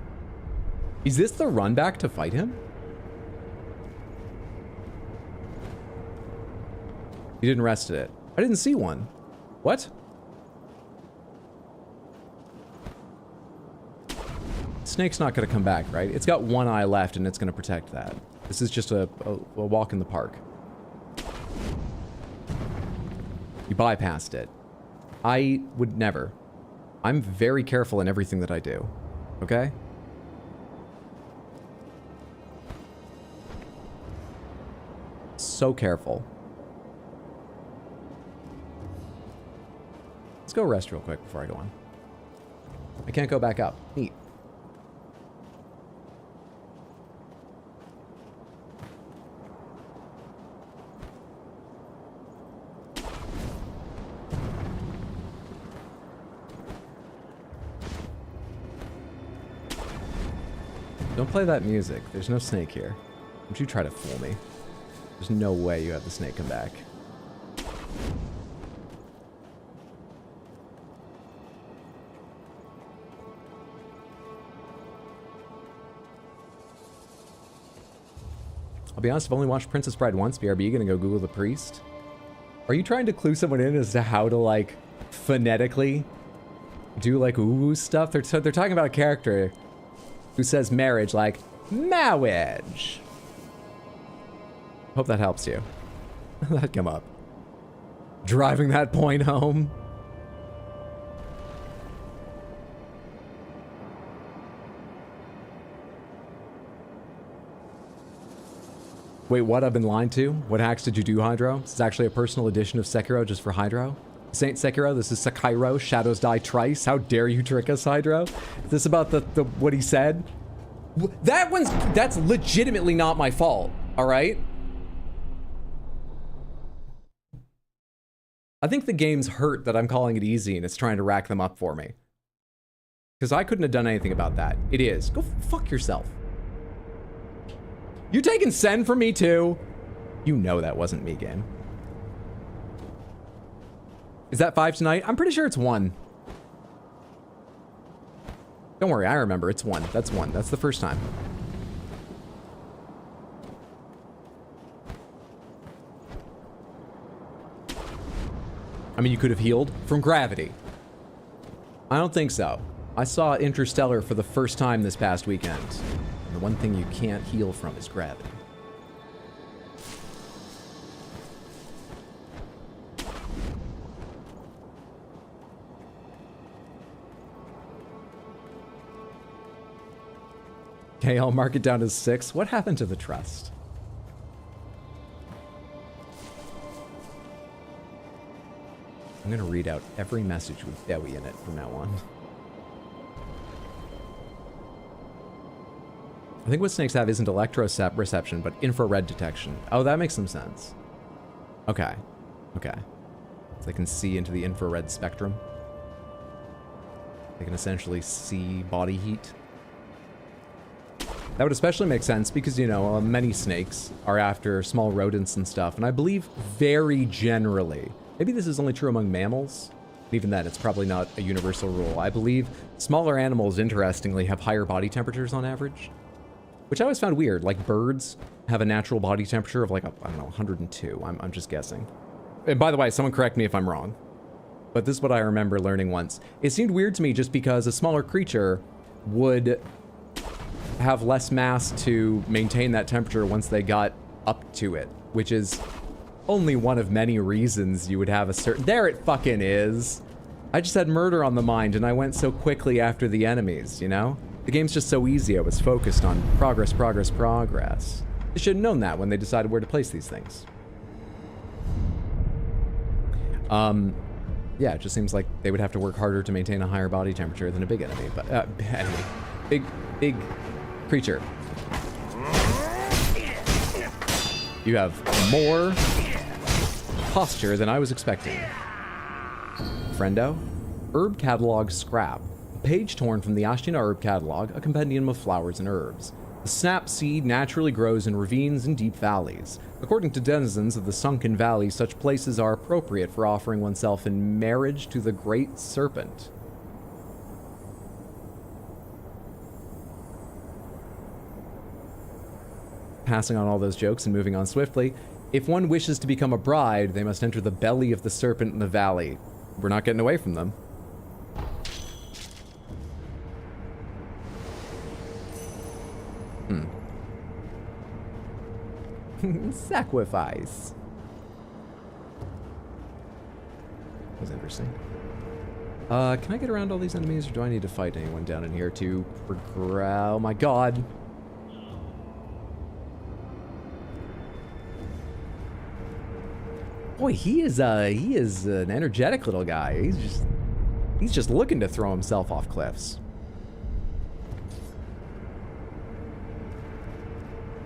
Is this the run back to fight him? You didn't rest at it. I didn't see one. What? Snake's not going to come back, right? It's got one eye left and it's going to protect that. This is just a walk in the park. You bypassed it. I would never. I'm very careful in everything that I do. Okay? So careful. Let's go rest real quick before I go on. I can't go back up. Neat. Don't play that music. There's no snake here. Don't you try to fool me. There's no way you have the snake come back. I'll be honest, I've only watched Princess Bride once. BRB, gonna go Google the priest. Are you trying to clue someone in as to how to, like, phonetically do, like, ooh stuff? They're talking about a character who says marriage like marriage. Hope that helps you. That'd come up. Driving that point home. Wait, what? I've been lied to? What hacks did you do, Hydro? This is actually a personal edition of Sekiro just for Hydro. This ain't Sekiro, this is Sekiro, Shadows Die Trice. How dare you trick us, Hydro? Is this about the what he said? That's legitimately not my fault, all right? I think the game's hurt that I'm calling it easy and it's trying to rack them up for me. Because I couldn't have done anything about that. It is. Go fuck yourself. You taking Sen from me too? You know that wasn't me, game. Is that 5 tonight? I'm pretty sure it's 1. Don't worry, I remember. It's 1. That's 1. That's the first time. I mean, you could have healed from gravity. I don't think so. I saw Interstellar for the first time this past weekend. And the one thing you can't heal from is gravity. Okay, I'll mark it down as 6. What happened to the trust? I'm gonna read out every message with Dewi in it from now on. I think what snakes have isn't electroreception, but infrared detection. Oh, that makes some sense. Okay. Okay. So they can see into the infrared spectrum. They can essentially see body heat. That would especially make sense because, you know, many snakes are after small rodents and stuff. And I believe very generally, maybe this is only true among mammals. Even then, it's probably not a universal rule. I believe smaller animals, interestingly, have higher body temperatures on average. Which I always found weird. Like birds have a natural body temperature of like, I don't know, 102. I'm just guessing. And by the way, someone correct me if I'm wrong. But this is what I remember learning once. It seemed weird to me just because a smaller creature would have less mass to maintain that temperature once they got up to it, which is only one of many reasons you would have a certain... There it fucking is! I just had murder on the mind and I went so quickly after the enemies, you know? The game's just so easy, I was focused on progress, progress, progress. They should have known that when they decided where to place these things. Yeah, it just seems like they would have to work harder to maintain a higher body temperature than a big enemy, but, enemy. Big creature. You have more posture than I was expecting. Friendo, herb catalog scrap. A page torn from the Ashina herb catalog, a compendium of flowers and herbs. The snap seed naturally grows in ravines and deep valleys. According to denizens of the sunken valley, such places are appropriate for offering oneself in marriage to the great serpent. Passing on all those jokes and moving on swiftly, if one wishes to become a bride, they must enter the belly of the serpent in the valley. We're not getting away from them. Sacrifice. That was interesting. Can I get around all these enemies, or do I need to fight anyone down in here to progress? Oh my god. Boy, he is an energetic little guy. He's just looking to throw himself off cliffs.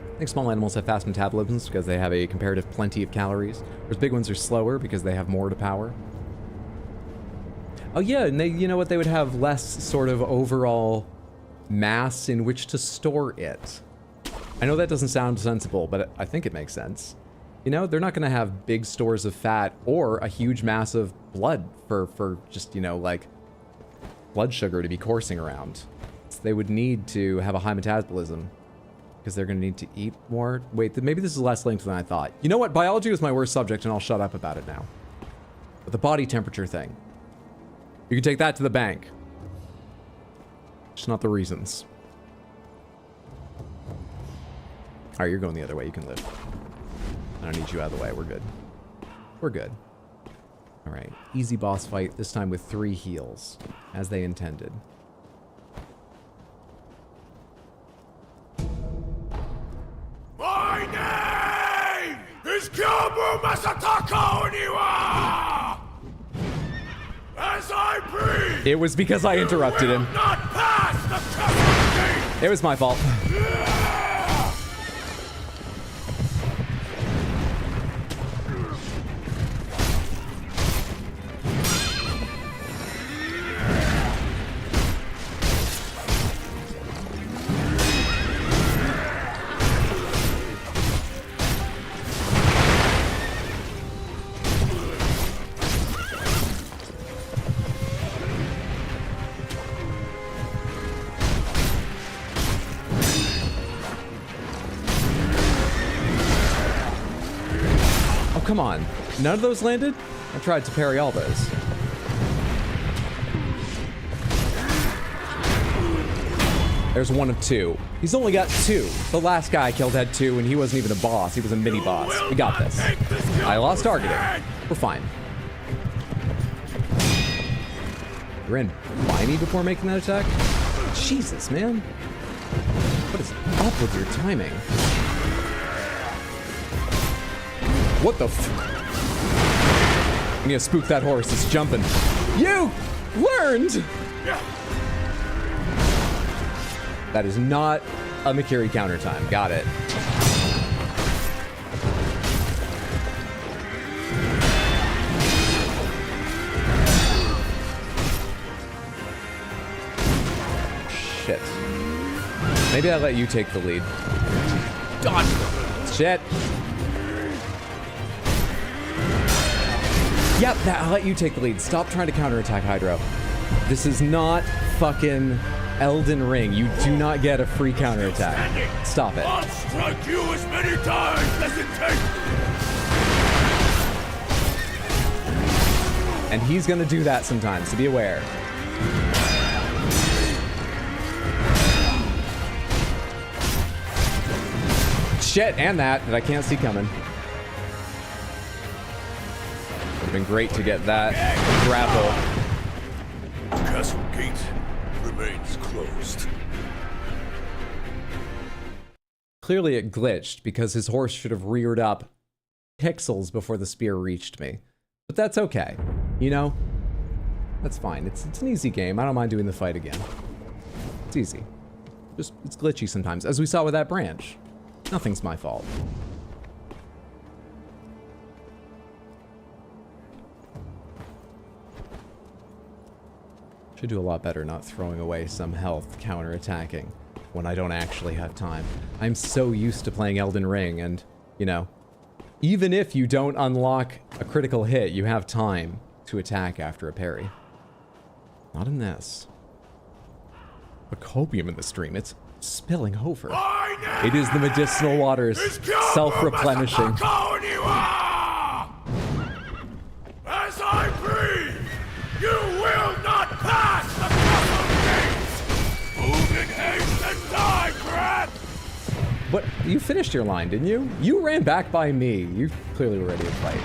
I think small animals have fast metabolisms because they have a comparative plenty of calories, whereas big ones are slower because they have more to power. Oh yeah, and they, you know what, they would have less sort of overall mass in which to store it. I know that doesn't sound sensible, but I think it makes sense. You know, they're not going to have big stores of fat or a huge mass of blood for just, you know, like blood sugar to be coursing around. So they would need to have a high metabolism because they're going to need to eat more. Wait, maybe this is less linked than I thought. You know what? Biology was my worst subject, and I'll shut up about it now. But the body temperature thing. You can take that to the bank. Just not the reasons. All right, you're going the other way. You can live. I don't need you out of the way. We're good. We're good. All right. Easy boss fight, this time with 3 heals, as they intended. My name is Kyobu Masataka Oniwa! As I breathe, It was because I interrupted him. not pass the castle gate! It was my fault. Come on. None of those landed? I tried to parry all those. There's 1 of 2. He's only got 2. The last guy I killed had 2, and he wasn't even a boss. He was a mini boss. We got this. I lost targeting. We're fine. You're in by me before making that attack? Jesus, man. What is up with your timing? What the f... I need to spook that horse. It's jumping. You learned! That is not a Mikiri counter time. Got it. shit. Maybe I let you take the lead. Dodge! Shit! Yep, I'll let you take the lead. Stop trying to counterattack Hydro. This is not fucking Elden Ring. You do not get a free counterattack. Stop it. I'll strike you as many times as it takes. And he's gonna do that sometimes, so be aware. Shit, and that I can't see coming. Would have been great to get that grapple. Castle gate remains closed. Clearly it glitched because his horse should have reared up pixels before the spear reached me. But that's okay. You know? That's fine. It's an easy game. I don't mind doing the fight again. It's easy. Just, it's glitchy sometimes, as we saw with that branch. Nothing's my fault. Should do a lot better not throwing away some health counterattacking when I don't actually have time. I'm so used to playing Elden Ring and, you know, even if you don't unlock a critical hit, you have time to attack after a parry. Not in this. But copium in the stream, it's spilling over. It is the medicinal waters, self-replenishing. As I breathe, you will not pass the castle gates! Move in haste and die, brat! What? You finished your line, didn't you? You ran back by me. You clearly were ready to fight.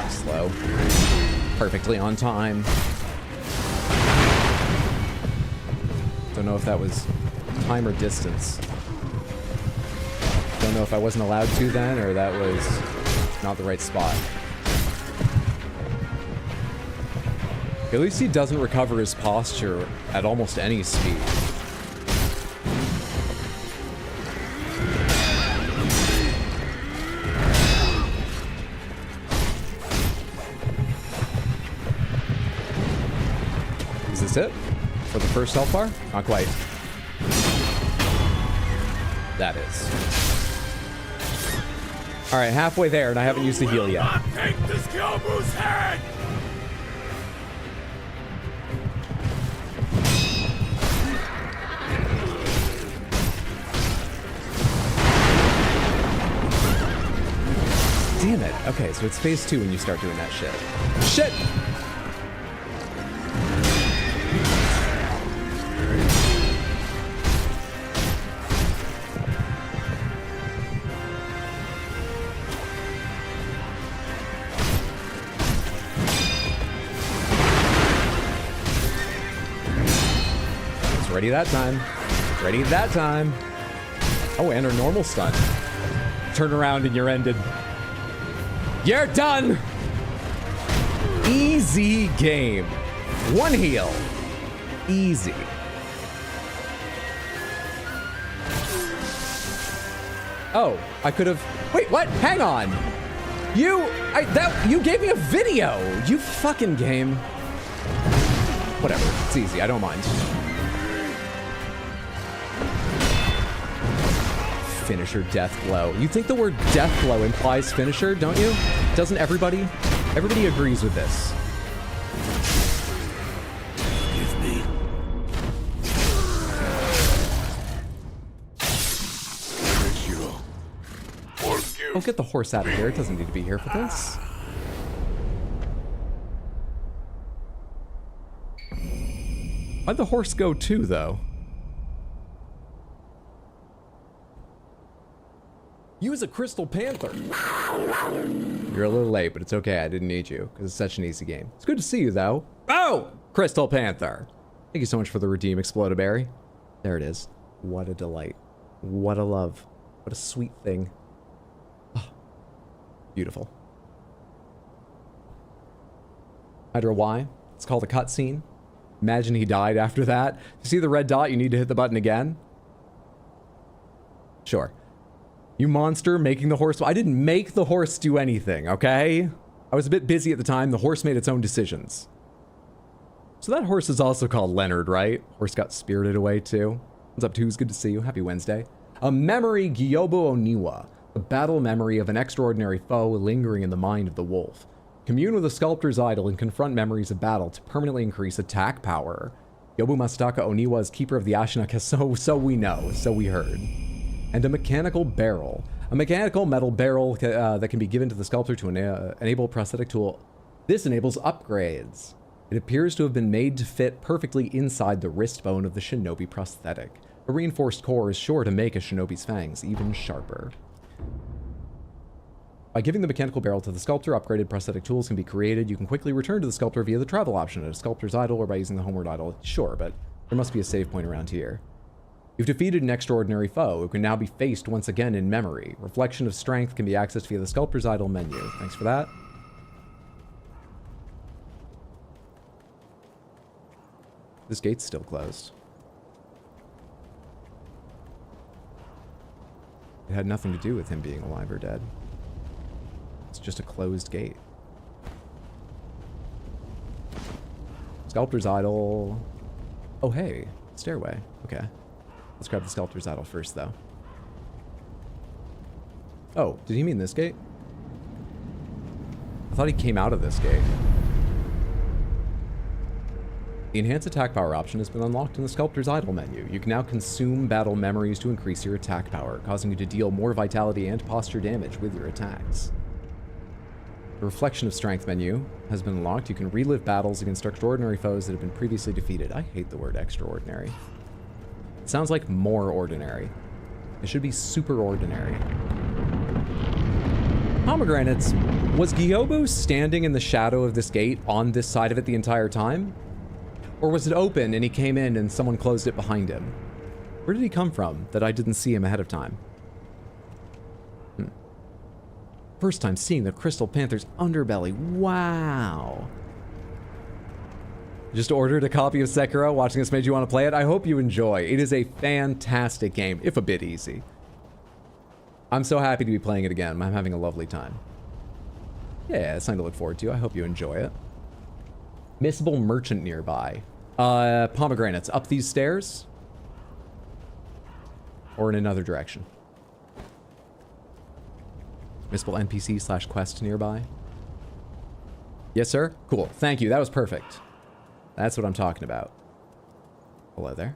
Slow. Perfectly on time. Don't know if that was time or distance. Don't know if I wasn't allowed to then, or that was not the right spot. At least he doesn't recover his posture at almost any speed. Is this it? For the first health bar? Not quite. That is. Alright, halfway there, and I haven't used the heal yet. Take this Gyobu's head! Damn it. Okay, so it's phase 2 when you start doing that shit. Shit! It's ready that time. Ready that time. Oh, and her normal stun. Turn around and you're ended. You're done! Easy game. One heal. Easy. Oh, I could have... Wait, what? Hang on. You gave me a video. You fucking game. Whatever. It's easy. I don't mind. Finisher death blow. You think the word death blow implies finisher, don't you? Doesn't everybody? Everybody agrees with this. Give me. Sekiro. Don't get the horse out of here. It doesn't need to be here for this. Why'd the horse go too, though? Use a crystal panther. You're a little late, but it's okay. I didn't need you because it's such an easy game. It's good to see you, though. Oh, crystal panther. Thank you so much for the redeem explodaberry. There it is. What a delight. What a love. What a sweet thing. Oh, beautiful. Hydra Y. It's called a cutscene. Imagine he died after that. You see the red dot? You need to hit the button again. Sure. You monster making the horse... I didn't make the horse do anything, okay? I was a bit busy at the time. The horse made its own decisions. So that horse is also called Leonard, right? Horse got spirited away too. What's up, Twos? Good to see you. Happy Wednesday. A memory, Gyobu Oniwa. The battle memory of an extraordinary foe lingering in the mind of the wolf. Commune with a sculptor's idol and confront memories of battle to permanently increase attack power. Yobu Masataka Oniwa is keeper of the Ashinaka, so we know, so we heard. And a mechanical barrel. A mechanical metal barrel that can be given to the sculptor to enable a prosthetic tool. This enables upgrades. It appears to have been made to fit perfectly inside the wrist bone of the shinobi prosthetic. A reinforced core is sure to make a shinobi's fangs even sharper. By giving the mechanical barrel to the sculptor, upgraded prosthetic tools can be created. You can quickly return to the sculptor via the travel option at a sculptor's idol or by using the homeward idol. Sure, but there must be a save point around here. You've defeated an extraordinary foe who can now be faced once again in memory. Reflection of strength can be accessed via the sculptor's idol menu. Thanks for that. This gate's still closed. It had nothing to do with him being alive or dead. It's just a closed gate. Sculptor's idol. Oh, hey. Stairway. Okay. Let's grab the sculptor's idol first, though. Oh, did he mean this gate? I thought he came out of this gate. The enhanced attack power option has been unlocked in the sculptor's idol menu. You can now consume battle memories to increase your attack power, causing you to deal more vitality and posture damage with your attacks. The Reflection of Strength menu has been unlocked. You can relive battles against extraordinary foes that have been previously defeated. I hate the word extraordinary. It sounds like more ordinary. It should be super ordinary. Pomegranates. Was Gyobu standing in the shadow of this gate on this side of it the entire time? Or was it open and he came in and someone closed it behind him? Where did he come from that I didn't see him ahead of time? First time seeing the Crystal Panther's underbelly. Wow. Just ordered a copy of Sekiro. Watching this made you want to play it. I hope you enjoy. It is a fantastic game, if a bit easy. I'm so happy to be playing it again. I'm having a lovely time. Yeah, it's something to look forward to. I hope you enjoy it. Missable merchant nearby. Pomegranates. Up these stairs? Or in another direction? Missable NPC / quest nearby. Yes, sir? Cool. Thank you. That was perfect. That's what I'm talking about. Hello there.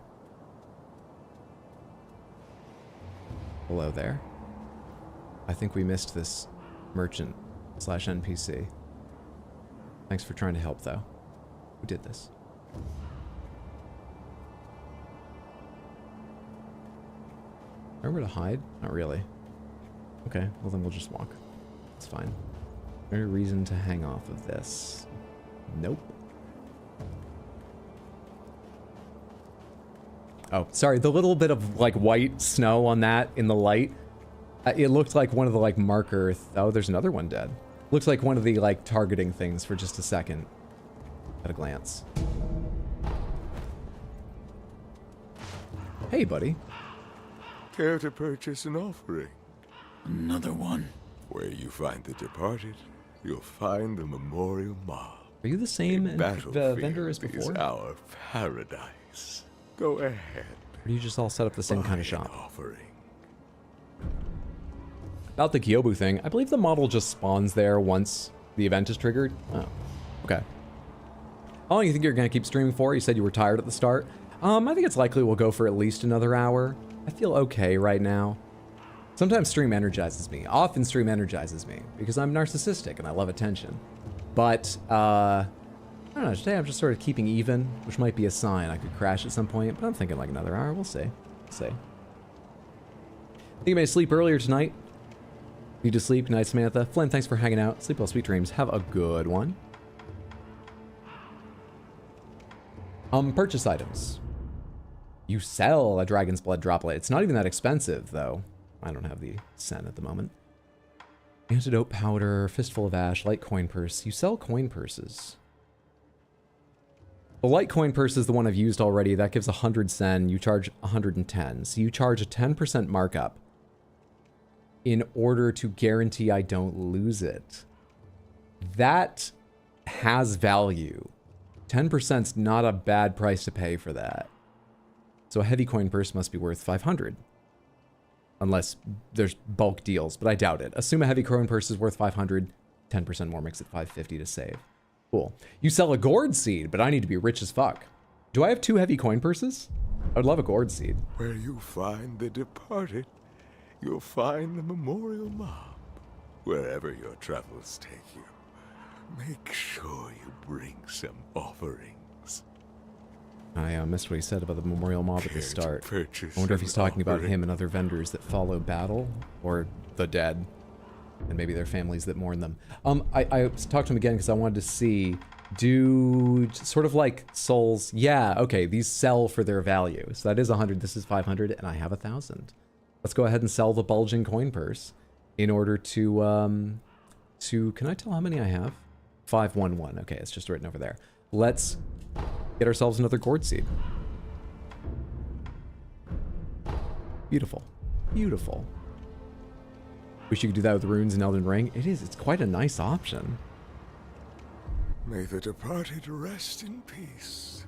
Hello there. I think we missed this merchant / NPC. Thanks for trying to help, though. Who did this? Remember to hide? Not really. Okay, well then we'll just walk. It's fine. No reason to hang off of this. Nope. Oh, sorry, the little bit of like white snow on that in the light, it looked like one of the like marker, oh, there's another one dead. Looks like one of the like targeting things for just a second at a glance. Hey, buddy. Care to purchase an offering? Another one. Where you find the departed, you'll find the memorial mob. Are you the same vendor as before? Is our paradise. Go ahead. Or do you just all set up the same kind of shop? Offering. About the Gyobu thing, I believe the model just spawns there once the event is triggered. Oh, okay. How long do you think you're going to keep streaming for? You said you were tired at the start. I think it's likely we'll go for at least another hour. I feel okay right now. Sometimes stream energizes me. Often stream energizes me because I'm narcissistic and I love attention. But, I don't know, today I'm just sort of keeping even, which might be a sign I could crash at some point, but I'm thinking like another hour. We'll see. We'll see. Think you may sleep earlier tonight. Need to sleep. Good night, Samantha. Flynn, thanks for hanging out. Sleep well, sweet dreams. Have a good one. Purchase items. You sell a dragon's blood droplet. It's not even that expensive, though. I don't have the scent at the moment. Antidote powder, fistful of ash, light coin purse. You sell coin purses. The light coin purse is the one I've used already. That gives 100 sen. You charge 110. So you charge a 10% markup in order to guarantee I don't lose it. that has value. 10%'s not a bad price to pay for that. So a heavy coin purse must be worth 500. Unless there's bulk deals, but I doubt it. Assume a heavy coin purse is worth 500, 10% more makes it 550 to save. Cool. You sell a gourd seed, but I need to be rich as fuck. Do I have 2 heavy coin purses? I would love a gourd seed. Where you find the departed, you'll find the memorial mob. Wherever your travels take you, make sure you bring some offerings. I missed what he said about the memorial mob at the start. I wonder if he's talking about him and other vendors that follow battle, or the dead, and maybe their families that mourn them. I talked to him again because I wanted to see, do sort of like souls. Yeah, okay, these sell for their value. So that is 100, this is 500, and I have 1,000. Let's go ahead and sell the bulging coin purse in order to, can I tell how many I have? 511, okay, it's just written over there. Let's get ourselves another gourd seed. Beautiful, beautiful. Wish you could do that with runes in Elden Ring. It is, it's quite a nice option. May the departed rest in peace.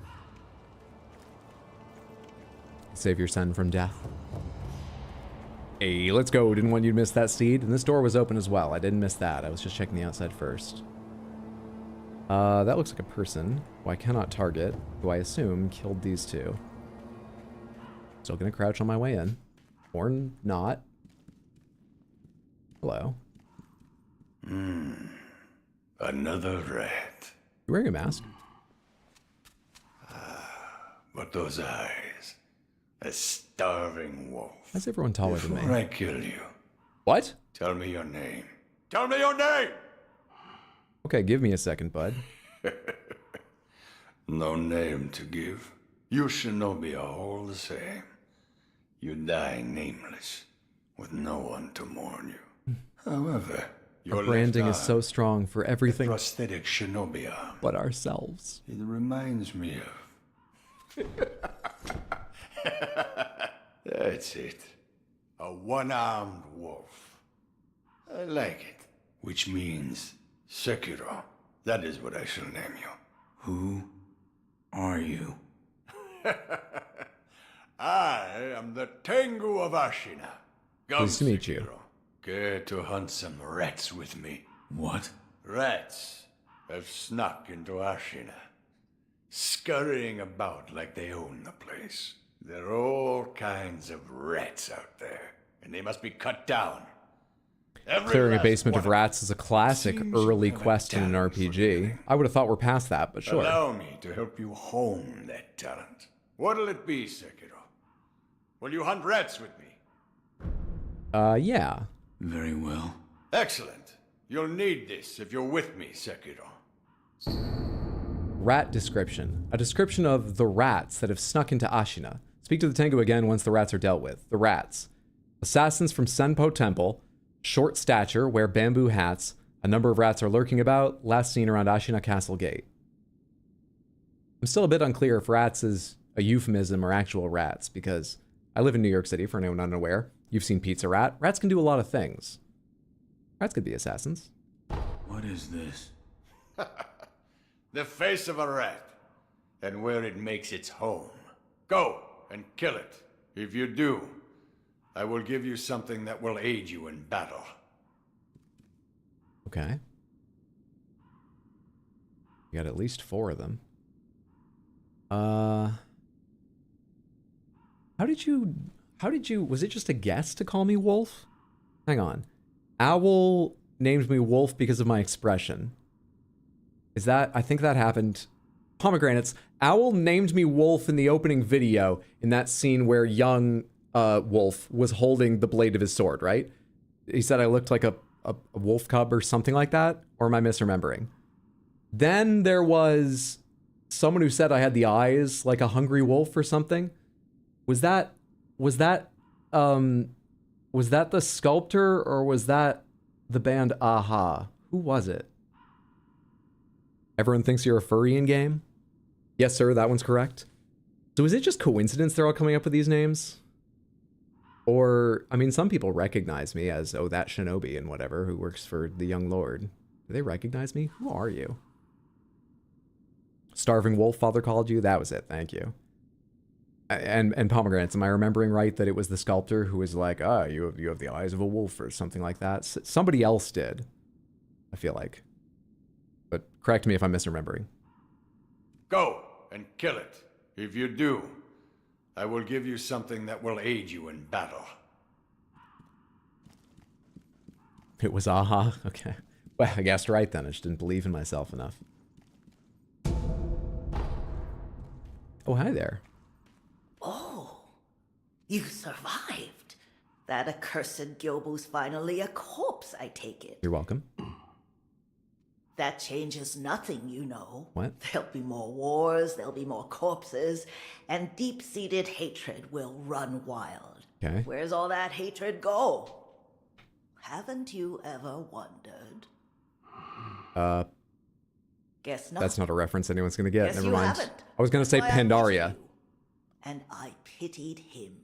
Save your son from death. Hey, let's go. Didn't want you to miss that seed. And this door was open as well. I didn't miss that. I was just checking the outside first. That looks like a person who I cannot target, who I assume killed these two. Still gonna crouch on my way in. Or not. Hello. Another rat. You wearing a mask? But those eyes. A starving wolf. How's everyone taller than me? Before I kill you. What? Tell me your name. Tell me your name! Okay, give me a second, bud. No name to give. You shinobi are all the same. You die nameless, with no one to mourn you. However, Our branding is so strong for everything prosthetic shinobi arm. but ourselves. It reminds me of... That's it. A one-armed wolf. I like it. Which means Sekiro. That is what I shall name you. Who are you? I am the Tengu of Ashina. Pleased to meet you. Care to hunt some rats with me? What? Rats have snuck into Ashina, scurrying about like they own the place. There are all kinds of rats out there, and they must be cut down. Clearing a basement of rats is a classic early quest in an RPG. I would have thought we're past that, but sure. Allow me to help you hone that talent. What'll it be, Sekiro? Will you hunt rats with me? Yeah. Very well. Excellent. You'll need this if you're with me, Sekiro. Rat description. A description of the rats that have snuck into Ashina. Speak to the Tengu again once the rats are dealt with. The rats. Assassins from Senpo Temple. Short stature, wear bamboo hats. A number of rats are lurking about. Last seen around Ashina Castle Gate. I'm still a bit unclear if rats is a euphemism or actual rats, because I live in New York City, for anyone unaware. You've seen Pizza Rat. Rats can do a lot of things. Rats could be assassins. What is this? The face of a rat, and where it makes its home. Go and kill it. If you do, I will give you something that will aid you in battle. Okay. You got at least 4 of them. How did you, was it just a guess to call me Wolf? Hang on. Owl named me Wolf because of my expression. Is that, I think that happened. Pomegranates. Owl named me Wolf in the opening video in that scene where young Wolf was holding the blade of his sword, right? He said I looked like a wolf cub or something like that, or am I misremembering? Then there was someone who said I had the eyes like a hungry wolf or something. Was that the sculptor, or was that the band Aha? Who was it? Everyone thinks you're a furry in game? Yes, sir, that one's correct. So is it just coincidence they're all coming up with these names? Or, I mean, some people recognize me as, oh, that shinobi and whatever, who works for the young lord. Do they recognize me? Who are you? Starving Wolf, Father called you? That was it, thank you. And pomegranates, am I remembering right that it was the sculptor who was like, ah, you have the eyes of a wolf or something like that? Somebody else did, I feel like. But correct me if I'm misremembering. Go and kill it. If you do, I will give you something that will aid you in battle. It was aha? Okay. Well, I guessed right then. I just didn't believe in myself enough. Oh, hi there. Oh, you survived. That accursed Gyobu's finally a corpse, I take it. You're welcome. That changes nothing, you know. What? There'll be more wars, there'll be more corpses, and deep-seated hatred will run wild. Okay. Where's all that hatred go? Haven't you ever wondered? Guess not. That's not a reference anyone's gonna get. Guess Never you mind. haven't. I was gonna say That's why I pitied Pandaria. you. And I pitied him.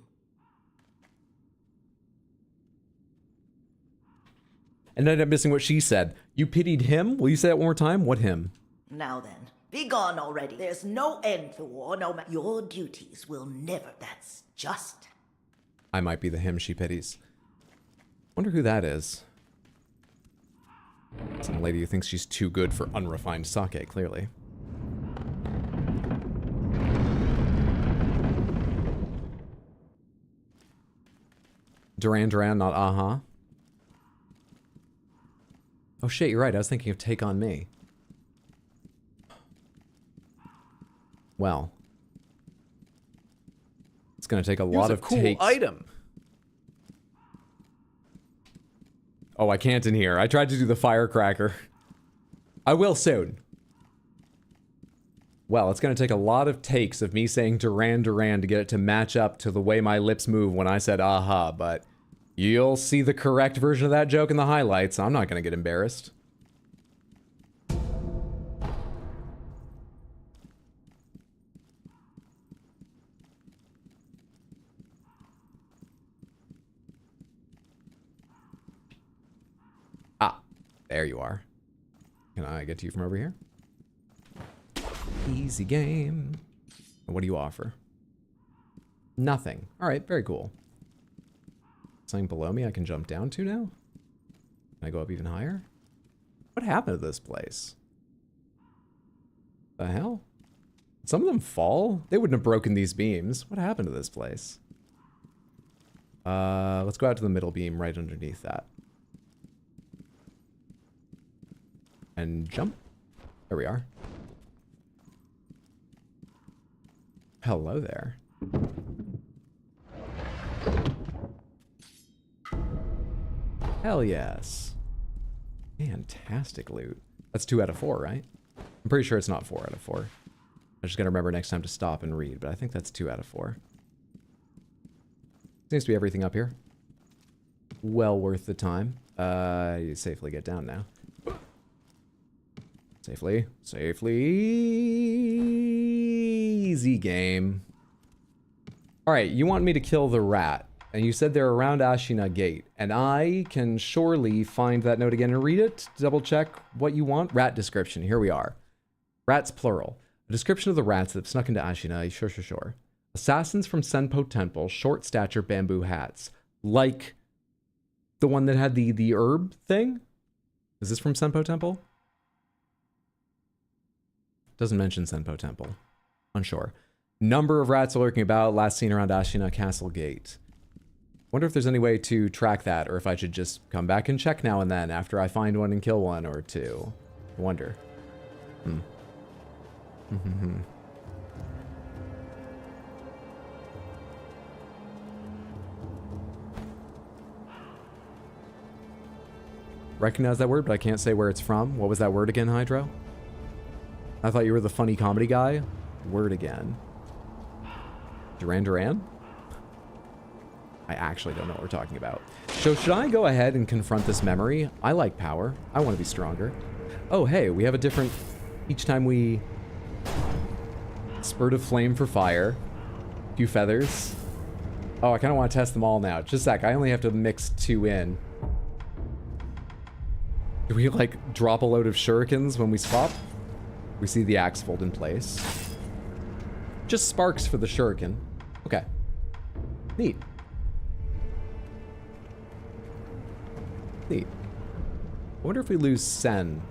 And then I'm missing what she said. You pitied him? Will you say that one more time? What him? Now then, be gone already. There's no end to war, no matter. Your duties will never. That's just. I might be the him she pities. Wonder who that is. Some lady who thinks she's too good for unrefined sake, clearly. Duran Duran, not aha. Oh shit, you're right. I was thinking of Take On Me. Well. It's gonna take a lot of cool takes. item. Oh, I can't in here. I tried to do the firecracker. I will soon. Well, it's gonna take a lot of takes of me saying Duran Duran to get it to match up to the way my lips move when I said aha, but you'll see the correct version of that joke in the highlights. I'm not gonna get embarrassed. Ah, there you are. Can I get to you from over here? Easy game. What do you offer? Nothing. All right, very cool. Something below me I can jump down to now? Can I go up even higher? What happened to this place? The hell? Did some of them fall? They wouldn't have broken these beams. What happened to this place? Let's go out to the middle beam right underneath that. And jump. There we are. Hello there. Hell yes. Fantastic loot. That's 2 out of 4, right? I'm pretty sure it's not 4 out of 4. I just gotta remember next time to stop and read, but I think that's 2 out of 4. Seems to be everything up here. Well worth the time. You safely get down now. Safely. Safely. Easy game. Alright, you want me to kill the rat. And you said they're around Ashina Gate. And I can surely find that note again and read it. Double check what you want. Rat description. Here we are. Rats plural. A description of the rats that have snuck into Ashina. Sure. Assassins from Senpo Temple. Short stature bamboo hats. Like the one that had the herb thing? Is this from Senpo Temple? Doesn't mention Senpo Temple. Unsure. Number of rats lurking about, last seen around Ashina Castle Gate. Wonder if there's any way to track that, or if I should just come back and check now and then after I find one and kill one or two. I wonder. Recognize that word, but I can't say where it's from. What was that word again, Hydro? I thought you were the funny comedy guy. Word again. Duran Duran? I actually don't know what we're talking about. So should I go ahead and confront this memory? I like power. I want to be stronger. Oh, hey, we have a different... Each time we... Spurt of flame for fire. A few feathers. Oh, I kind of want to test them all now. Just a sec. I only have to mix 2 in. Do we, like, drop a load of shurikens when we swap? We see the axe fold in place. Just sparks for the shuriken. Okay. Neat. Neat. I wonder if we lose Sen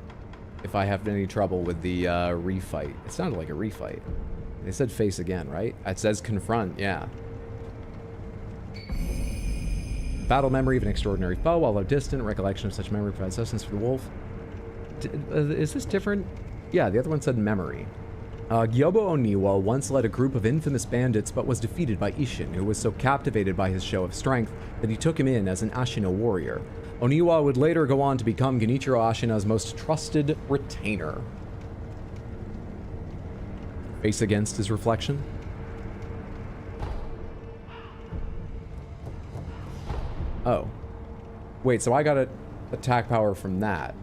if I have any trouble with the refight. It sounded like a refight. They said face again, right? It says confront, yeah. Battle memory of an extraordinary foe, although distant, recollection of such memory provides sustenance for the wolf. Is this different? Yeah, the other one said memory. Gyobo Oniwa once led a group of infamous bandits but was defeated by Ishin, who was so captivated by his show of strength that he took him in as an Ashina warrior. Oniwa would later go on to become Genichiro Ashina's most trusted retainer. Face against his reflection. Oh. Wait, so I got attack power from that.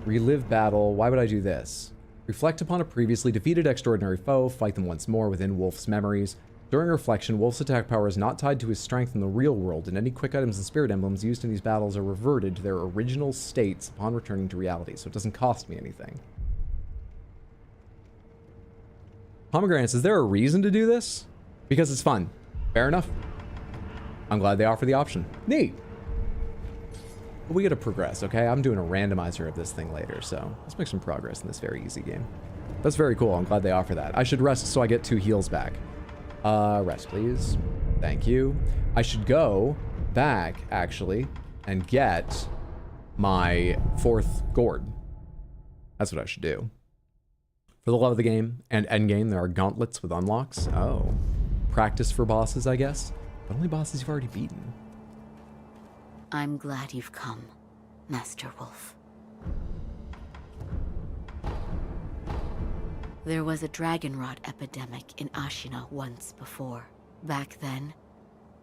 Relive battle. Why would I do this? Reflect upon a previously defeated extraordinary foe. Fight them once more within Wolf's memories. During reflection, Wolf's attack power is not tied to his strength in the real world, and any quick items and spirit emblems used in these battles are reverted to their original states upon returning to reality, so it doesn't cost me anything. Pomegranates, is there a reason to do this? Because it's fun. Fair enough. I'm glad they offer the option. Neat. But we gotta progress, okay? I'm doing a randomizer of this thing later, so let's make some progress in this very easy game. That's very cool. I'm glad they offer that. I should rest so I get 2 heals back. Rest, please. Thank you. I should go back, actually, and get my 4th gourd. That's what I should do. For the love of the game and endgame, there are gauntlets with unlocks. Oh. Practice for bosses, I guess. But only bosses you've already beaten. I'm glad you've come, Master Wolf. There was a dragonrot epidemic in Ashina once before. Back then,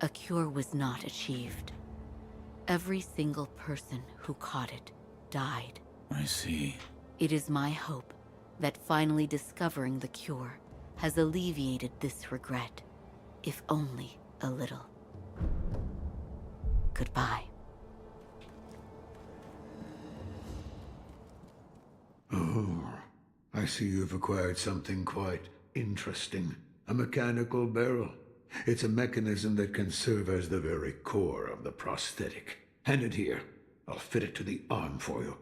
a cure was not achieved. Every single person who caught it died. I see. It is my hope that finally discovering the cure has alleviated this regret, if only a little. Goodbye. Oh, I see you've acquired something quite interesting. A mechanical barrel. It's a mechanism that can serve as the very core of the prosthetic. Hand it here. I'll fit it to the arm for you.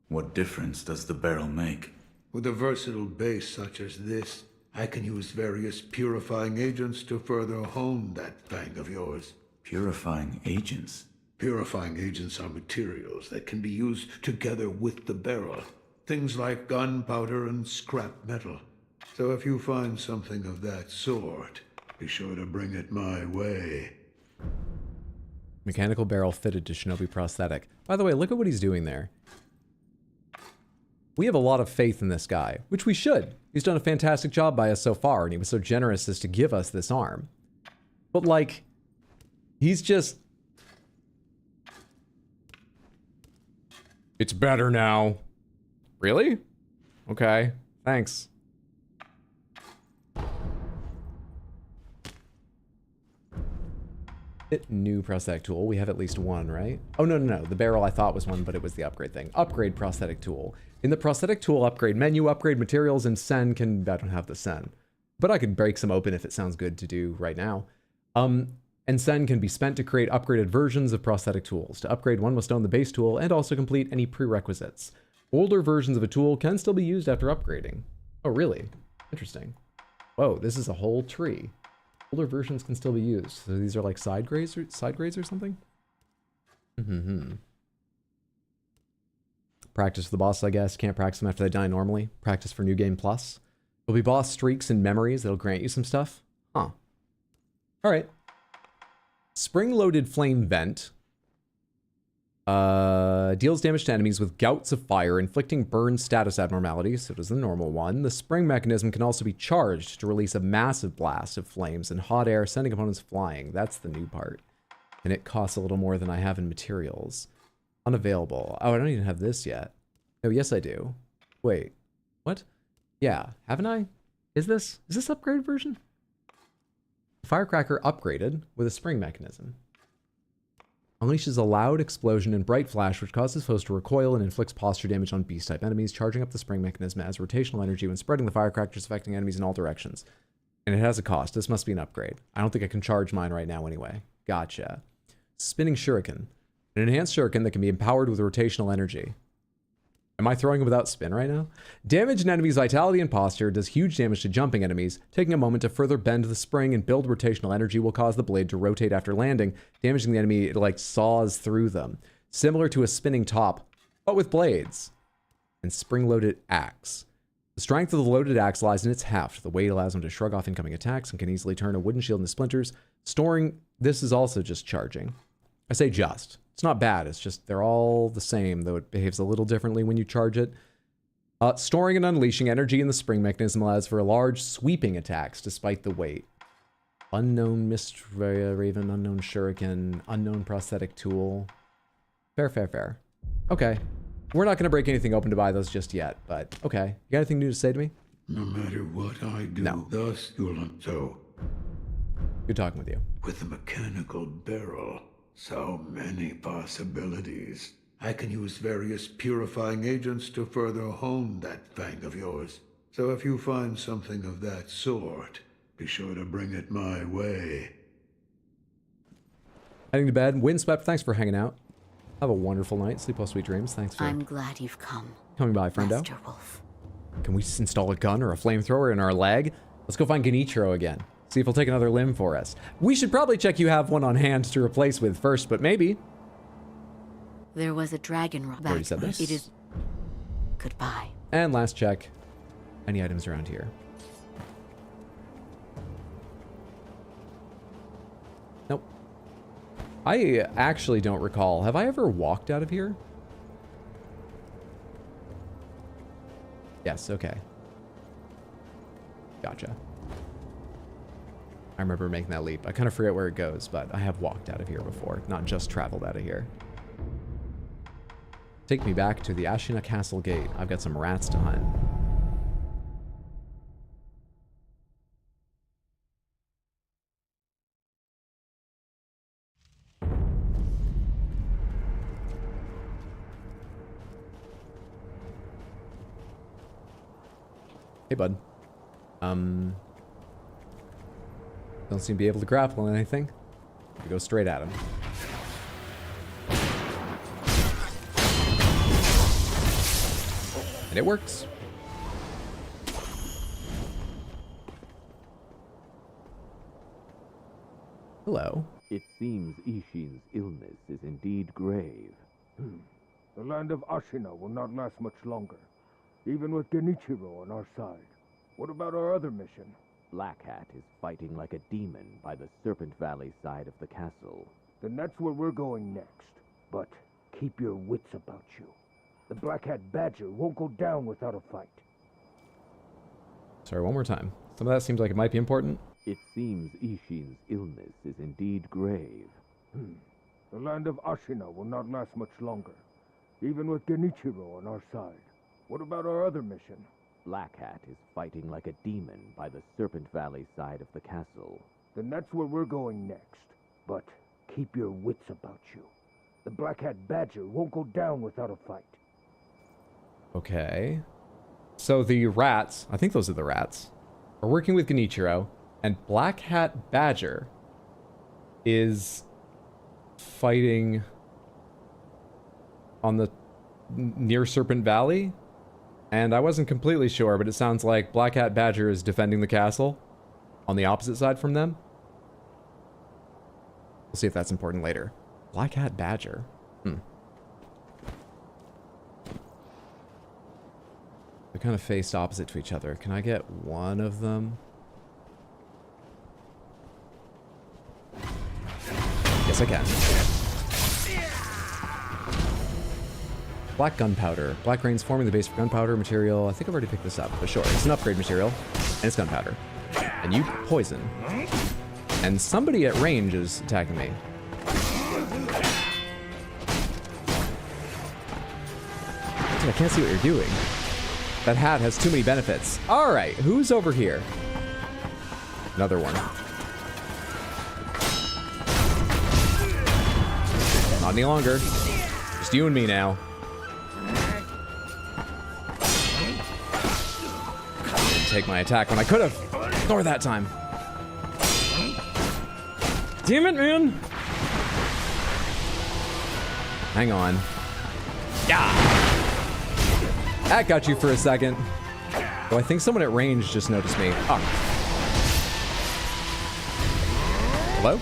What difference does the barrel make? With a versatile base such as this, I can use various purifying agents to further hone that fang of yours. Purifying agents? Purifying agents are materials that can be used together with the barrel. Things like gunpowder and scrap metal. So if you find something of that sort, be sure to bring it my way. Mechanical barrel fitted to shinobi prosthetic. By the way, look at what he's doing there. We have a lot of faith in this guy, which we should. He's done a fantastic job by us so far, and he was so generous as to give us this arm. But, like, he's just... It's better now. Really? Okay, thanks. New prosthetic tool. We have at least one, right? Oh, no. The barrel I thought was one, but it was the upgrade thing. Upgrade prosthetic tool. In the prosthetic tool upgrade menu, upgrade materials, and Sen can... I don't have the Sen. But I could break some open if it sounds good to do right now. And Sen can be spent to create upgraded versions of prosthetic tools. To upgrade, one must own the base tool and also complete any prerequisites. Older versions of a tool can still be used after upgrading. Oh, really? Interesting. Whoa, this is a whole tree. Older versions can still be used. So these are like side grades or something? Practice for the boss, I guess. Can't practice them after they die normally. Practice for New Game Plus. There'll be boss streaks and memories that'll grant you some stuff. Huh. Alright. Spring-loaded flame vent. Deals damage to enemies with gouts of fire, inflicting burn status abnormalities, so does the normal one. The spring mechanism can also be charged to release a massive blast of flames and hot air, sending opponents flying. That's the new part. And it costs a little more than I have in materials. Unavailable. Oh, I don't even have this yet. Oh, yes I do. Wait. What? Yeah, haven't I? Is this upgraded version? Firecracker upgraded with a spring mechanism. Unleashes a loud explosion and bright flash, which causes foes to recoil and inflicts posture damage on beast-type enemies, charging up the spring mechanism as rotational energy when spreading the firecrackers, affecting enemies in all directions. And it has a cost. This must be an upgrade. I don't think I can charge mine right now anyway. Gotcha. Spinning shuriken. An enhanced shuriken that can be empowered with rotational energy. Am I throwing it without spin right now? Damage an enemy's vitality and posture, does huge damage to jumping enemies. Taking a moment to further bend the spring and build rotational energy will cause the blade to rotate after landing, damaging the enemy. It like saws through them. Similar to a spinning top, but with blades. And spring-loaded axe. The strength of the loaded axe lies in its heft. The weight allows him to shrug off incoming attacks and can easily turn a wooden shield into splinters. Storing, this is also just charging. I say just. It's not bad, it's just they're all the same, though it behaves a little differently when you charge it. Storing and unleashing energy in the spring mechanism allows for large sweeping attacks despite the weight. Unknown mist raven, unknown shuriken, unknown prosthetic tool. Fair, fair, fair. Okay. We're not going to break anything open to buy those just yet, but okay. You got anything new to say to me? No matter what I do, No. thus you'll so. Good talking with you. With the mechanical barrel, so many possibilities. I can use various purifying agents to further hone that fang of yours. So if you find something of that sort, be sure to bring it my way. Heading to bed. Windswept, thanks for hanging out. Have a wonderful night. Sleep well, sweet dreams. Thanks for I'm glad you've come. coming by, friendo. Master Wolf. Can we install a gun or a flamethrower in our leg? Let's go find Genichiro again. See if he'll take another limb for us. We should probably check you have one on hand to replace with first, but maybe. There was a dragon rock. Already said this. It is... Goodbye. And last check. Any items around here? Nope. I actually don't recall. Have I ever walked out of here? Yes, okay. Gotcha. I remember making that leap. I kind of forget where it goes, but I have walked out of here before, not just traveled out of here. Take me back to the Ashina Castle Gate. I've got some rats to hunt. Hey, bud. Don't seem to be able to grapple on anything. We go straight at him. And it works. Hello. It seems Ishin's illness is indeed grave. The land of Ashina will not last much longer, even with Genichiro on our side. What about our other mission? Black Hat is fighting like a demon by the Serpent Valley side of the castle. Then that's where we're going next. But keep your wits about you. The Black Hat Badger won't go down without a fight. Sorry, one more time. Some of that seems like it might be important. It seems Ishin's illness is indeed grave. The land of Ashina will not last much longer, even with Genichiro on our side. What about our other mission? Black Hat is fighting like a demon by the Serpent Valley side of the castle. Then that's where we're going next. But keep your wits about you. The Black Hat Badger won't go down without a fight. Okay. So the rats, I think those are the rats, are working with Genichiro, and Black Hat Badger is fighting on the near Serpent Valley. And I wasn't completely sure, but it sounds like Black Hat Badger is defending the castle on the opposite side from them. We'll see if that's important later. Black Hat Badger. They kind of faced opposite to each other. Can I get one of them? Yes, I can. Black gunpowder. Black grains forming the base for gunpowder material. I think I've already picked this up, but sure. It's an upgrade material, and it's gunpowder. And you poison. And somebody at range is attacking me. Dude, I can't see what you're doing. That hat has too many benefits. All right, who's over here? Another one. Not any longer. Just you and me now. Didn't take my attack when I could have. Ignore that time. Damn it, man. Hang on. Yeah. That got you for a second. Oh, I think someone at range just noticed me. Oh. Hello?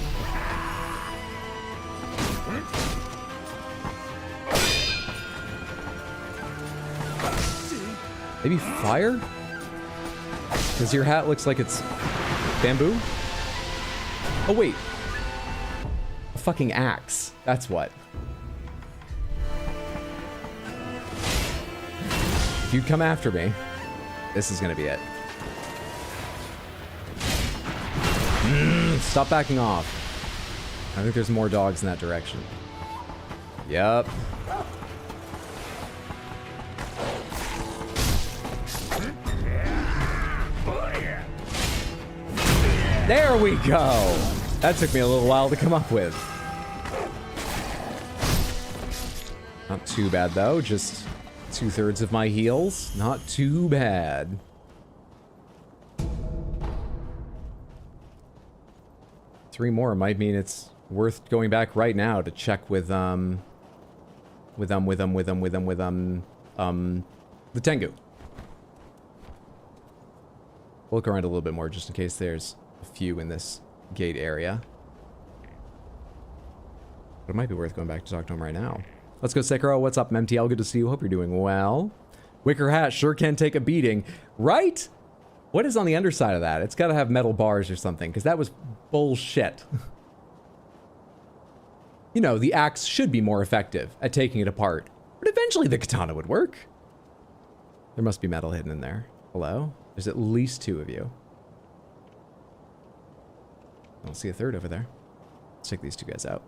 Maybe fire? Because your hat looks like it's bamboo? Oh, wait. A fucking axe. That's what. If you come after me, this is gonna be it. Stop backing off. I think there's more dogs in that direction. Yep. There we go. That took me a little while to come up with. Not too bad though, just 2/3 of my heals. Not too bad. Three more might mean it's worth going back right now to check with the Tengu. We'll look around a little bit more just in case there's a few in this gate area. But it might be worth going back to talk to him right now. Let's go, Sekiro. What's up, MTL? Good to see you. Hope you're doing well. Wicker hat sure can take a beating, right? What is on the underside of that? It's got to have metal bars or something, because that was bullshit. You know, the axe should be more effective at taking it apart, but eventually the katana would work. There must be metal hidden in there. Hello? There's at least 2 of you. I don't see a third over there. Let's take these 2 guys out.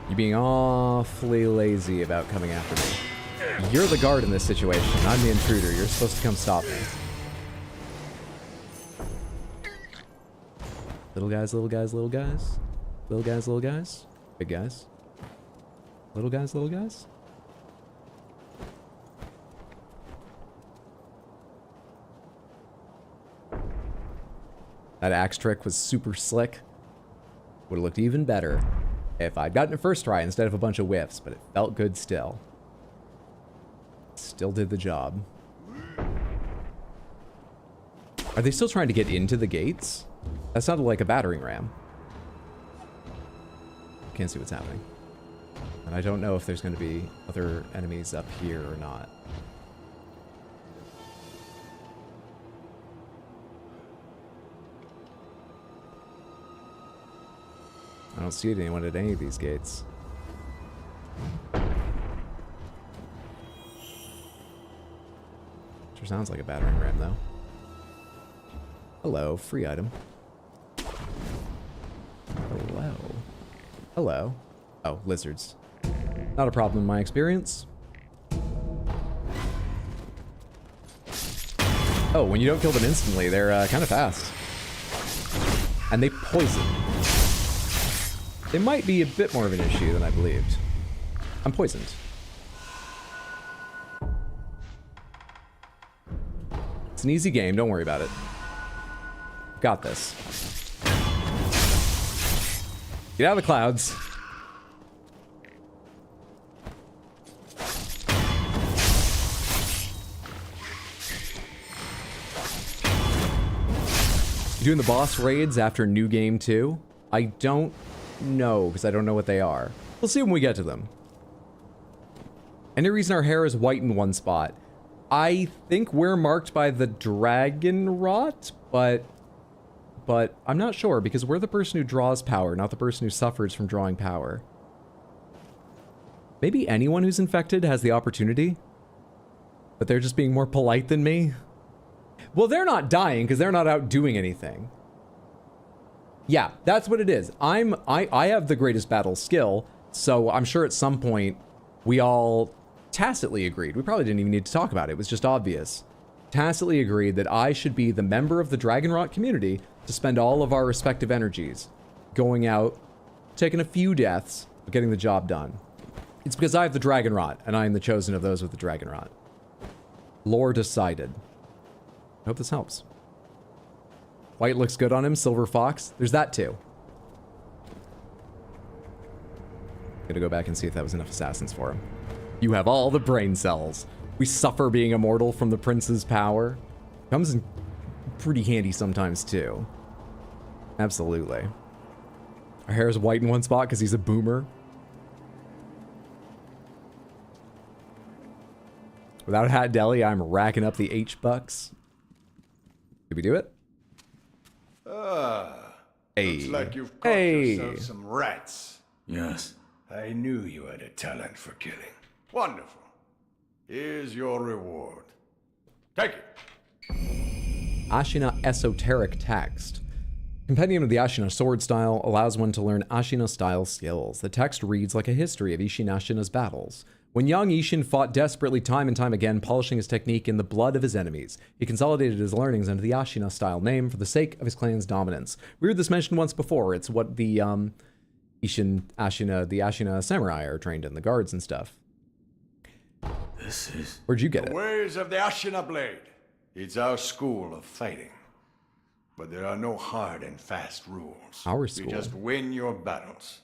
You're being awfully lazy about coming after me. You're the guard in this situation. I'm the intruder. You're supposed to come stop me. Little guys, little guys, little guys. Little guys, little guys. Big guys. Little guys, little guys. That axe trick was super slick. Would have looked even better if I'd gotten it first try instead of a bunch of whiffs, but it felt good still. Still did the job. Are they still trying to get into the gates? That sounded like a battering ram. Can't see what's happening. And I don't know if there's going to be other enemies up here or not. I don't see anyone at any of these gates. Sure sounds like a battering ram, though. Hello, free item. Hello. Hello. Oh, lizards. Not a problem in my experience. Oh, when you don't kill them instantly, they're kind of fast. And they poison. They might be a bit more of an issue than I believed. I'm poisoned. It's an easy game, don't worry about it. Got this. Get out of the clouds. You doing the boss raids after New Game 2? I don't know, because I don't know what they are. We'll see when we get to them. Any reason our hair is white in one spot? I think we're marked by the dragon rot, but I'm not sure, because we're the person who draws power, not the person who suffers from drawing power. Maybe anyone who's infected has the opportunity, but they're just being more polite than me. Well, they're not dying because they're not out doing anything. Yeah, that's what it is. I have the greatest battle skill, so I'm sure at some point we all tacitly agreed. We probably didn't even need to talk about it. It was just obvious. Tacitly agreed that I should be the member of the Dragonrot community to spend all of our respective energies going out, taking a few deaths, but getting the job done. It's because I have the Dragonrot, and I am the chosen of those with the Dragonrot. Lore decided. I hope this helps. White looks good on him. Silver Fox. There's that too. Gonna go back and see if that was enough assassins for him. You have all the brain cells. We suffer being immortal from the prince's power. Comes in pretty handy sometimes too. Absolutely. Our hair is white in one spot because he's a boomer. Without a hat deli, I'm racking up the H-bucks. Did we do it? Looks like you've caught yourself some rats. Yes. I knew you had a talent for killing. Wonderful. Here's your reward. Take it. Ashina Esoteric Text. Compendium of the Ashina Sword Style allows one to learn Ashina style skills. The text reads like a history of Ishin Ashina's battles. When young Ishin fought desperately time and time again, polishing his technique in the blood of his enemies, he consolidated his learnings under the Ashina style name for the sake of his clan's dominance. We heard this mentioned once before. It's what the Ishin Ashina, the Ashina samurai are trained in, the guards and stuff. This is... Where'd you get it? The ways of the Ashina blade. It's our school of fighting. But there are no hard and fast rules. Our school. You just win your battles.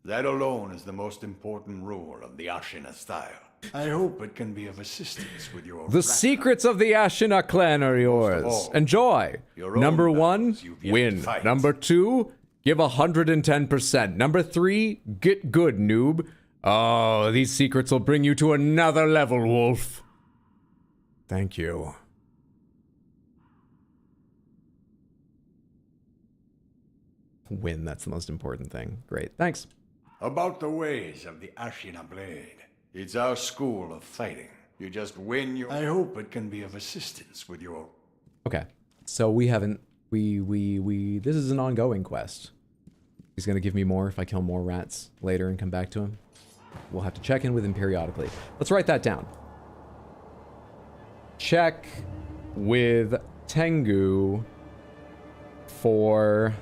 That alone is the most important rule of the Ashina style. I hope it can be of assistance with your... The secrets of the Ashina clan are yours. Enjoy. Number 1, win. Number 2, give 110%. Number 3, get good, noob. Oh, these secrets will bring you to another level, Wolf. Thank you. Win, that's the most important thing. Great, thanks. About the ways of the Ashina blade. It's our school of fighting. You just win your... I hope it can be of assistance with your... Okay, so we haven't... This is an ongoing quest. He's gonna give me more if I kill more rats later and come back to him. We'll have to check in with him periodically. Let's write that down. Check with Tengu for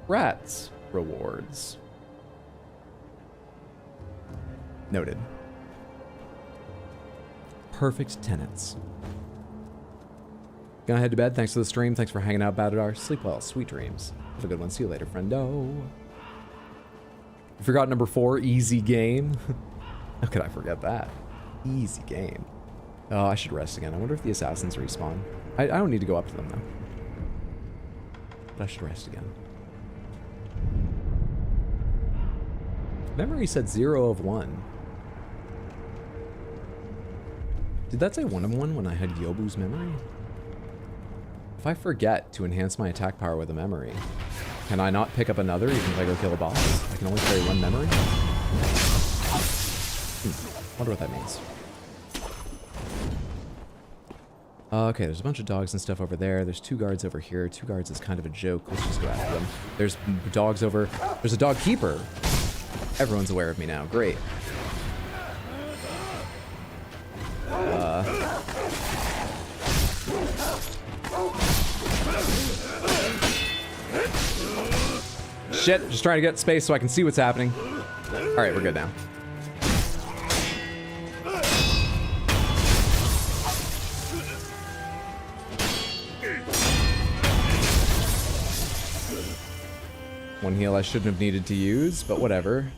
rats rewards. Noted. Perfect tenants. Gonna head to bed. Thanks for the stream. Thanks for hanging out, Badadar. Sleep well. Sweet dreams. Have a good one. See you later, friendo. You forgot number 4, easy game. How could I forget that? Easy game. Oh, I should rest again. I wonder if the assassins respawn. I don't need to go up to them, though. But I should rest again. Memory said 0 of 1. Did that say 1 of 1 when I had Yobu's memory? If I forget to enhance my attack power with a memory, can I not pick up another even if I go kill a boss? I can only carry 1 memory? Wonder what that means. Okay, there's a bunch of dogs and stuff over there. There's 2 guards over here. 2 guards is kind of a joke. Let's just go after them. There's dogs over... There's a dog keeper. Everyone's aware of me now. Great. Shit, just trying to get space so I can see what's happening. Alright, we're good now. One heal I shouldn't have needed to use, but whatever.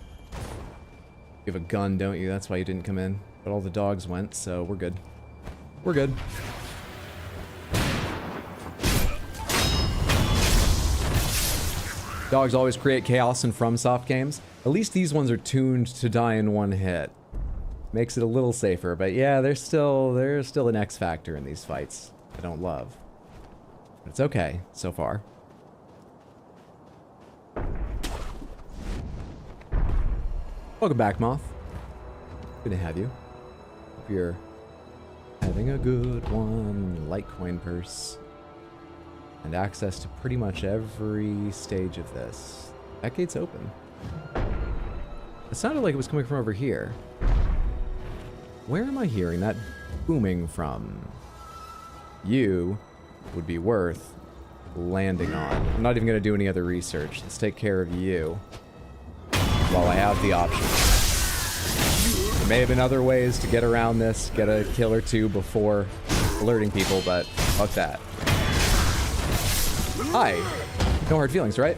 You have a gun, don't you? That's why you didn't come in. But all the dogs went, so we're good. We're good. Dogs always create chaos in FromSoft games. At least these ones are tuned to die in 1 hit. Makes it a little safer, but yeah, there's still an X factor in these fights I don't love. But it's okay, so far. Welcome back, Moth. Good to have you. Hope you're having a good one. Litecoin purse. And access to pretty much every stage of this. That gate's open. It sounded like it was coming from over here. Where am I hearing that booming from? You would be worth landing on. I'm not even going to do any other research. Let's take care of you while I have the option. There may have been other ways to get around this, get a kill or two before alerting people, but fuck that. Hi. No hard feelings, right?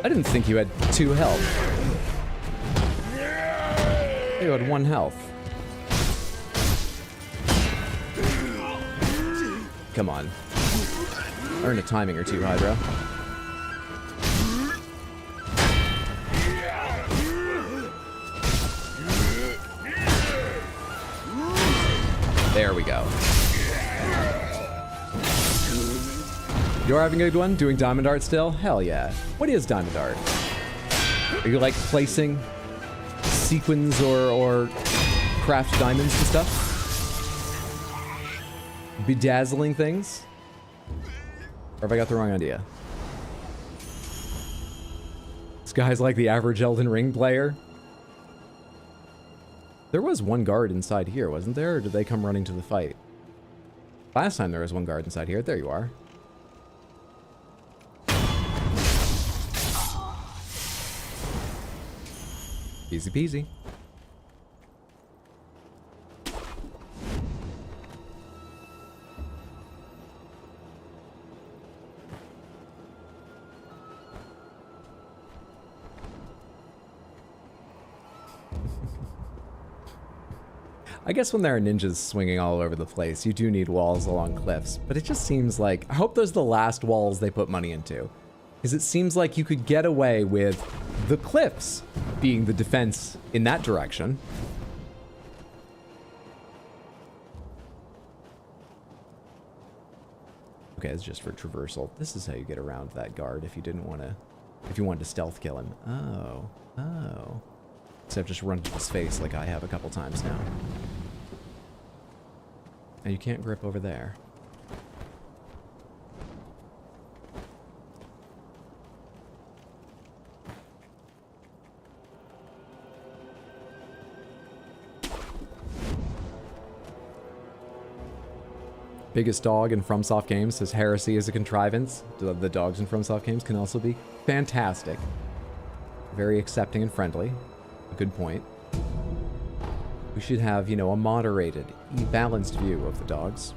I didn't think you had 2 health. You had 1 health. Come on. Earn a timing or two, Hydra. There we go. You're having a good one? Doing diamond art still? Hell yeah. What is diamond art? Are you like placing sequins or craft diamonds and stuff? Bedazzling things? Or have I got the wrong idea? This guy's like the average Elden Ring player. There was 1 guard inside here, wasn't there? Or did they come running to the fight? Last time there was 1 guard inside here. There you are. Easy peasy. I guess when there are ninjas swinging all over the place, you do need walls along cliffs, but it just seems like, I hope those are the last walls they put money into, because it seems like you could get away with the cliffs being the defense in that direction. Okay, it's just for traversal. This is how you get around that guard if you didn't want to, if you wanted to stealth kill him. Oh. Except just run to his face like I have a couple times now. And you can't grip over there. Biggest dog in FromSoft games says heresy is a contrivance. The dogs in FromSoft games can also be fantastic. Very accepting and friendly. A good point. We should have, you know, a moderated, balanced view of the dogs.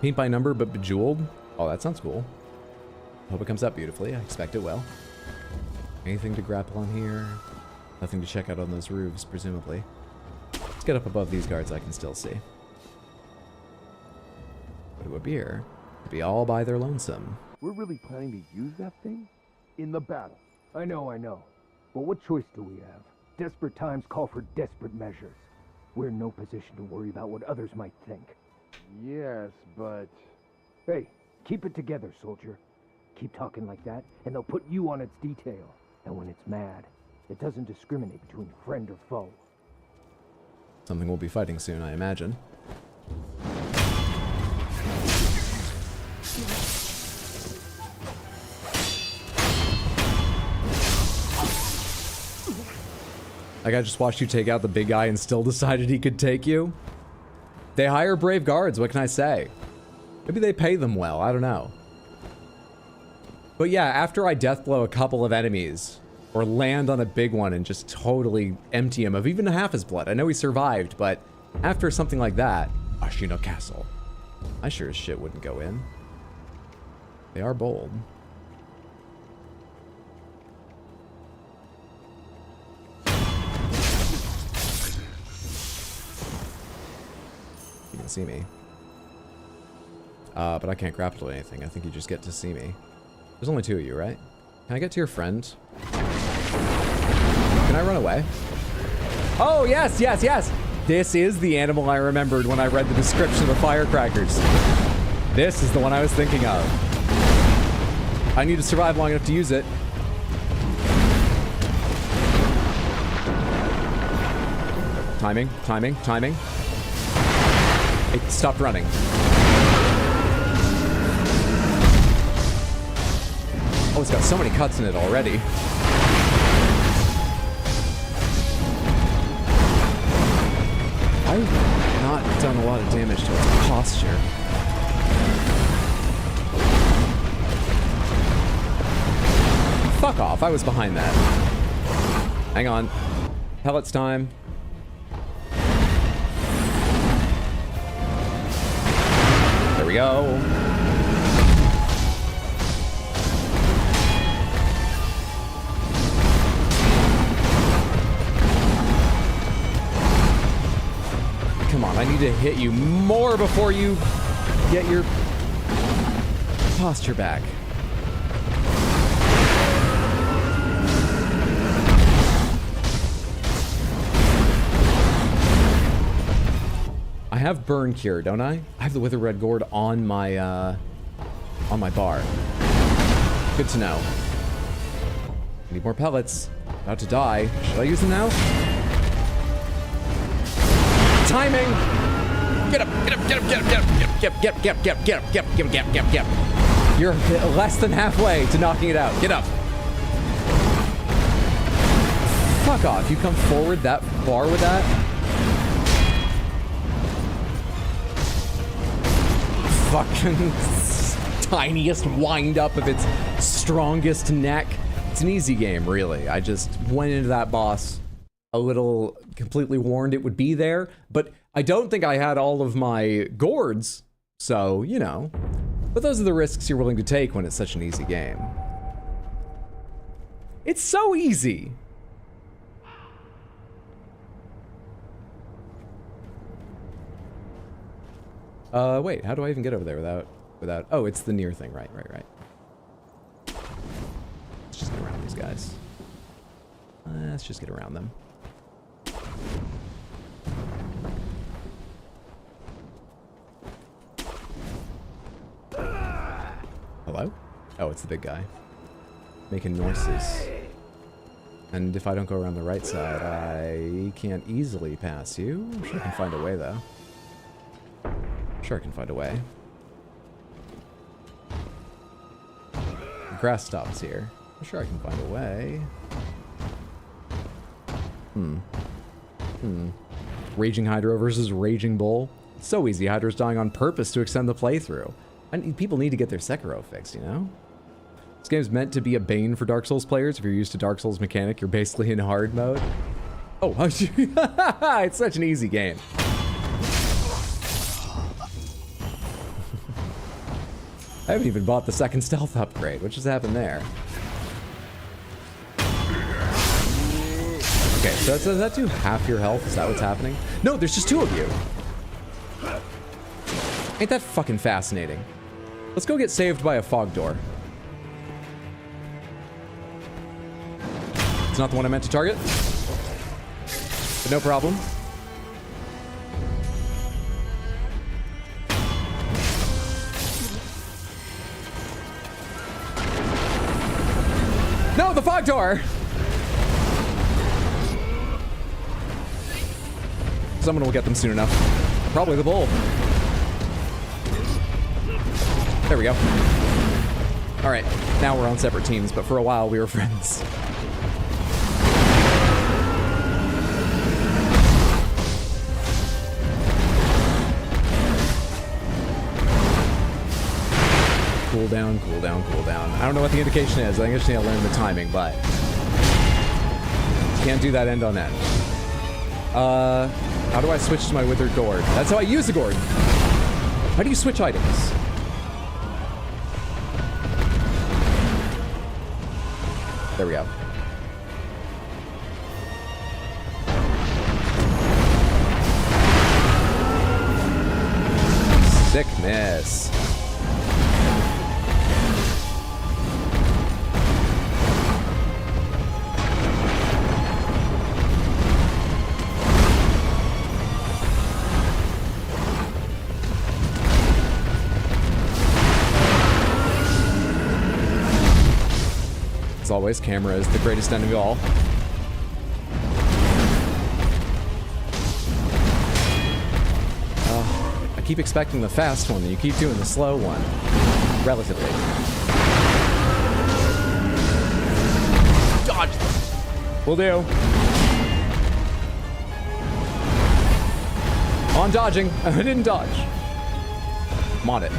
Paint by number, but bejeweled. Oh, that sounds cool. Hope it comes out beautifully. I expect it will. Anything to grapple on here? Nothing to check out on those roofs, presumably. Let's get up above these guards I can still see. But it would be here. It'd be all by their lonesome. We're really planning to use that thing? In the battle. I know. But what choice do we have? Desperate times call for desperate measures. We're in no position to worry about what others might think. Yes, but... Hey, keep it together, soldier. Keep talking like that, and they'll put you on its detail. And when it's mad, it doesn't discriminate between friend or foe. Something we'll be fighting soon, I imagine. Like, I just watched you take out the big guy and still decided he could take you? They hire brave guards, what can I say? Maybe they pay them well, I don't know. But yeah, after I deathblow a couple of enemies, or land on a big one and just totally empty him of even half his blood. I know he survived, but after something like that, Ashina Castle, I sure as shit wouldn't go in. They are bold. You can see me. But I can't grapple to anything. I think you just get to see me. There's only 2 of you, right? Can I get to your friend? Can I run away? Oh, yes, yes, yes! This is the animal I remembered when I read the description of the firecrackers. This is the one I was thinking of. I need to survive long enough to use it. Timing, timing, timing. It stopped running. Oh, it's got so many cuts in it already. I've not done a lot of damage to its posture. Fuck off, I was behind that. Hang on. Pellets time. There we go. Come on, I need to hit you more before you get your posture back. I have burn cure, don't I? I have the Wither Red Gourd on my bar. Good to know. Need more pellets. About to die. Should I use them now? Timing! Get up, get up, get up, get up, get up, get up, get up, get up, get up, get up, get up, get up, get up, get up, get up. You're less than halfway to knocking it out. Get up. Fuck off. You come forward that far with that? Fucking tiniest wind up of its strongest neck. It's an easy game, really. I just went into that boss a little completely warned it would be there, but I don't think I had all of my gourds, so, you know. But those are the risks you're willing to take when it's such an easy game. It's so easy. Wait, how do I even get over there without, oh, it's the near thing, right. Let's just get around these guys. Let's just get around them. Hello? Oh, it's the big guy. Making noises. And if I don't go around the right side, I can't easily pass you. I'm sure I can find a way, though. Sure I can find a way. The grass stops here. I'm sure I can find a way. Raging Hydra versus Raging Bull. It's so easy. Hydra's dying on purpose to extend the playthrough. People need to get their Sekiro fixed, you know? This game's meant to be a bane for Dark Souls players. If you're used to Dark Souls mechanic, you're basically in hard mode. Oh, it's such an easy game. I haven't even bought the second stealth upgrade. What just happened there? Okay, so does that do half your health? Is that what's happening? No, there's just two of you. Ain't that fucking fascinating? Let's go get saved by a fog door. It's not the one I meant to target. But no problem. No, the fog door! Someone will get them soon enough. Probably the bull. There we go. Alright, now we're on separate teams, but for a while we were friends. Cool down, cool down, cool down. I don't know what the indication is. I think I just need to learn the timing, but can't do that end on end. How do I switch to my withered gourd? That's how I use the gourd. How do you switch items? There we go. Sickness. As always, camera is the greatest enemy of all. I keep expecting the fast one, and you keep doing the slow one. Relatively. Will do. On dodging. I didn't dodge. I'm on it.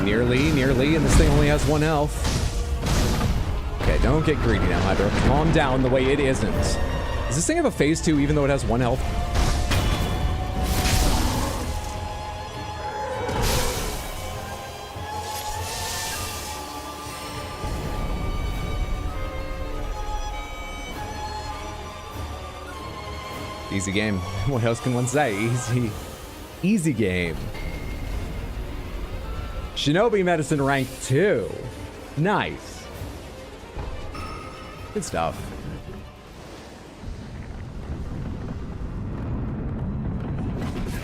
Nearly, and this thing only has 1 health. Okay, don't get greedy now, Hydra. Calm down the way it isn't. Does this thing have a phase 2 even though it has 1 health? Easy game. What else can one say? Easy game. Shinobi medicine rank 2. Nice. Good stuff.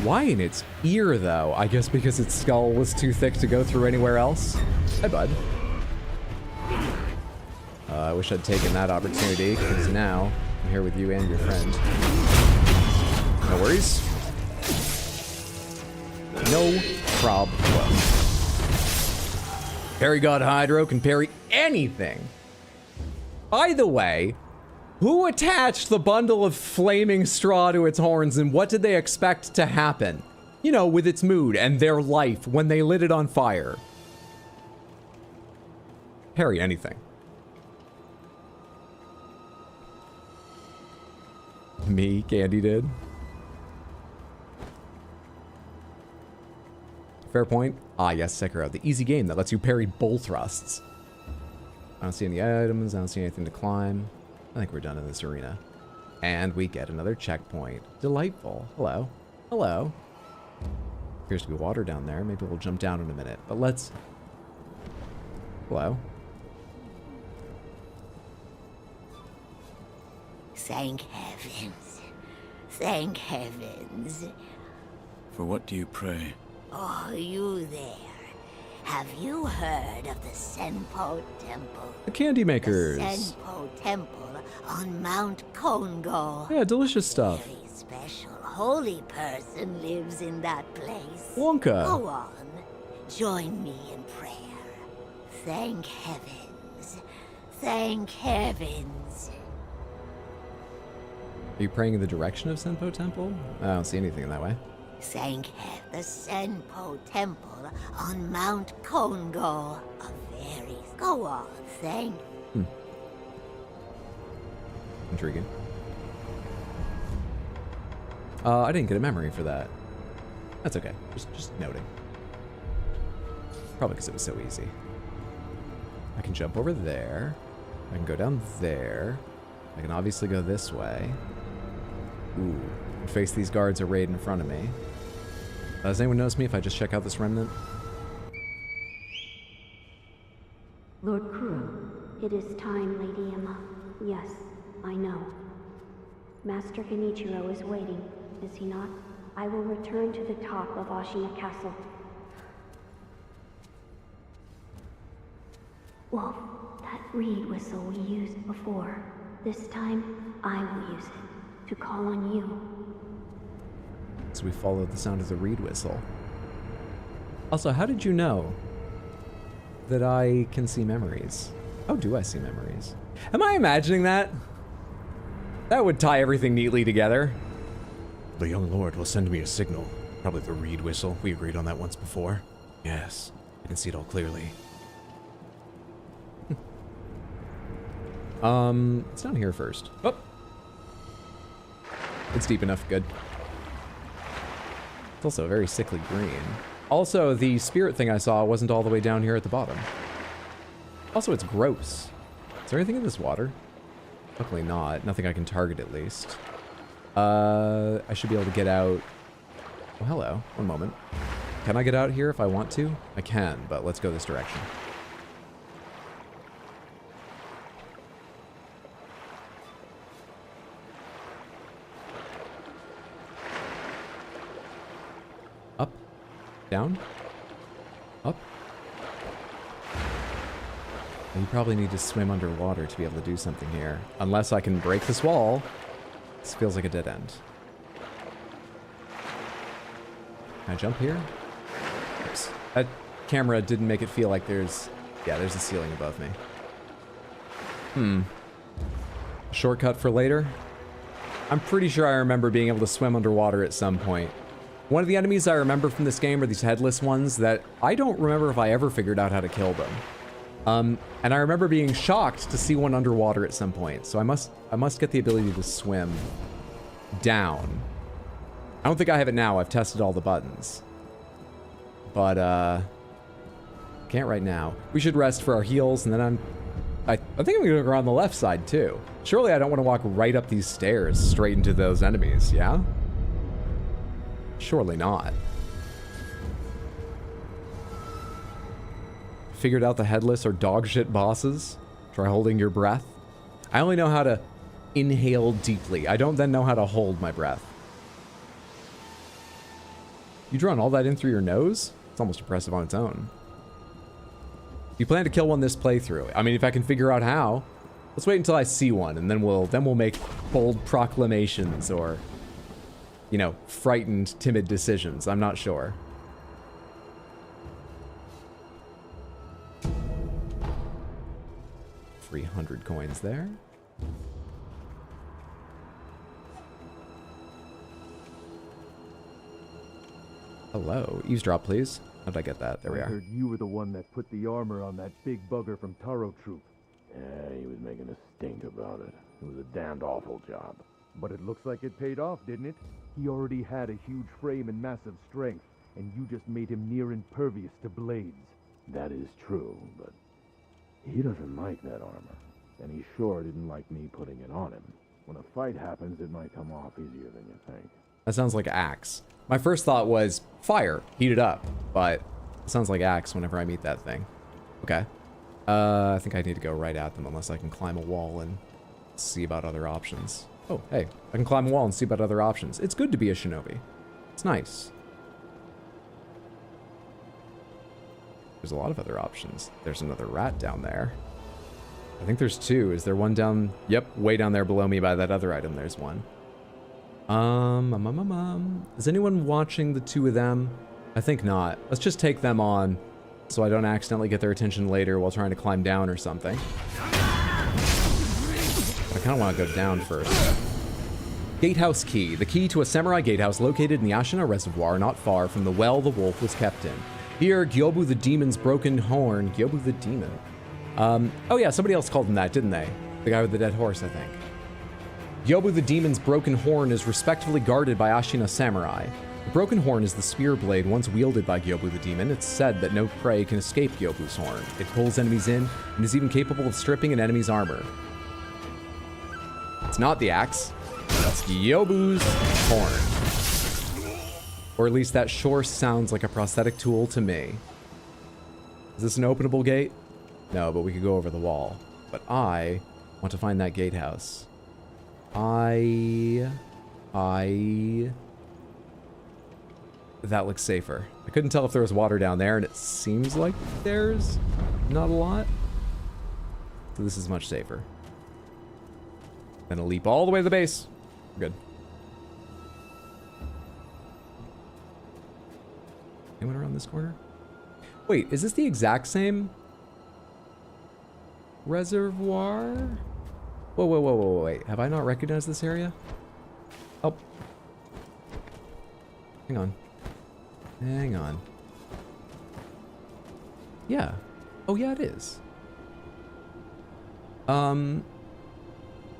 Why in its ear, though? I guess because its skull was too thick to go through anywhere else. Hi, bud. I wish I'd taken that opportunity, because now I'm here with you and your friend. No worries. No problem. Parry God Hydro can parry anything. By the way, who attached the bundle of flaming straw to its horns, and what did they expect to happen? You know, with its mood and their life when they lit it on fire. Parry anything. Me, Candy did. Fair point. Ah, yes, Sekiro, the easy game that lets you parry bull thrusts. I don't see any items. I don't see anything to climb. I think we're done in this arena. And we get another checkpoint. Delightful. Hello. Hello. Appears to be water down there. Maybe we'll jump down in a minute. But let's... Hello. Thank heavens. Thank heavens. For what do you pray? Oh, you there. Have you heard of the Senpo Temple? The candy makers. The Senpo Temple on Mount Kongo. Yeah, delicious stuff. Very special holy person lives in that place. Wonka. Go on. Join me in prayer. Thank heavens. Thank heavens. Are you praying in the direction of Senpo Temple? I don't see anything in that way. Thank the Senpo Temple on Mount Kongo. A very... Go on, thank... Intriguing. I didn't get a memory for that. That's okay. Just noting. Probably because it was so easy. I can jump over there. I can go down there. I can obviously go this way. Ooh. Face these guards arrayed in front of me. Does anyone notice me if I just check out this remnant? Lord Kuro, it is time, Lady Emma. Yes, I know. Master Genichiro is waiting, is he not? I will return to the top of Ashina Castle. Wolf, that reed whistle we used before. This time, I will use it to call on you. So we followed the sound of the reed whistle. Also, how did you know that I can see memories? Oh, do I see memories? Am I imagining that? That would tie everything neatly together. The young lord will send me a signal. Probably the reed whistle. We agreed on that once before. Yes, I can see it all clearly. It's down here first. Oh. It's deep enough, good. It's also very sickly green. Also, the spirit thing I saw wasn't all the way down here at the bottom. Also, it's gross. Is there anything in this water? Luckily not. Nothing I can target, at least. I should be able to get out... Oh, hello. One moment. Can I get out here if I want to? I can, but let's go this direction. Up. Down. Up. You probably need to swim underwater to be able to do something here. Unless I can break this wall. This feels like a dead end. Can I jump here? Oops. That camera didn't make it feel like there's... Yeah, there's a ceiling above me. Shortcut for later? I'm pretty sure I remember being able to swim underwater at some point. One of the enemies I remember from this game are these headless ones that I don't remember if I ever figured out how to kill them. And I remember being shocked to see one underwater at some point. So I must get the ability to swim down. I don't think I have it now. I've tested all the buttons. But, can't right now. We should rest for our heals, and then I think I'm gonna go around the left side, too. Surely I don't want to walk right up these stairs straight into those enemies, yeah? Surely not. Figured out the headless or dogshit bosses? Try holding your breath. I only know how to inhale deeply. I don't then know how to hold my breath. You drawn all that in through your nose? It's almost impressive on its own. You plan to kill one this playthrough? I mean, if I can figure out how. Let's wait until I see one, and then we'll make bold proclamations or, you know, frightened, timid decisions. I'm not sure. $300 coins there. Hello. Eavesdrop, please. How'd I get that? There we are. I heard you were the one that put the armor on that big bugger from Taro Troop. Yeah, he was making a stink about it. It was a damned awful job. But it looks like it paid off, didn't it? He already had a huge frame and massive strength, and you just made him near impervious to blades. That is true, but he doesn't like that armor. And he sure didn't like me putting it on him. When a fight happens, it might come off easier than you think. That sounds like axe. My first thought was fire, heat it up, but it sounds like axe whenever I meet that thing. Okay. I think I need to go right at them unless I can climb a wall and see about other options. Oh, hey, I can climb a wall and see about other options. It's good to be a shinobi. It's nice. There's a lot of other options. There's another rat down there. I think there's two. Is there one down? Yep, way down there below me by that other item. There's one. Is anyone watching the two of them? I think not. Let's just take them on so I don't accidentally get their attention later while trying to climb down or something. I kind of want to go down first. Gatehouse Key. The key to a samurai gatehouse located in the Ashina Reservoir not far from the well the wolf was kept in. Here, Gyobu the Demon's broken horn. Gyobu the Demon. Oh yeah, somebody else called him that, didn't they? The guy with the dead horse, I think. Gyobu the Demon's broken horn is respectfully guarded by Ashina samurai. The broken horn is the spear blade once wielded by Gyobu the Demon. It's said that no prey can escape Gyobu's horn. It pulls enemies in and is even capable of stripping an enemy's armor. It's not the axe. That's Gyobu's horn. Or at least that sure sounds like a prosthetic tool to me. Is this an openable gate? No, but we could go over the wall. But I want to find that gatehouse. That looks safer. I couldn't tell if there was water down there, and it seems like there's not a lot. So this is much safer. Then a leap all the way to the base. We're good. Anyone around this corner? Wait, is this the exact same reservoir? Whoa, wait. Have I not recognized this area? Oh. Hang on. Yeah. Oh, yeah, it is.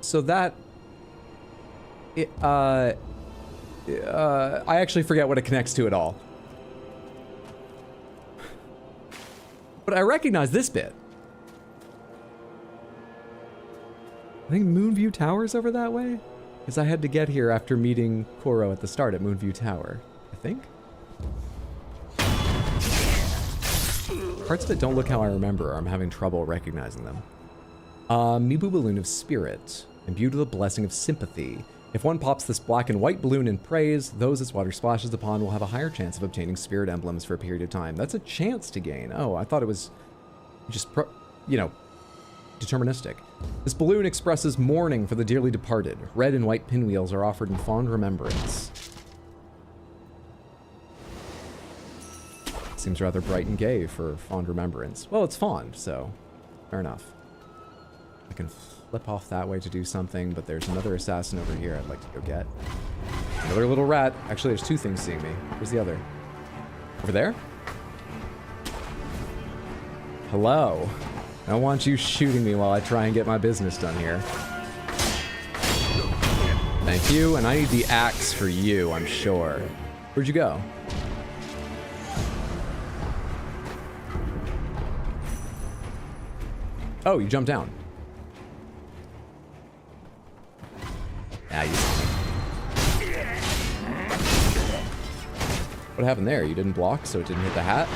So that... I actually forget what it connects to at all. But I recognize this bit. I think Moonview Tower's over that way? Because I had to get here after meeting Koro at the start at Moonview Tower, I think? Parts of it don't look how I remember, or I'm having trouble recognizing them. Mibu Balloon of Spirit, imbued with a blessing of sympathy. If one pops this black and white balloon in praise, those its water splashes upon will have a higher chance of obtaining spirit emblems for a period of time. That's a chance to gain. Oh, I thought it was just, deterministic. This balloon expresses mourning for the dearly departed. Red and white pinwheels are offered in fond remembrance. Seems rather bright and gay for fond remembrance. Well, it's fond, so fair enough. I can flip off that way to do something, but there's another assassin over here I'd like to go get. Another little rat. Actually, there's two things seeing me. Where's the other? Over there? Hello. I don't want you shooting me while I try and get my business done here. Thank you, and I need the axe for you, I'm sure. Where'd you go? Oh, you jumped down. Ah, you... What happened there? You didn't block, so it didn't hit the hat?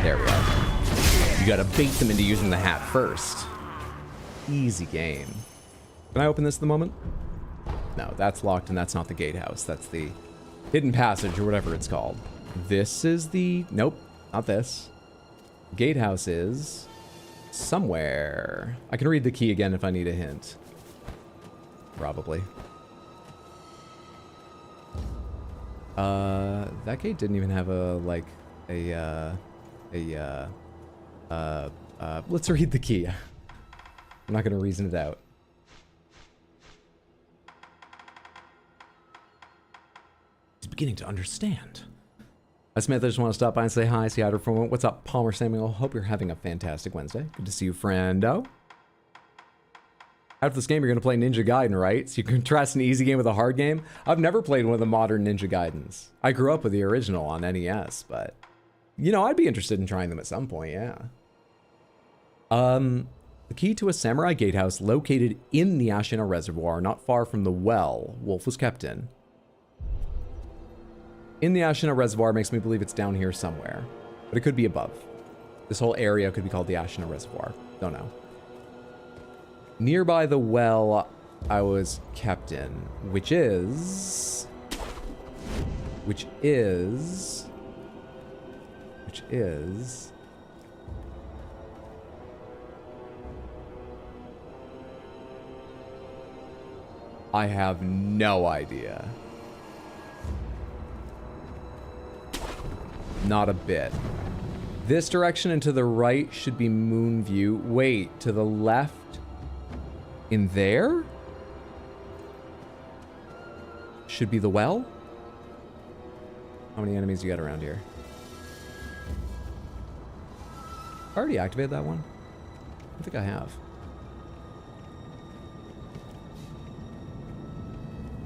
There we are. You gotta bait them into using the hat first. Easy game. Can I open this at the moment? No, that's locked and that's not the gatehouse. That's the hidden passage or whatever it's called. This is the... Nope, not this. Gatehouse is... somewhere. I can read the key again if I need a hint. Probably. That gate didn't even have a, like, let's read the key. I'm not gonna reason it out. He's beginning to understand. Smith, I just want to stop by and say hi, see hi for a moment. What's up, Palmer Samuel? Hope you're having a fantastic Wednesday. Good to see you, friendo. After this game, you're going to play Ninja Gaiden, right? So you contrast an easy game with a hard game? I've never played one of the modern Ninja Gaidens. I grew up with the original on NES, but... You know, I'd be interested in trying them at some point, yeah. The key to a samurai gatehouse located in the Ashina Reservoir, not far from the well Wolf was kept in. In the Ashina Reservoir makes me believe it's down here somewhere, but it could be above. This whole area could be called the Ashina Reservoir. Don't know. Nearby the well I was kept in, which is... I have no idea. Not a bit. This direction and to the right should be Moonview. Wait, to the left? In there? Should be the well? How many enemies you got around here? I already activated that one? I think I have.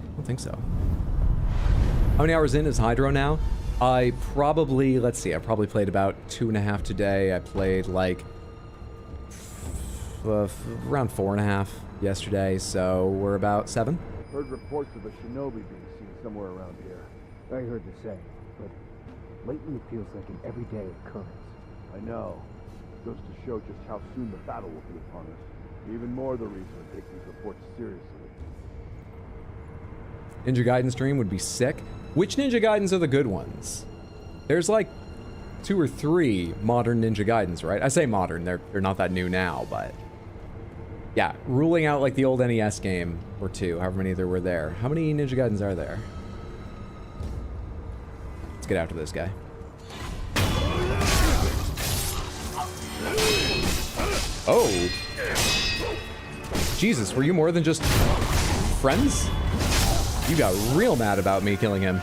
I don't think so. How many hours in is Hydro now? I probably, let's see, I probably played about 2.5 today. I played like around 4.5 yesterday, so we're about 7. Heard reports of a shinobi being seen somewhere around here. I heard the same, but lately it feels like an everyday occurrence. I know. Goes to show just how soon the battle will be upon us. Even more the reason to take these reports seriously. Ninja Gaiden stream would be sick. Which Ninja Gaidens are the good ones? There's like 2 or 3 modern Ninja Gaidens, right? I say modern, they're not that new now, but... Yeah, ruling out like the old NES game, or 2, however many there were there. How many Ninja Gaidens are there? Let's get after this guy. Oh! Jesus, were you more than just friends? You got real mad about me killing him.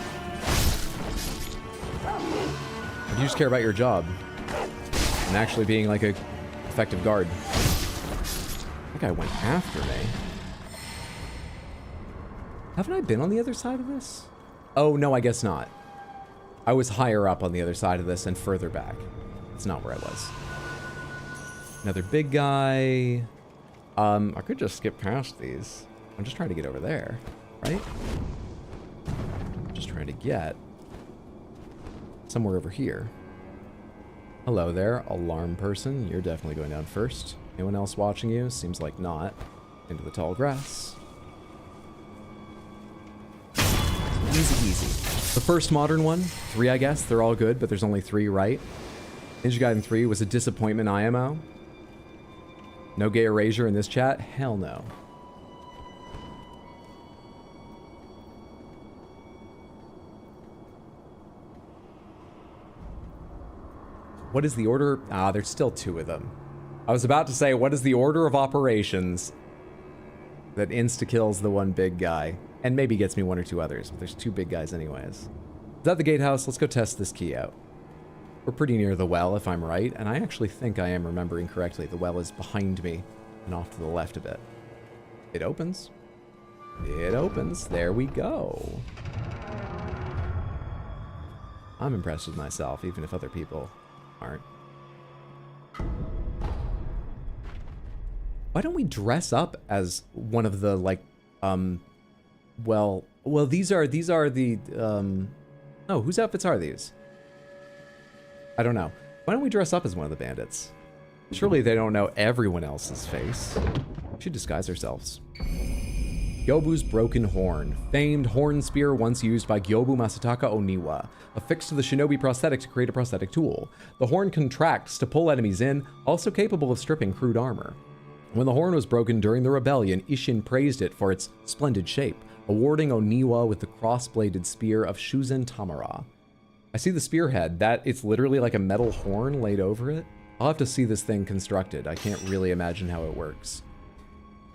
Or do you just care about your job? And actually being like a effective guard. That guy went after me. Haven't I been on the other side of this? Oh, no, I guess not. I was higher up on the other side of this and further back. That's not where I was. Another big guy. I could just skip past these. I'm just trying to get over there, right? Just trying to get somewhere over here. Hello there, alarm person. You're definitely going down first. Anyone else watching you? Seems like not. Into the tall grass. Easy, easy. The first modern one, 3 I guess. They're all good, but there's only 3, right? Ninja Gaiden 3 was a disappointment IMO. No gay erasure in this chat? Hell no. What is the order? Ah, there's still 2 of them. I was about to say, what is the order of operations that insta-kills the one big guy? And maybe gets me 1 or 2 others, but there's 2 big guys anyways. Is that the gatehouse? Let's go test this key out. We're pretty near the well, if I'm right, and I actually think I am remembering correctly. The well is behind me and off to the left a bit. It opens. It opens. There we go. I'm impressed with myself, even if other people aren't. Why don't we dress up as one of the, like, well, these are the, oh, whose outfits are these? I don't know. Why don't we dress up as one of the bandits? Surely they don't know everyone else's face. We should disguise ourselves. Gyobu's Broken Horn. Famed horn spear once used by Gyobu Masataka Oniwa. Affixed to the shinobi prosthetic to create a prosthetic tool. The horn contracts to pull enemies in, also capable of stripping crude armor. When the horn was broken during the rebellion, Isshin praised it for its splendid shape, awarding Oniwa with the cross-bladed spear of Shuzen Tamara. I see the spearhead. It's literally like a metal horn laid over it. I'll have to see this thing constructed. I can't really imagine how it works.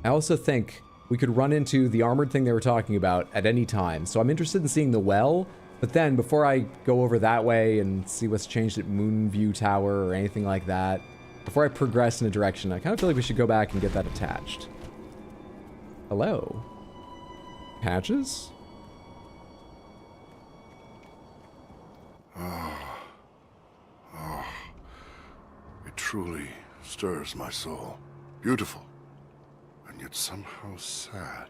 I also think we could run into the armored thing they were talking about at any time. So I'm interested in seeing the well, but then before I go over that way and see what's changed at Moonview Tower or anything like that, before I progress in a direction, I kind of feel like we should go back and get that attached. Hello? Patches? It truly stirs my soul. Beautiful, and yet somehow sad.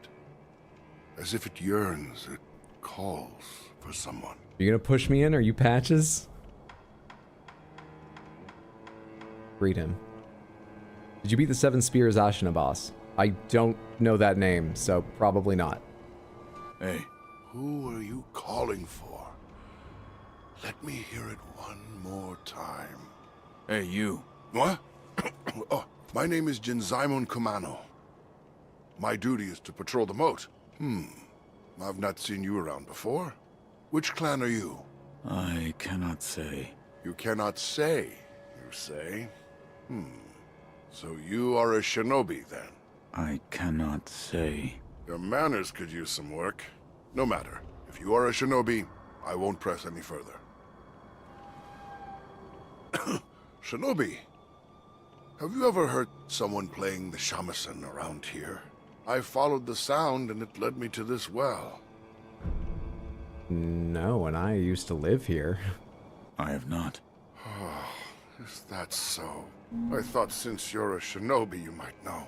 As if it yearns, it calls for someone. You gonna push me in? Are you Patches? Read him. Did you beat the 7 Spears Ashina boss? I don't know that name, so probably not. Hey. Who are you calling for? Let me hear it one more time. Hey, you. What? Oh, my name is Jinzaimon Kumano. My duty is to patrol the moat. I've not seen you around before. Which clan are you? I cannot say. You cannot say, you say? So you are a shinobi, then? I cannot say. Your manners could use some work. No matter. If you are a shinobi, I won't press any further. Shinobi, have you ever heard someone playing the shamisen around here? I followed the sound and it led me to this well. No, and I used to live here. I have not. Is that so? I thought since you're a shinobi you might know.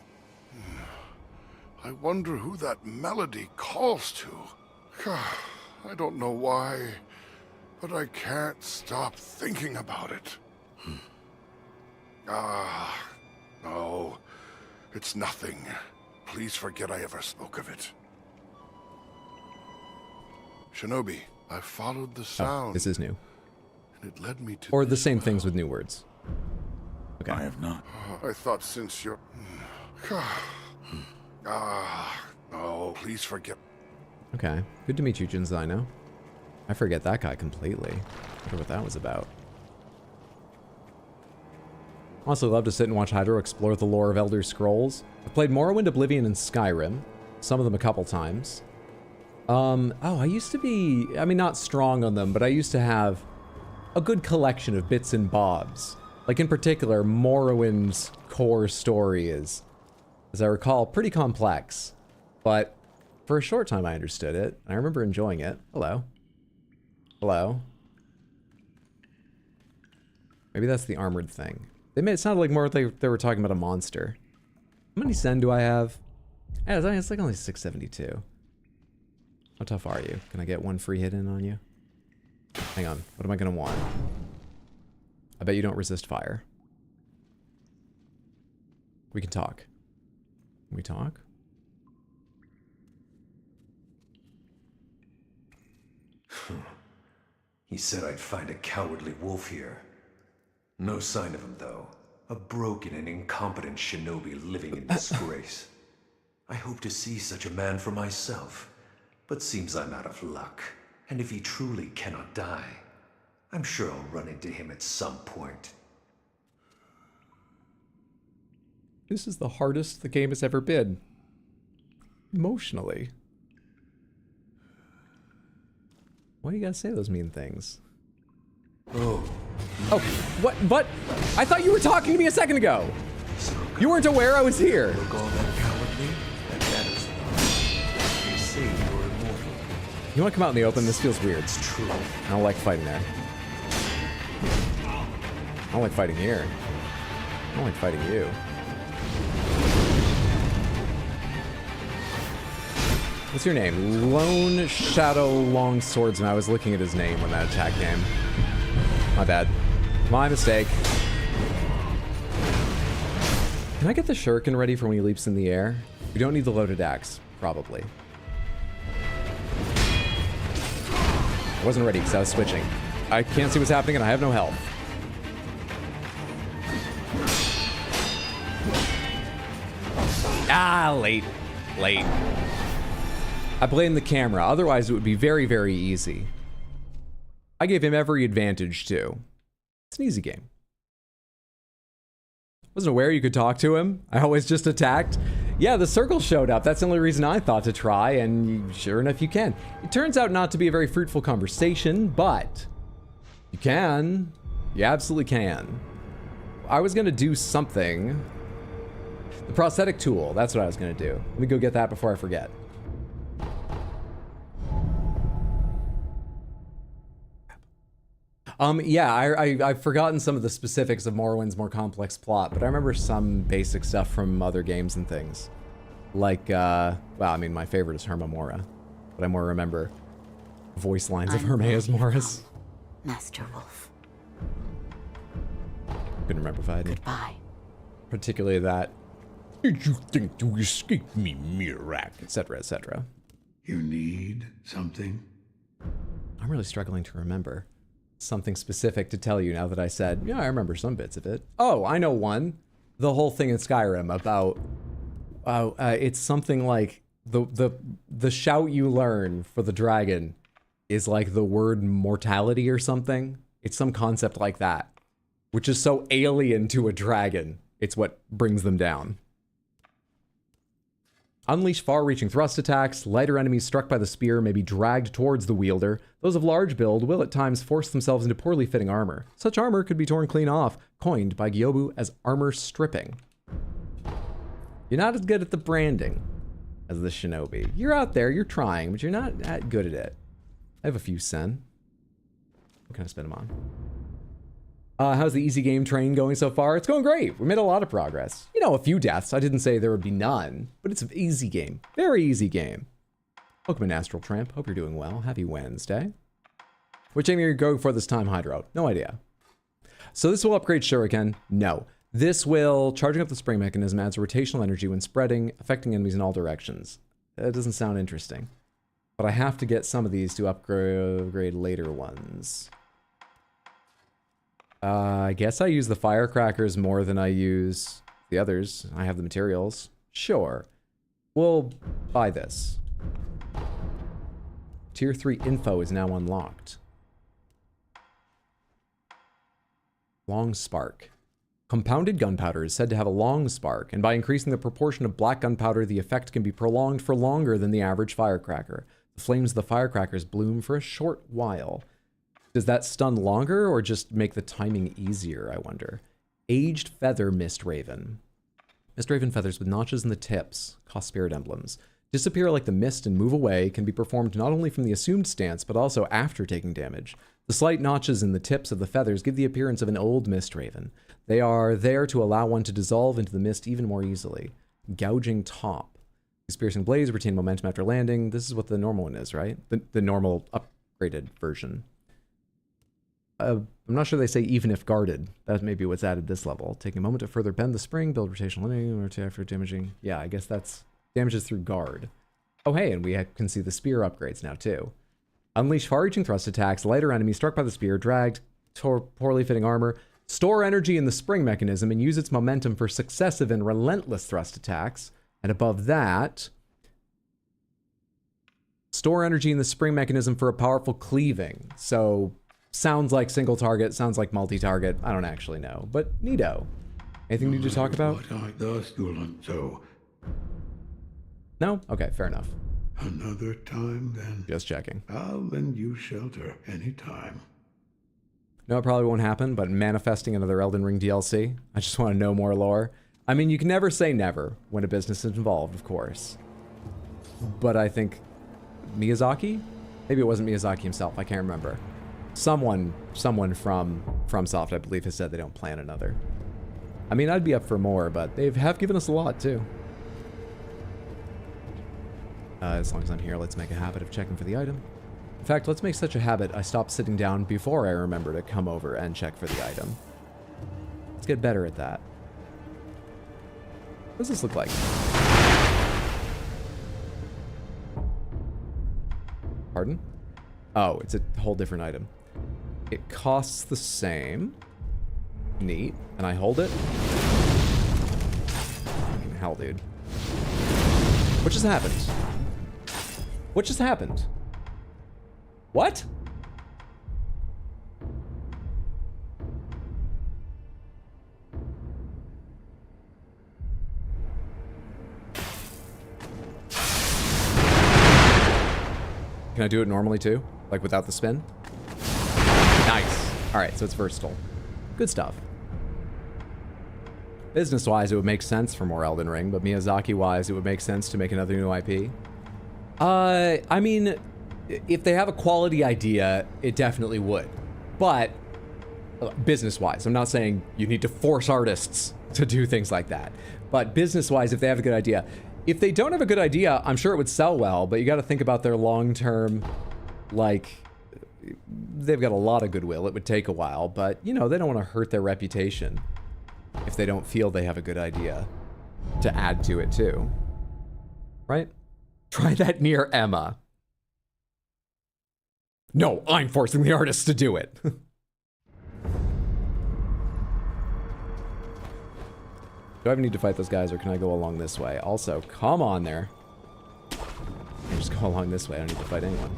I wonder who that melody calls to. I don't know why, but I can't stop thinking about it. No, it's nothing. Please forget I ever spoke of it. Shinobi, I followed the sound. Oh, this is new. And it led me to... Or the same things with new words. Okay. I have not. I thought since you're... no, please forget. Okay. Good to meet you, Jinzaino. I forget that guy completely. I wonder what that was about. Also love to sit and watch Hydro explore the lore of Elder Scrolls. I've played Morrowind, Oblivion, and Skyrim. Some of them a couple times. I used to be, I mean, not strong on them, but I used to have a good collection of bits and bobs. Like in particular, Morrowind's core story is, as I recall, pretty complex. But for a short time I understood it, and I remember enjoying it. Hello. Hello. Maybe that's the armored thing. They made it sound like more like they were talking about a monster. How many Sen do I have? Yeah, it's like only 672. How tough are you? Can I get one free hit in on you? Hang on. What am I going to want? I bet you don't resist fire. We can talk. Can we talk? He said I'd find a cowardly wolf here. No sign of him, though. A broken and incompetent shinobi living in disgrace. I hope to see such a man for myself, but seems I'm out of luck. And if he truly cannot die, I'm sure I'll run into him at some point. This is the hardest the game has ever been. Emotionally. Why do you gotta say those mean things? Oh, what? I thought you were talking to me a second ago. You weren't aware I was here. Look all that cowardly? That matters not. They say you're immortal. You want to come out in the open? This feels weird. It's true. I don't like fighting there. I don't like fighting here. I don't like fighting you. What's your name? Lone Shadow Long Swordsman. I was looking at his name when that attack came. My bad. My mistake. Can I get the shuriken ready for when he leaps in the air? We don't need the loaded axe, probably. I wasn't ready because I was switching. I can't see what's happening and I have no health. Ah, late. Late. I blame the camera, otherwise it would be very, very easy. I gave him every advantage too. It's an easy game. Wasn't aware you could talk to him. I always just attacked. Yeah, the circle showed up. That's the only reason I thought to try, and sure enough you can. It turns out not to be a very fruitful conversation, but you can. You absolutely can. I was gonna do something. The prosthetic tool, that's what I was gonna do. Let me go get that before I forget. Yeah, I've forgotten some of the specifics of Morrowind's more complex plot, but I remember some basic stuff from other games and things. Like, well, I mean, my favorite is Hermamora, but I more remember voice lines of Hermaeus Morris. Master Wolf. Couldn't remember if I had any. Goodbye. Particularly that. Did you think to escape me, Mirak? Etc., etc. You need something? I'm really struggling to remember something specific to tell you now that I said, yeah, I remember some bits of it. Oh, I know one. The whole thing in Skyrim about, it's something like the shout you learn for the dragon is like the word mortality or something. It's some concept like that, which is so alien to a dragon. It's what brings them down. Unleash far-reaching thrust attacks. Lighter enemies struck by the spear may be dragged towards the wielder. Those of large build will at times force themselves into poorly fitting armor. Such armor could be torn clean off, coined by Gyobu as armor stripping. You're not as good at the branding as the shinobi. You're out there, you're trying, but you're not that good at it. I have a few sen. What can I spend them on? How's the easy game train going so far? It's going great. We made a lot of progress. You know, a few deaths. I didn't say there would be none, but it's an easy game. Very easy game. Welcome in Astral Tramp. Hope you're doing well. Happy Wednesday. Which aim are you going for this time, Hydro? No idea. So this will upgrade Shuriken? No. This will, charging up the spring mechanism, adds rotational energy when spreading, affecting enemies in all directions. That doesn't sound interesting. But I have to get some of these to upgrade later ones. I guess I use the firecrackers more than I use the others. I have the materials. Sure. We'll buy this. Tier 3 info is now unlocked. Long spark. Compounded gunpowder is said to have a long spark, and by increasing the proportion of black gunpowder, the effect can be prolonged for longer than the average firecracker. The flames of the firecrackers bloom for a short while. Does that stun longer or just make the timing easier, I wonder? Aged Feather Mist Raven. Mist Raven feathers with notches in the tips, cost spirit emblems. Disappear like the mist and move away can be performed not only from the assumed stance, but also after taking damage. The slight notches in the tips of the feathers give the appearance of an old Mist Raven. They are there to allow one to dissolve into the mist even more easily. Gouging Top. These piercing blades retain momentum after landing. This is what the normal one is, right? The normal upgraded version. I'm not sure they say even if guarded. That may be what's added this level. Taking a moment to further bend the spring, build rotational energy, or attack after damaging. Yeah, I guess that's damages through guard. Oh hey, and we can see the spear upgrades now too. Unleash far-reaching thrust attacks. Lighter enemies struck by the spear, dragged, poorly fitting armor. Store energy in the spring mechanism and use its momentum for successive and relentless thrust attacks. And above that, store energy in the spring mechanism for a powerful cleaving. So, sounds like single target, sounds like multi-target. I don't actually know, but neato. Anything new to talk about? No? Okay, fair enough. Another time, then. Just checking. I'll lend you shelter anytime. No, it probably won't happen, but manifesting another Elden Ring DLC. I just want to know more lore. I mean, you can never say never when a business is involved, of course. But I think Miyazaki? Maybe it wasn't Miyazaki himself, I can't remember. Someone from FromSoft, I believe, has said they don't plan another. I mean, I'd be up for more, but they have given us a lot, too. As long as I'm here, let's make a habit of checking for the item. In fact, let's make such a habit I stop sitting down before I remember to come over and check for the item. Let's get better at that. What does this look like? Pardon? Oh, it's a whole different item. It costs the same. Neat. And I hold it. Fucking hell, dude. What just happened? What just happened? What? Can I do it normally too? Like without the spin? Nice. Alright, so it's versatile. Good stuff. Business-wise, it would make sense for more Elden Ring, but Miyazaki-wise, it would make sense to make another new IP. I mean, if they have a quality idea, it definitely would. But, business-wise, I'm not saying you need to force artists to do things like that. But business-wise, if they have a good idea. If they don't have a good idea, I'm sure it would sell well, but you gotta think about their long-term, like, they've got a lot of goodwill. It would take a while, but, you know, they don't want to hurt their reputation if they don't feel they have a good idea to add to it, too. Right? Try that near Emma. No, I'm forcing the artist to do it. Do I even need to fight those guys, or can I go along this way? Also, come on there. I just go along this way. I don't need to fight anyone.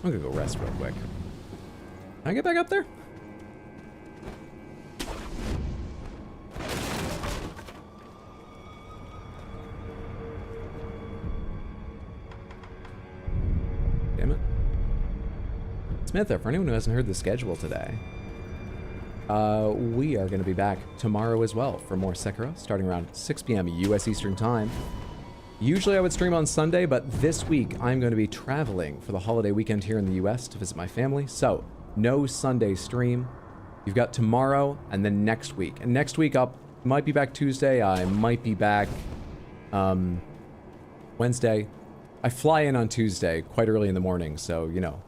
I'm gonna go rest real quick. Can I get back up there? Damn it. Smither, for anyone who hasn't heard the schedule today, we are going to be back tomorrow as well for more Sekiro, starting around 6 p.m. US Eastern Time. Usually I would stream on Sunday, but this week I'm going to be traveling for the holiday weekend here in the US to visit my family, so no Sunday stream. You've got tomorrow and then next week. And next week I might be back Tuesday, I might be back Wednesday. I fly in on Tuesday quite early in the morning, so, you know,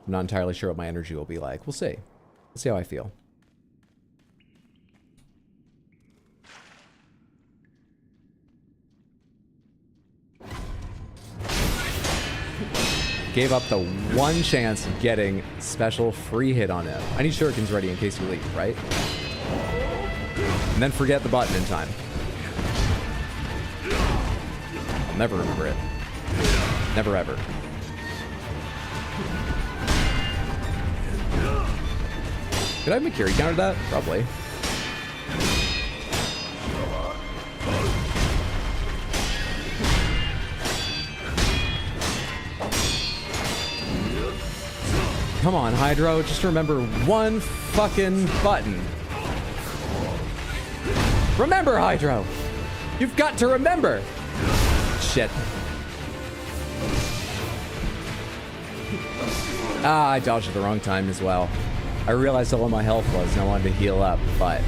I'm not entirely sure what my energy will be like. We'll see. We'll see how I feel. Gave up the one chance of getting special free hit on him. I need shurikens ready in case you leave, right? And then forget the button in time. I'll never remember it. Never ever. Did I have Mikiri counter that? Probably. Come on, Hydro, just remember one fucking button. Remember, Hydro! You've got to remember! Shit. Ah, I dodged at the wrong time as well. I realized how low my health was and I wanted to heal up, but,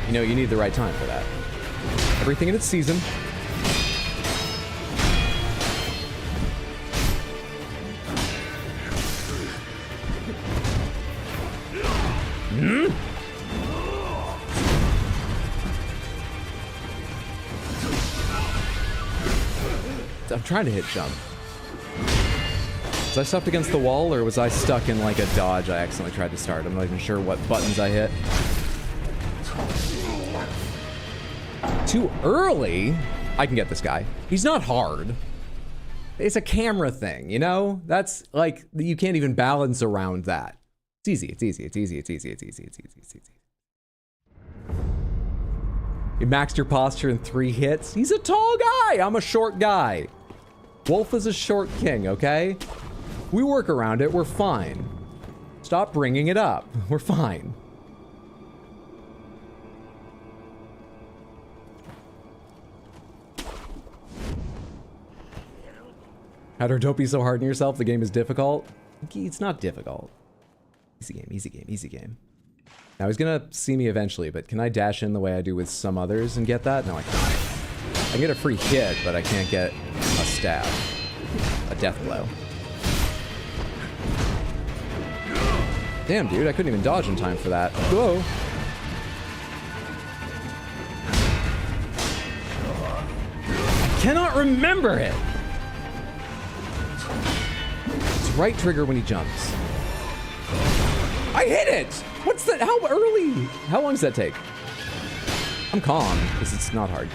you know, you need the right time for that. Everything in its season. I'm trying to hit jump. Was I stuck against the wall, or was I stuck in like a dodge I accidentally tried to start? I'm not even sure what buttons I hit. Too early? I can get this guy. He's not hard. It's a camera thing, you know? That's like, you can't even balance around that. It's easy, it's easy, it's easy, it's easy, it's easy, it's easy, it's easy. You maxed your posture in 3 hits. He's a tall guy. I'm a short guy. Wolf is a short king, okay? We work around it. We're fine. Stop bringing it up. We're fine. Hatter, don't be so hard on yourself. The game is difficult. It's not difficult. Easy game, easy game, easy game. Now he's gonna see me eventually, but can I dash in the way I do with some others and get that? No, I can't. I can get a free hit, but I can't get a stab. A death blow. Damn, dude, I couldn't even dodge in time for that. Whoa. I cannot remember it. It's right trigger when he jumps. I hit it! What's that? How early? How long does that take? I'm calm, because it's not hard.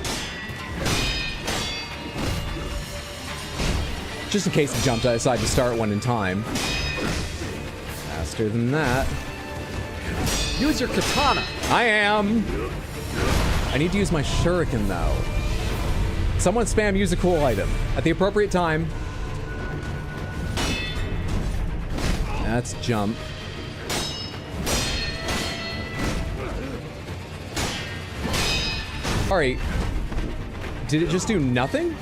Just in case he jumped, I decided to start one in time. Faster than that. Use your katana. I am. I need to use my shuriken, though. Someone spam use a cool item at the appropriate time. That's jump. Alright. Did it just do nothing?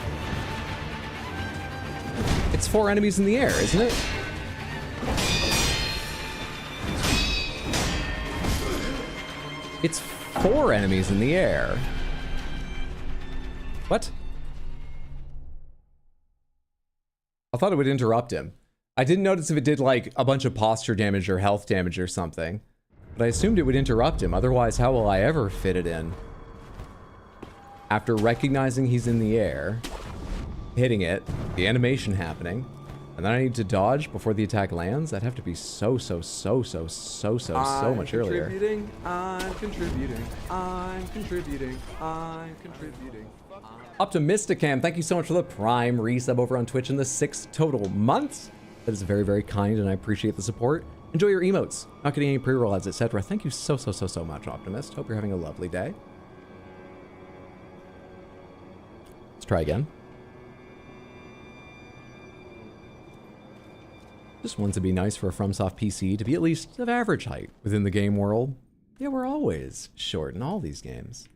It's 4 enemies in the air, isn't it? It's 4 enemies in the air. What? I thought it would interrupt him. I didn't notice if it did like a bunch of posture damage or health damage or something, but I assumed it would interrupt him. Otherwise, how will I ever fit it in? After recognizing he's in the air, hitting it, the animation happening, and then I need to dodge before the attack lands, that'd have to be so much earlier. I'm contributing. Optimisticam, thank you so much for the Prime resub over on Twitch in the 6 total months. That is very, very kind, and I appreciate the support. Enjoy your emotes, not getting any pre-roll ads, etc. Thank you so much, Optimist. Hope you're having a lovely day. Let's try again. Just wants to be nice for a FromSoft PC to be at least of average height within the game world. Yeah, we're always short in all these games.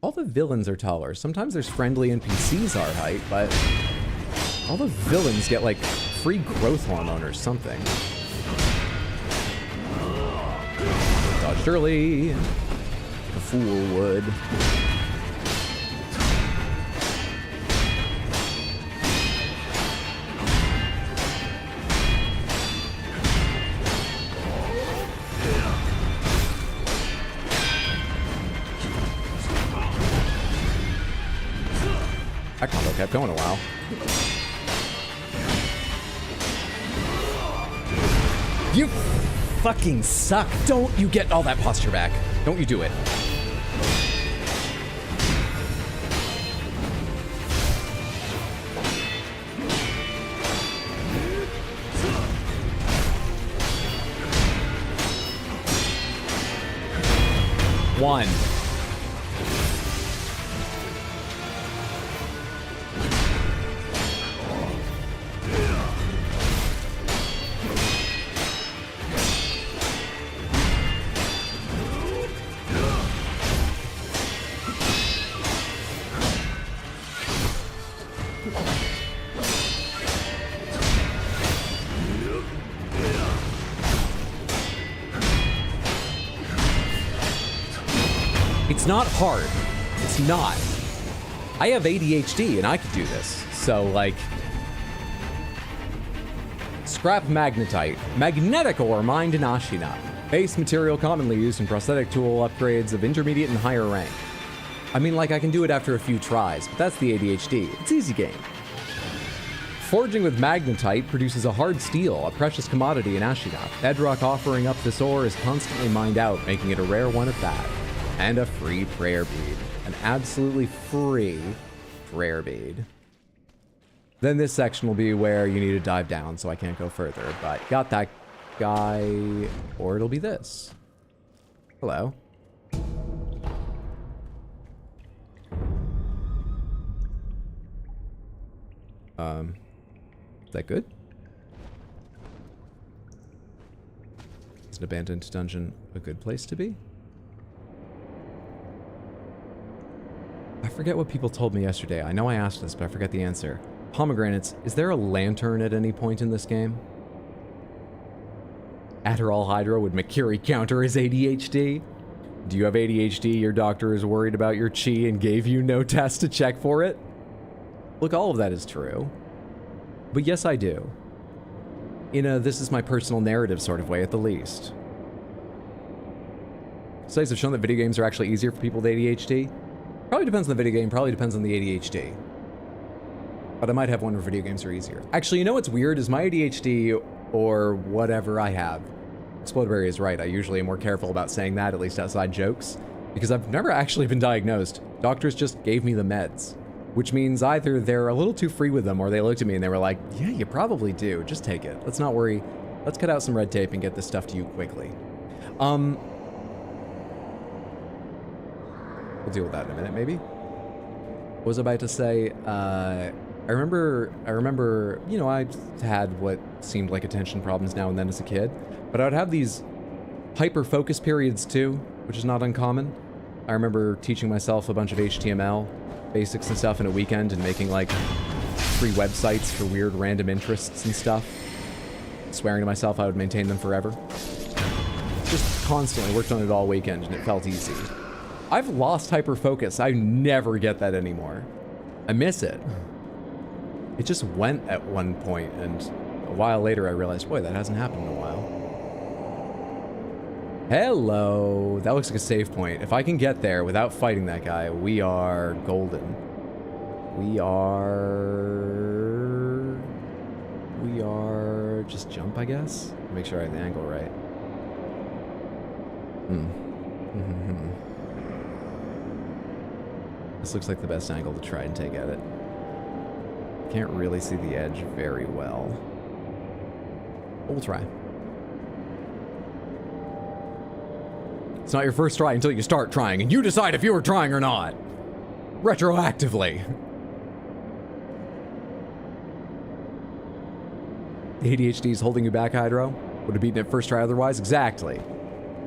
All the villains are taller. Sometimes there's friendly NPCs our height, but all the villains get like free growth hormone or something. Dodged early. A fool would. That combo kept going a while. You fucking suck. Don't you get all that posture back. Don't you do it. One. It's not hard. It's not. I have ADHD and I could do this. So, like... Scrap magnetite. Magnetic ore mined in Ashina. Base material commonly used in prosthetic tool upgrades of intermediate and higher rank. I mean, like, I can do it after a few tries, but that's the ADHD. It's easy game. Forging with magnetite produces a hard steel, a precious commodity in Ashina. Bedrock offering up this ore is constantly mined out, making it a rare one at that. And a free prayer bead. An absolutely free prayer bead. Then this section will be where you need to dive down, so I can't go further. But got that guy, or it'll be this. Hello. Is that good? Is an abandoned dungeon a good place to be? I forget what people told me yesterday. I know I asked this, but I forget the answer. Pomegranates, is there a lantern at any point in this game? Adderall Hydro, would Makiri counter his ADHD? Do you have ADHD? Your doctor is worried about your chi and gave you no test to check for it? Look, all of that is true. But yes, I do. In a this is my personal narrative sort of way, at the least. Studies have shown that video games are actually easier for people with ADHD. Probably depends on the video game, probably depends on the ADHD. But I might have one where video games are easier. Actually, you know what's weird is my ADHD, or whatever I have. Exploderberry is right, I usually am more careful about saying that, at least outside jokes, because I've never actually been diagnosed. Doctors just gave me the meds. Which means either they're a little too free with them, or they looked at me and they were like, yeah, you probably do. Just take it. Let's not worry. Let's cut out some red tape and get this stuff to you quickly. We'll deal with that in a minute, maybe. What was I about to say? I remember, you know, I had what seemed like attention problems now and then as a kid, but I would have these hyper-focus periods too, which is not uncommon. I remember teaching myself a bunch of HTML basics and stuff in a weekend and making like free websites for weird random interests and stuff. Swearing to myself I would maintain them forever. Just constantly worked on it all weekend and it felt easy. I've lost hyperfocus. I never get that anymore. I miss it. It just went at one point and a while later I realized, boy, that hasn't happened in a while. Hello. That looks like a save point. If I can get there without fighting that guy, we are golden. We are just jump, I guess? Make sure I have the angle right. This looks like the best angle to try and take at it. Can't really see the edge very well. But we'll try. It's not your first try until you start trying, and you decide if you were trying or not. Retroactively. The ADHD is holding you back, Hydro? Would have beaten it first try otherwise? Exactly.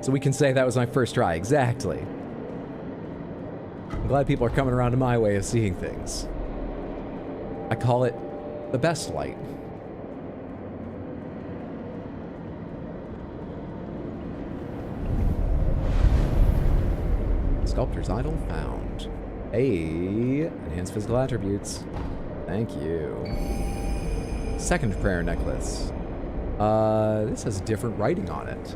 So we can say that was my first try. Exactly. I'm glad people are coming around to my way of seeing things. I call it the best light. Sculptor's idol found. Hey, enhanced physical attributes. Thank you. Second prayer necklace. This has different writing on it.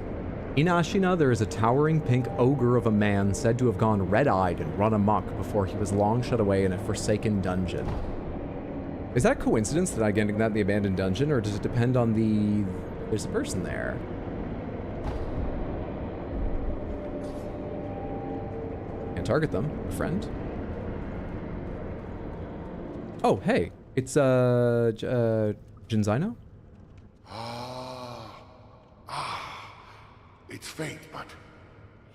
In Ashina, there is a towering pink ogre of a man said to have gone red-eyed and run amok before he was long shut away in a forsaken dungeon. Is that coincidence that I'm getting that in the abandoned dungeon, or does it depend on the... There's a person there. Can't target them, friend. Oh, hey. It's, Jinzaino? It's faint, but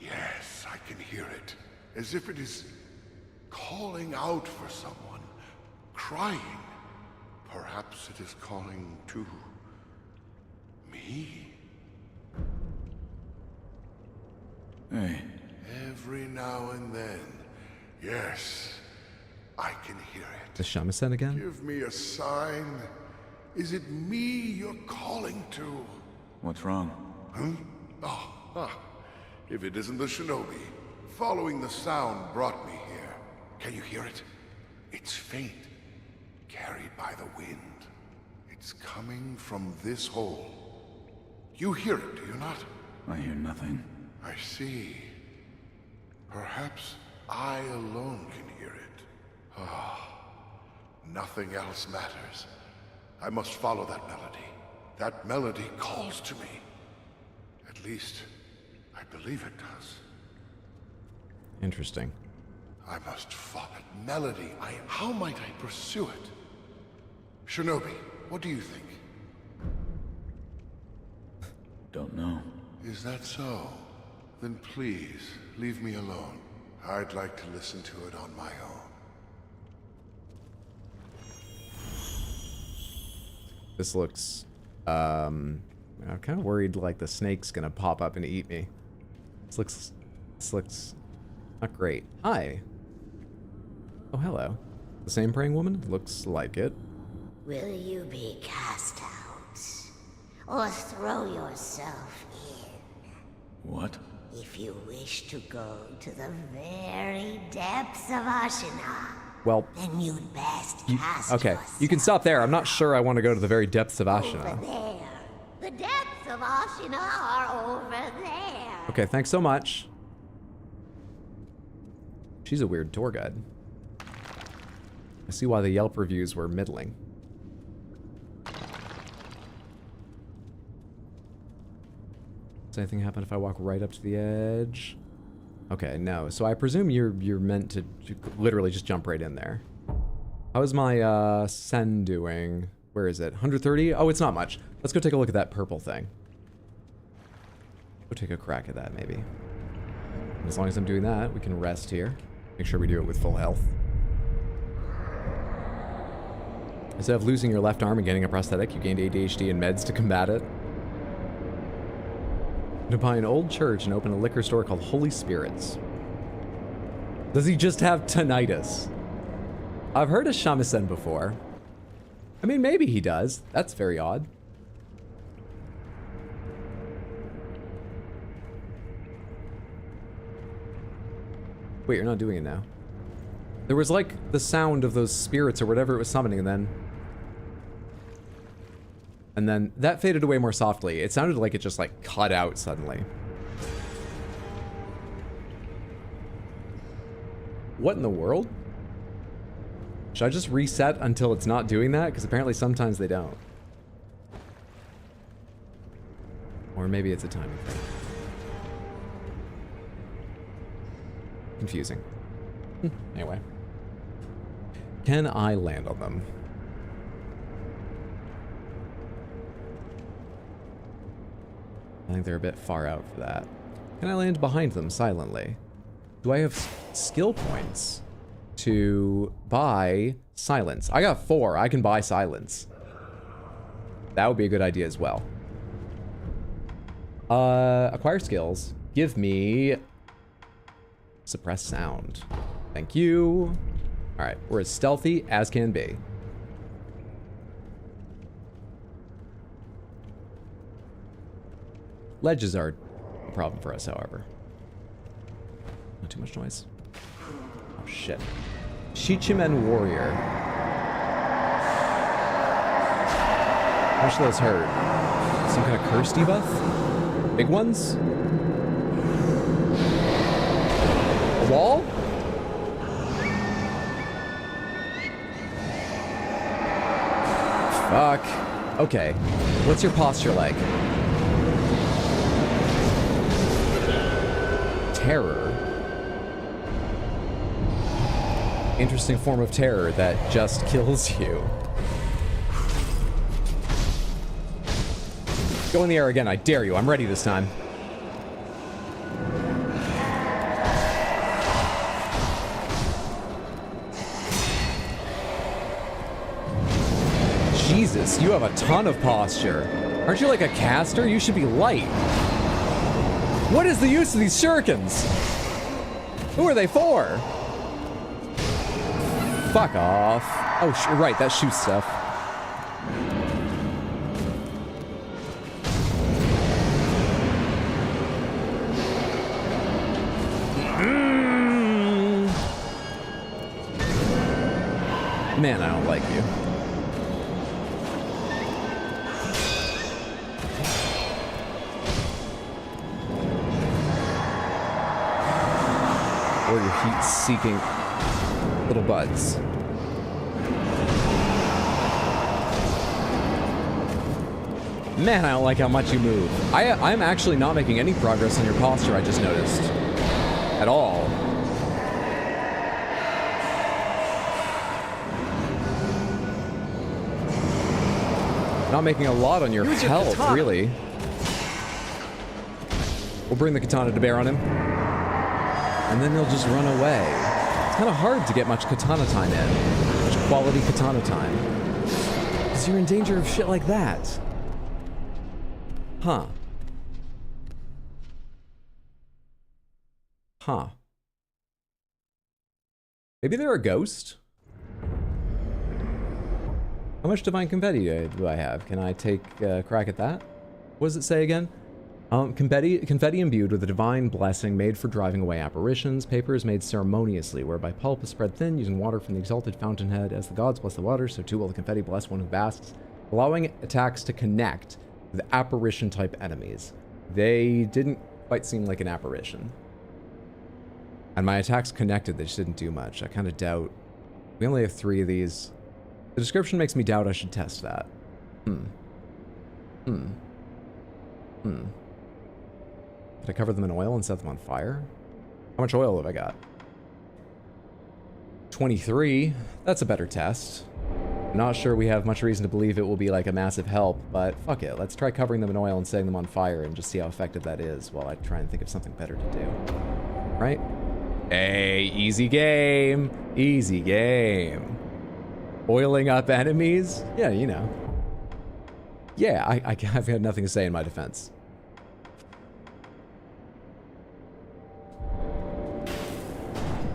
yes, I can hear it. As if it is calling out for someone, crying. Perhaps it is calling to me? Hey. Every now and then, yes, I can hear it. The shamisen again? Give me a sign. Is it me you're calling to? What's wrong? If it isn't the shinobi, following the sound brought me here. Can you hear it? It's faint, carried by the wind. It's coming from this hole. You hear it, do you not? I hear nothing. I see. Perhaps I alone can hear it. Ah, nothing else matters. I must follow that melody. That melody calls to me. At least, I believe it does. Interesting. I must follow that melody. How might I pursue it? Shinobi, what do you think? Don't know. Is that so? Then please, leave me alone. I'd like to listen to it on my own. This looks, I'm kind of worried like the snake's gonna pop up and eat me. This looks not great. Hi. Oh, hello. The same praying woman? Looks like it. Will you be cast out? Or throw yourself in? What? If you wish to go to the very depths of Ashina, Well, then you'd best cast okay, yourself you can stop there. I'm not sure I want to go to the very depths of over Ashina. there. The depths of Ashina are over there. Okay, thanks so much. She's a weird tour guide. I see why the Yelp reviews were middling. Does anything happen if I walk right up to the edge? Okay, no. So I presume you're meant to literally just jump right in there. How is my Sen doing? Where is it? 130? Oh, it's not much. Let's go take a look at that purple thing. Go take a crack at that, maybe. And as long as I'm doing that, we can rest here. Make sure we do it with full health. Instead of losing your left arm and getting a prosthetic, you gained ADHD and meds to combat it. To buy an old church and open a liquor store called Holy Spirits. Does he just have tinnitus? I've heard of shamisen before. I mean, maybe he does. That's very odd. Wait, you're not doing it now. There was like the sound of those spirits or whatever it was summoning, and then that faded away more softly. It sounded like it just like cut out suddenly. What in the world? Should I just reset until it's not doing that? Because apparently sometimes they don't. Or maybe it's a timing thing. Confusing. Anyway. Can I land on them? I think they're a bit far out for that. Can I land behind them silently? Do I have skill points to buy silence? I got 4. I can buy silence. That would be a good idea as well. Acquire skills. Give me suppress sound. Thank you. All right, we're as stealthy as can be. Ledges are a problem for us, however. Not too much noise. Oh, shit. Shichimen Warrior. How much do those hurt? Some kind of curse debuff? Big ones? A wall? Fuck. Okay. What's your posture like? Terror. Interesting form of terror that just kills you. Go in the air again, I dare you. I'm ready this time. Jesus, you have a ton of posture. Aren't you like a caster? You should be light. What is the use of these shurikens? Who are they for? Fuck off. Oh, right, that shoots stuff. Man, I don't like you. Or your heat-seeking little buds. Man, I don't like how much you move. I'm actually not making any progress on your posture, I just noticed. At all. Not making a lot on your health, really. We'll bring the katana to bear on him. And then he'll just run away. It's kind of hard to get much katana time in. Much quality katana time. Because you're in danger of shit like that. Huh. Huh. Maybe they're a ghost? How much divine confetti do I have? Can I take a crack at that? What does it say again? Confetti imbued with a divine blessing made for driving away apparitions. Paper is made ceremoniously, whereby pulp is spread thin using water from the exalted fountainhead. As the gods bless the water, so too will the confetti bless one who basks, allowing attacks to connect with apparition-type enemies. They didn't quite seem like an apparition. And my attacks connected, they just didn't do much. I kind of doubt. We only have 3 of these. The description makes me doubt I should test that. Did I cover them in oil and set them on fire? How much oil have I got? 23. That's a better test. I'm not sure we have much reason to believe it will be like a massive help, but fuck it. Let's try covering them in oil and setting them on fire and just see how effective that is while I try and think of something better to do. Right? Hey, easy game. Easy game. Oiling up enemies? Yeah, you know. Yeah, I've had nothing to say in my defense.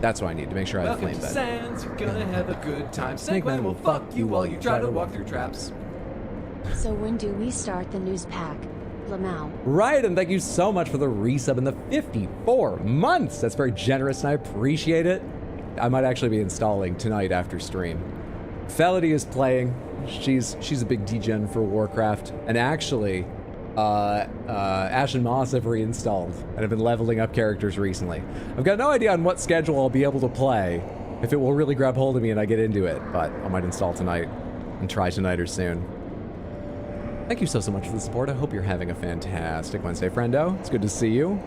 That's what I need to make sure I have flame bed. Sands, you're gonna have a good time. Snake Man will fuck you while you try to walk through traps. So when do we start the news pack, Lamau? Right, and thank you so much for the resub in the 54 months. That's very generous, and I appreciate it. I might actually be installing tonight after stream. Felody is playing. She's a big degen for Warcraft, and actually, Ash and Moss have reinstalled and have been leveling up characters recently. I've got no idea on what schedule I'll be able to play, if it will really grab hold of me and I get into it, but I might install tonight and try tonight or soon. Thank you so much for the support. I hope you're having a fantastic Wednesday, friendo. It's good to see you.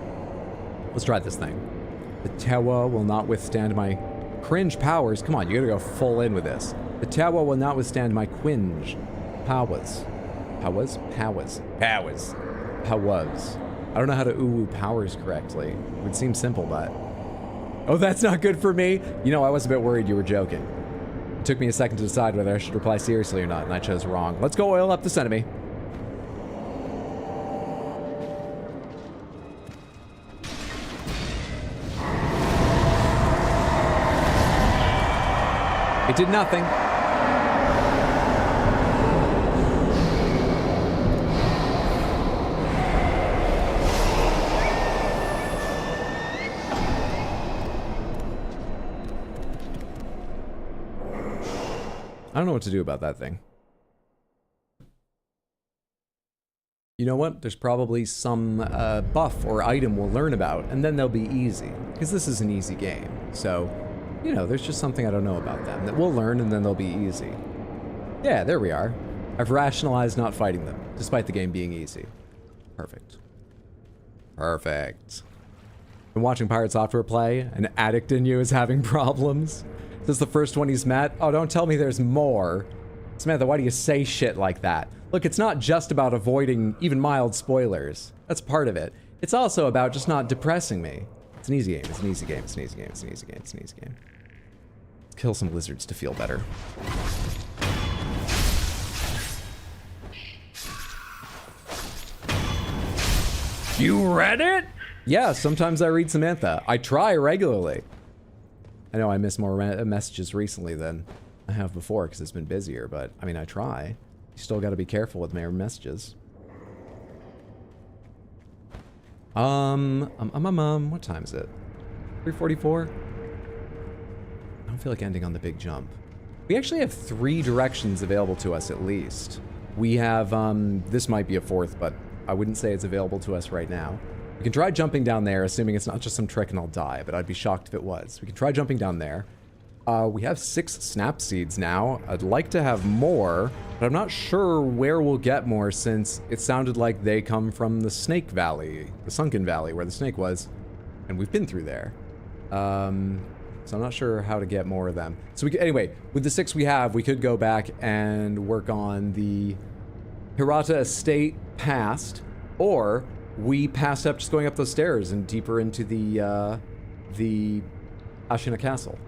Let's try this thing. The tower will not withstand my cringe powers. Come on, you gotta go full in with this. The tower will not withstand my quinge powers. Powers? Powers. Powers. Powers. I don't know how to ooh powers correctly. It would seem simple, but... Oh, that's not good for me? You know, I was a bit worried you were joking. It took me a second to decide whether I should reply seriously or not, and I chose wrong. Let's go oil up this enemy. It did nothing. I don't know what to do about that thing. You know what? There's probably some buff or item we'll learn about, and then they'll be easy. Because this is an easy game. So, you know, there's just something I don't know about them that we'll learn, and then they'll be easy. Yeah, there we are. I've rationalized not fighting them, despite the game being easy. Perfect. Perfect. Been watching Pirate Software play. An addict in you is having problems. This is the first one he's met. Oh, don't tell me there's more. Samantha, why do you say shit like that? Look, it's not just about avoiding even mild spoilers. That's part of it. It's also about just not depressing me. It's an easy game. It's an easy game. It's an easy game. It's an easy game. It's an easy game. Let's kill some lizards to feel better. You read it? Yeah, sometimes I read Samantha. I try regularly. I know I missed more messages recently than I have before because it's been busier, but I mean, I try. You still got to be careful with my messages. What time is it? 3:44? I don't feel like ending on the big jump. We actually have 3 directions available to us at least. We have, this might be a 4th, but I wouldn't say it's available to us right now. We can try jumping down there, assuming it's not just some trick and I'll die, but I'd be shocked if it was. We can try jumping down there. We have 6 snap seeds now. I'd like to have more, but I'm not sure where we'll get more since it sounded like they come from the Snake Valley, the Sunken Valley where the snake was, and we've been through there. So I'm not sure how to get more of them. So anyway, with the 6 we have, we could go back and work on the Hirata Estate past, or we pass up just going up those stairs and deeper into the Ashina Castle.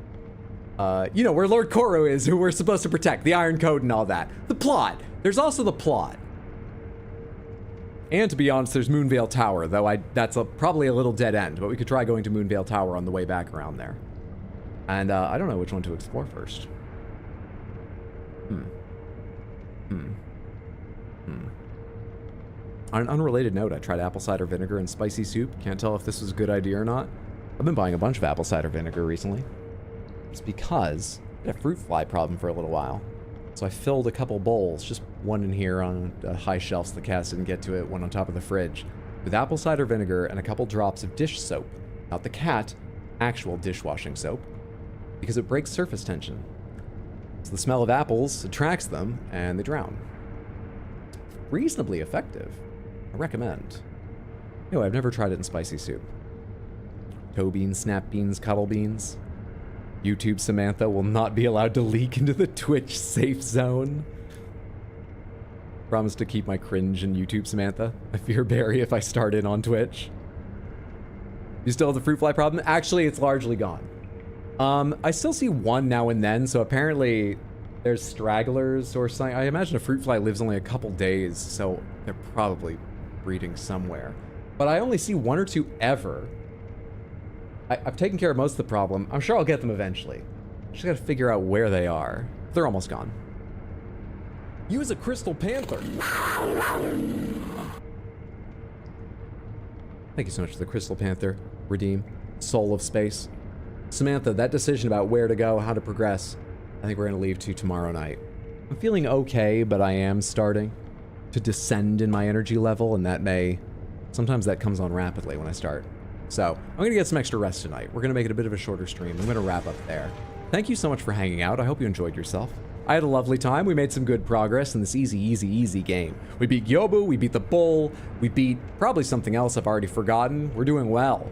You know, where Lord Koro is, who we're supposed to protect, the Iron Code and all that. The plot. There's also the plot. And to be honest, there's Moonvale Tower, though that's probably a little dead end, but we could try going to Moonvale Tower on the way back around there. And I don't know which one to explore first. On an unrelated note, I tried apple cider vinegar and spicy soup. Can't tell if this was a good idea or not. I've been buying a bunch of apple cider vinegar recently. It's because I had a fruit fly problem for a little while. So I filled a couple bowls, just one in here on a high shelf so the cats didn't get to it, one on top of the fridge, with apple cider vinegar and a couple drops of dish soap. Not the cat, actual dishwashing soap, because it breaks surface tension. So the smell of apples attracts them, and they drown. It's reasonably effective. I recommend. Anyway, I've never tried it in spicy soup. Toe beans, snap beans, cuddle beans. YouTube Samantha will not be allowed to leak into the Twitch safe zone. Promise to keep my cringe in YouTube Samantha. I fear Barry if I start in on Twitch. You still have the fruit fly problem? Actually, it's largely gone. I still see one now and then, so apparently there's stragglers or something. I imagine a fruit fly lives only a couple days, so they're probably breeding somewhere. But I only see 1 or 2 ever. I've taken care of most of the problem. I'm sure I'll get them eventually. Just gotta figure out where they are. They're almost gone. Use a crystal panther. Thank you so much for the crystal panther. Redeem. Soul of space. Samantha, that decision about where to go, how to progress, I think we're gonna leave to tomorrow night. I'm feeling okay, but I am starting to descend in my energy level, and sometimes that comes on rapidly when I start. So, I'm going to get some extra rest tonight. We're going to make it a bit of a shorter stream. I'm going to wrap up there. Thank you so much for hanging out. I hope you enjoyed yourself. I had a lovely time. We made some good progress in this easy game. We beat Gyobu, we beat the Bull, we beat probably something else I've already forgotten. We're doing well.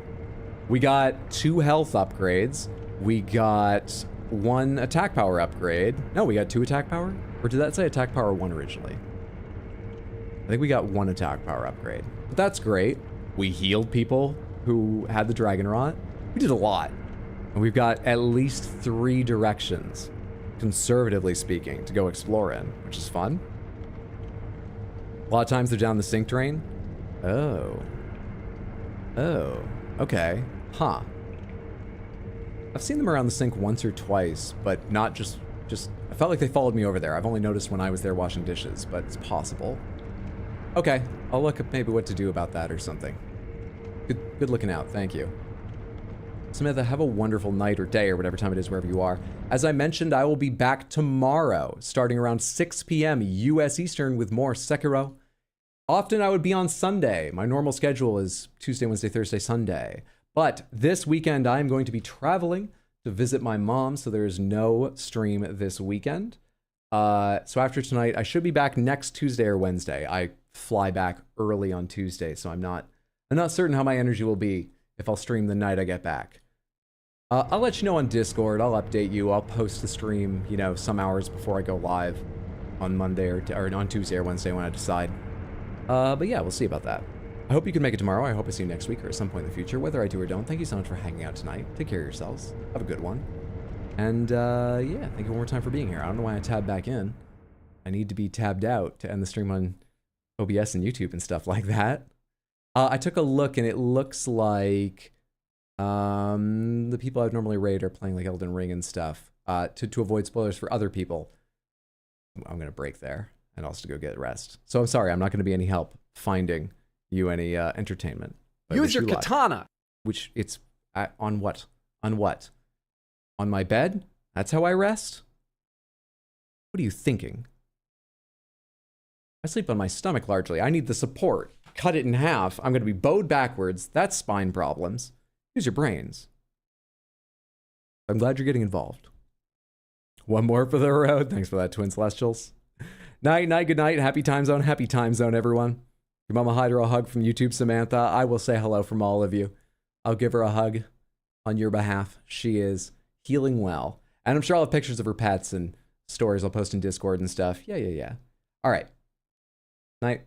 We got 2 health upgrades. We got 1 attack power upgrade. No, we got 2 attack power? Or did that say attack power 1 originally? I think we got 1 attack power upgrade. But that's great. We healed people who had the dragon rot. We did a lot. And we've got at least 3 directions, conservatively speaking, to go explore in, which is fun. A lot of times they're down the sink drain. Oh, okay. Huh. I've seen them around the sink once or twice, but not just I felt like they followed me over there. I've only noticed when I was there washing dishes, but it's possible. Okay, I'll look at maybe what to do about that or something. Good looking out, thank you. Samantha, have a wonderful night or day or whatever time it is wherever you are. As I mentioned, I will be back tomorrow, starting around 6 p.m. US Eastern with more Sekiro. Often I would be on Sunday. My normal schedule is Tuesday, Wednesday, Thursday, Sunday. But this weekend I am going to be traveling to visit my mom, so there is no stream this weekend. So after tonight, I should be back next Tuesday or Wednesday. I fly back early on Tuesday, so I'm not certain how my energy will be if I'll stream the night I get back. I'll let you know on Discord. I'll update you. I'll post the stream, you know, some hours before I go live on Monday or on Tuesday or Wednesday when I decide. But yeah, we'll see about that. I hope you can make it tomorrow. I hope I see you next week or at some point in the future, whether I do or don't. Thank you so much for hanging out tonight. Take care of yourselves. Have a good one. And yeah, thank you one more time for being here. I don't know why I tabbed back in. I need to be tabbed out to end the stream on OBS and YouTube and stuff like that. I took a look and it looks like the people I'd normally raid are playing like Elden Ring and stuff to avoid spoilers for other people. I'm going to break there and also go get rest. So I'm sorry, I'm not going to be any help finding you any entertainment. Use your katana. Which it's on what? On what? On my bed? That's how I rest? What are you thinking? I sleep on my stomach largely. I need the support. Cut it in half. I'm going to be bowed backwards. That's spine problems. Use your brains. I'm glad you're getting involved. One more for the road. Thanks for that, Twin Celestials. Night, night, good night. Happy time zone. Happy time zone, everyone. Give Mama Hydra a hug from YouTube, Samantha. I will say hello from all of you. I'll give her a hug on your behalf. She is healing well. And I'm sure I'll have pictures of her pets and stories I'll post in Discord and stuff. Yeah. All right. Night.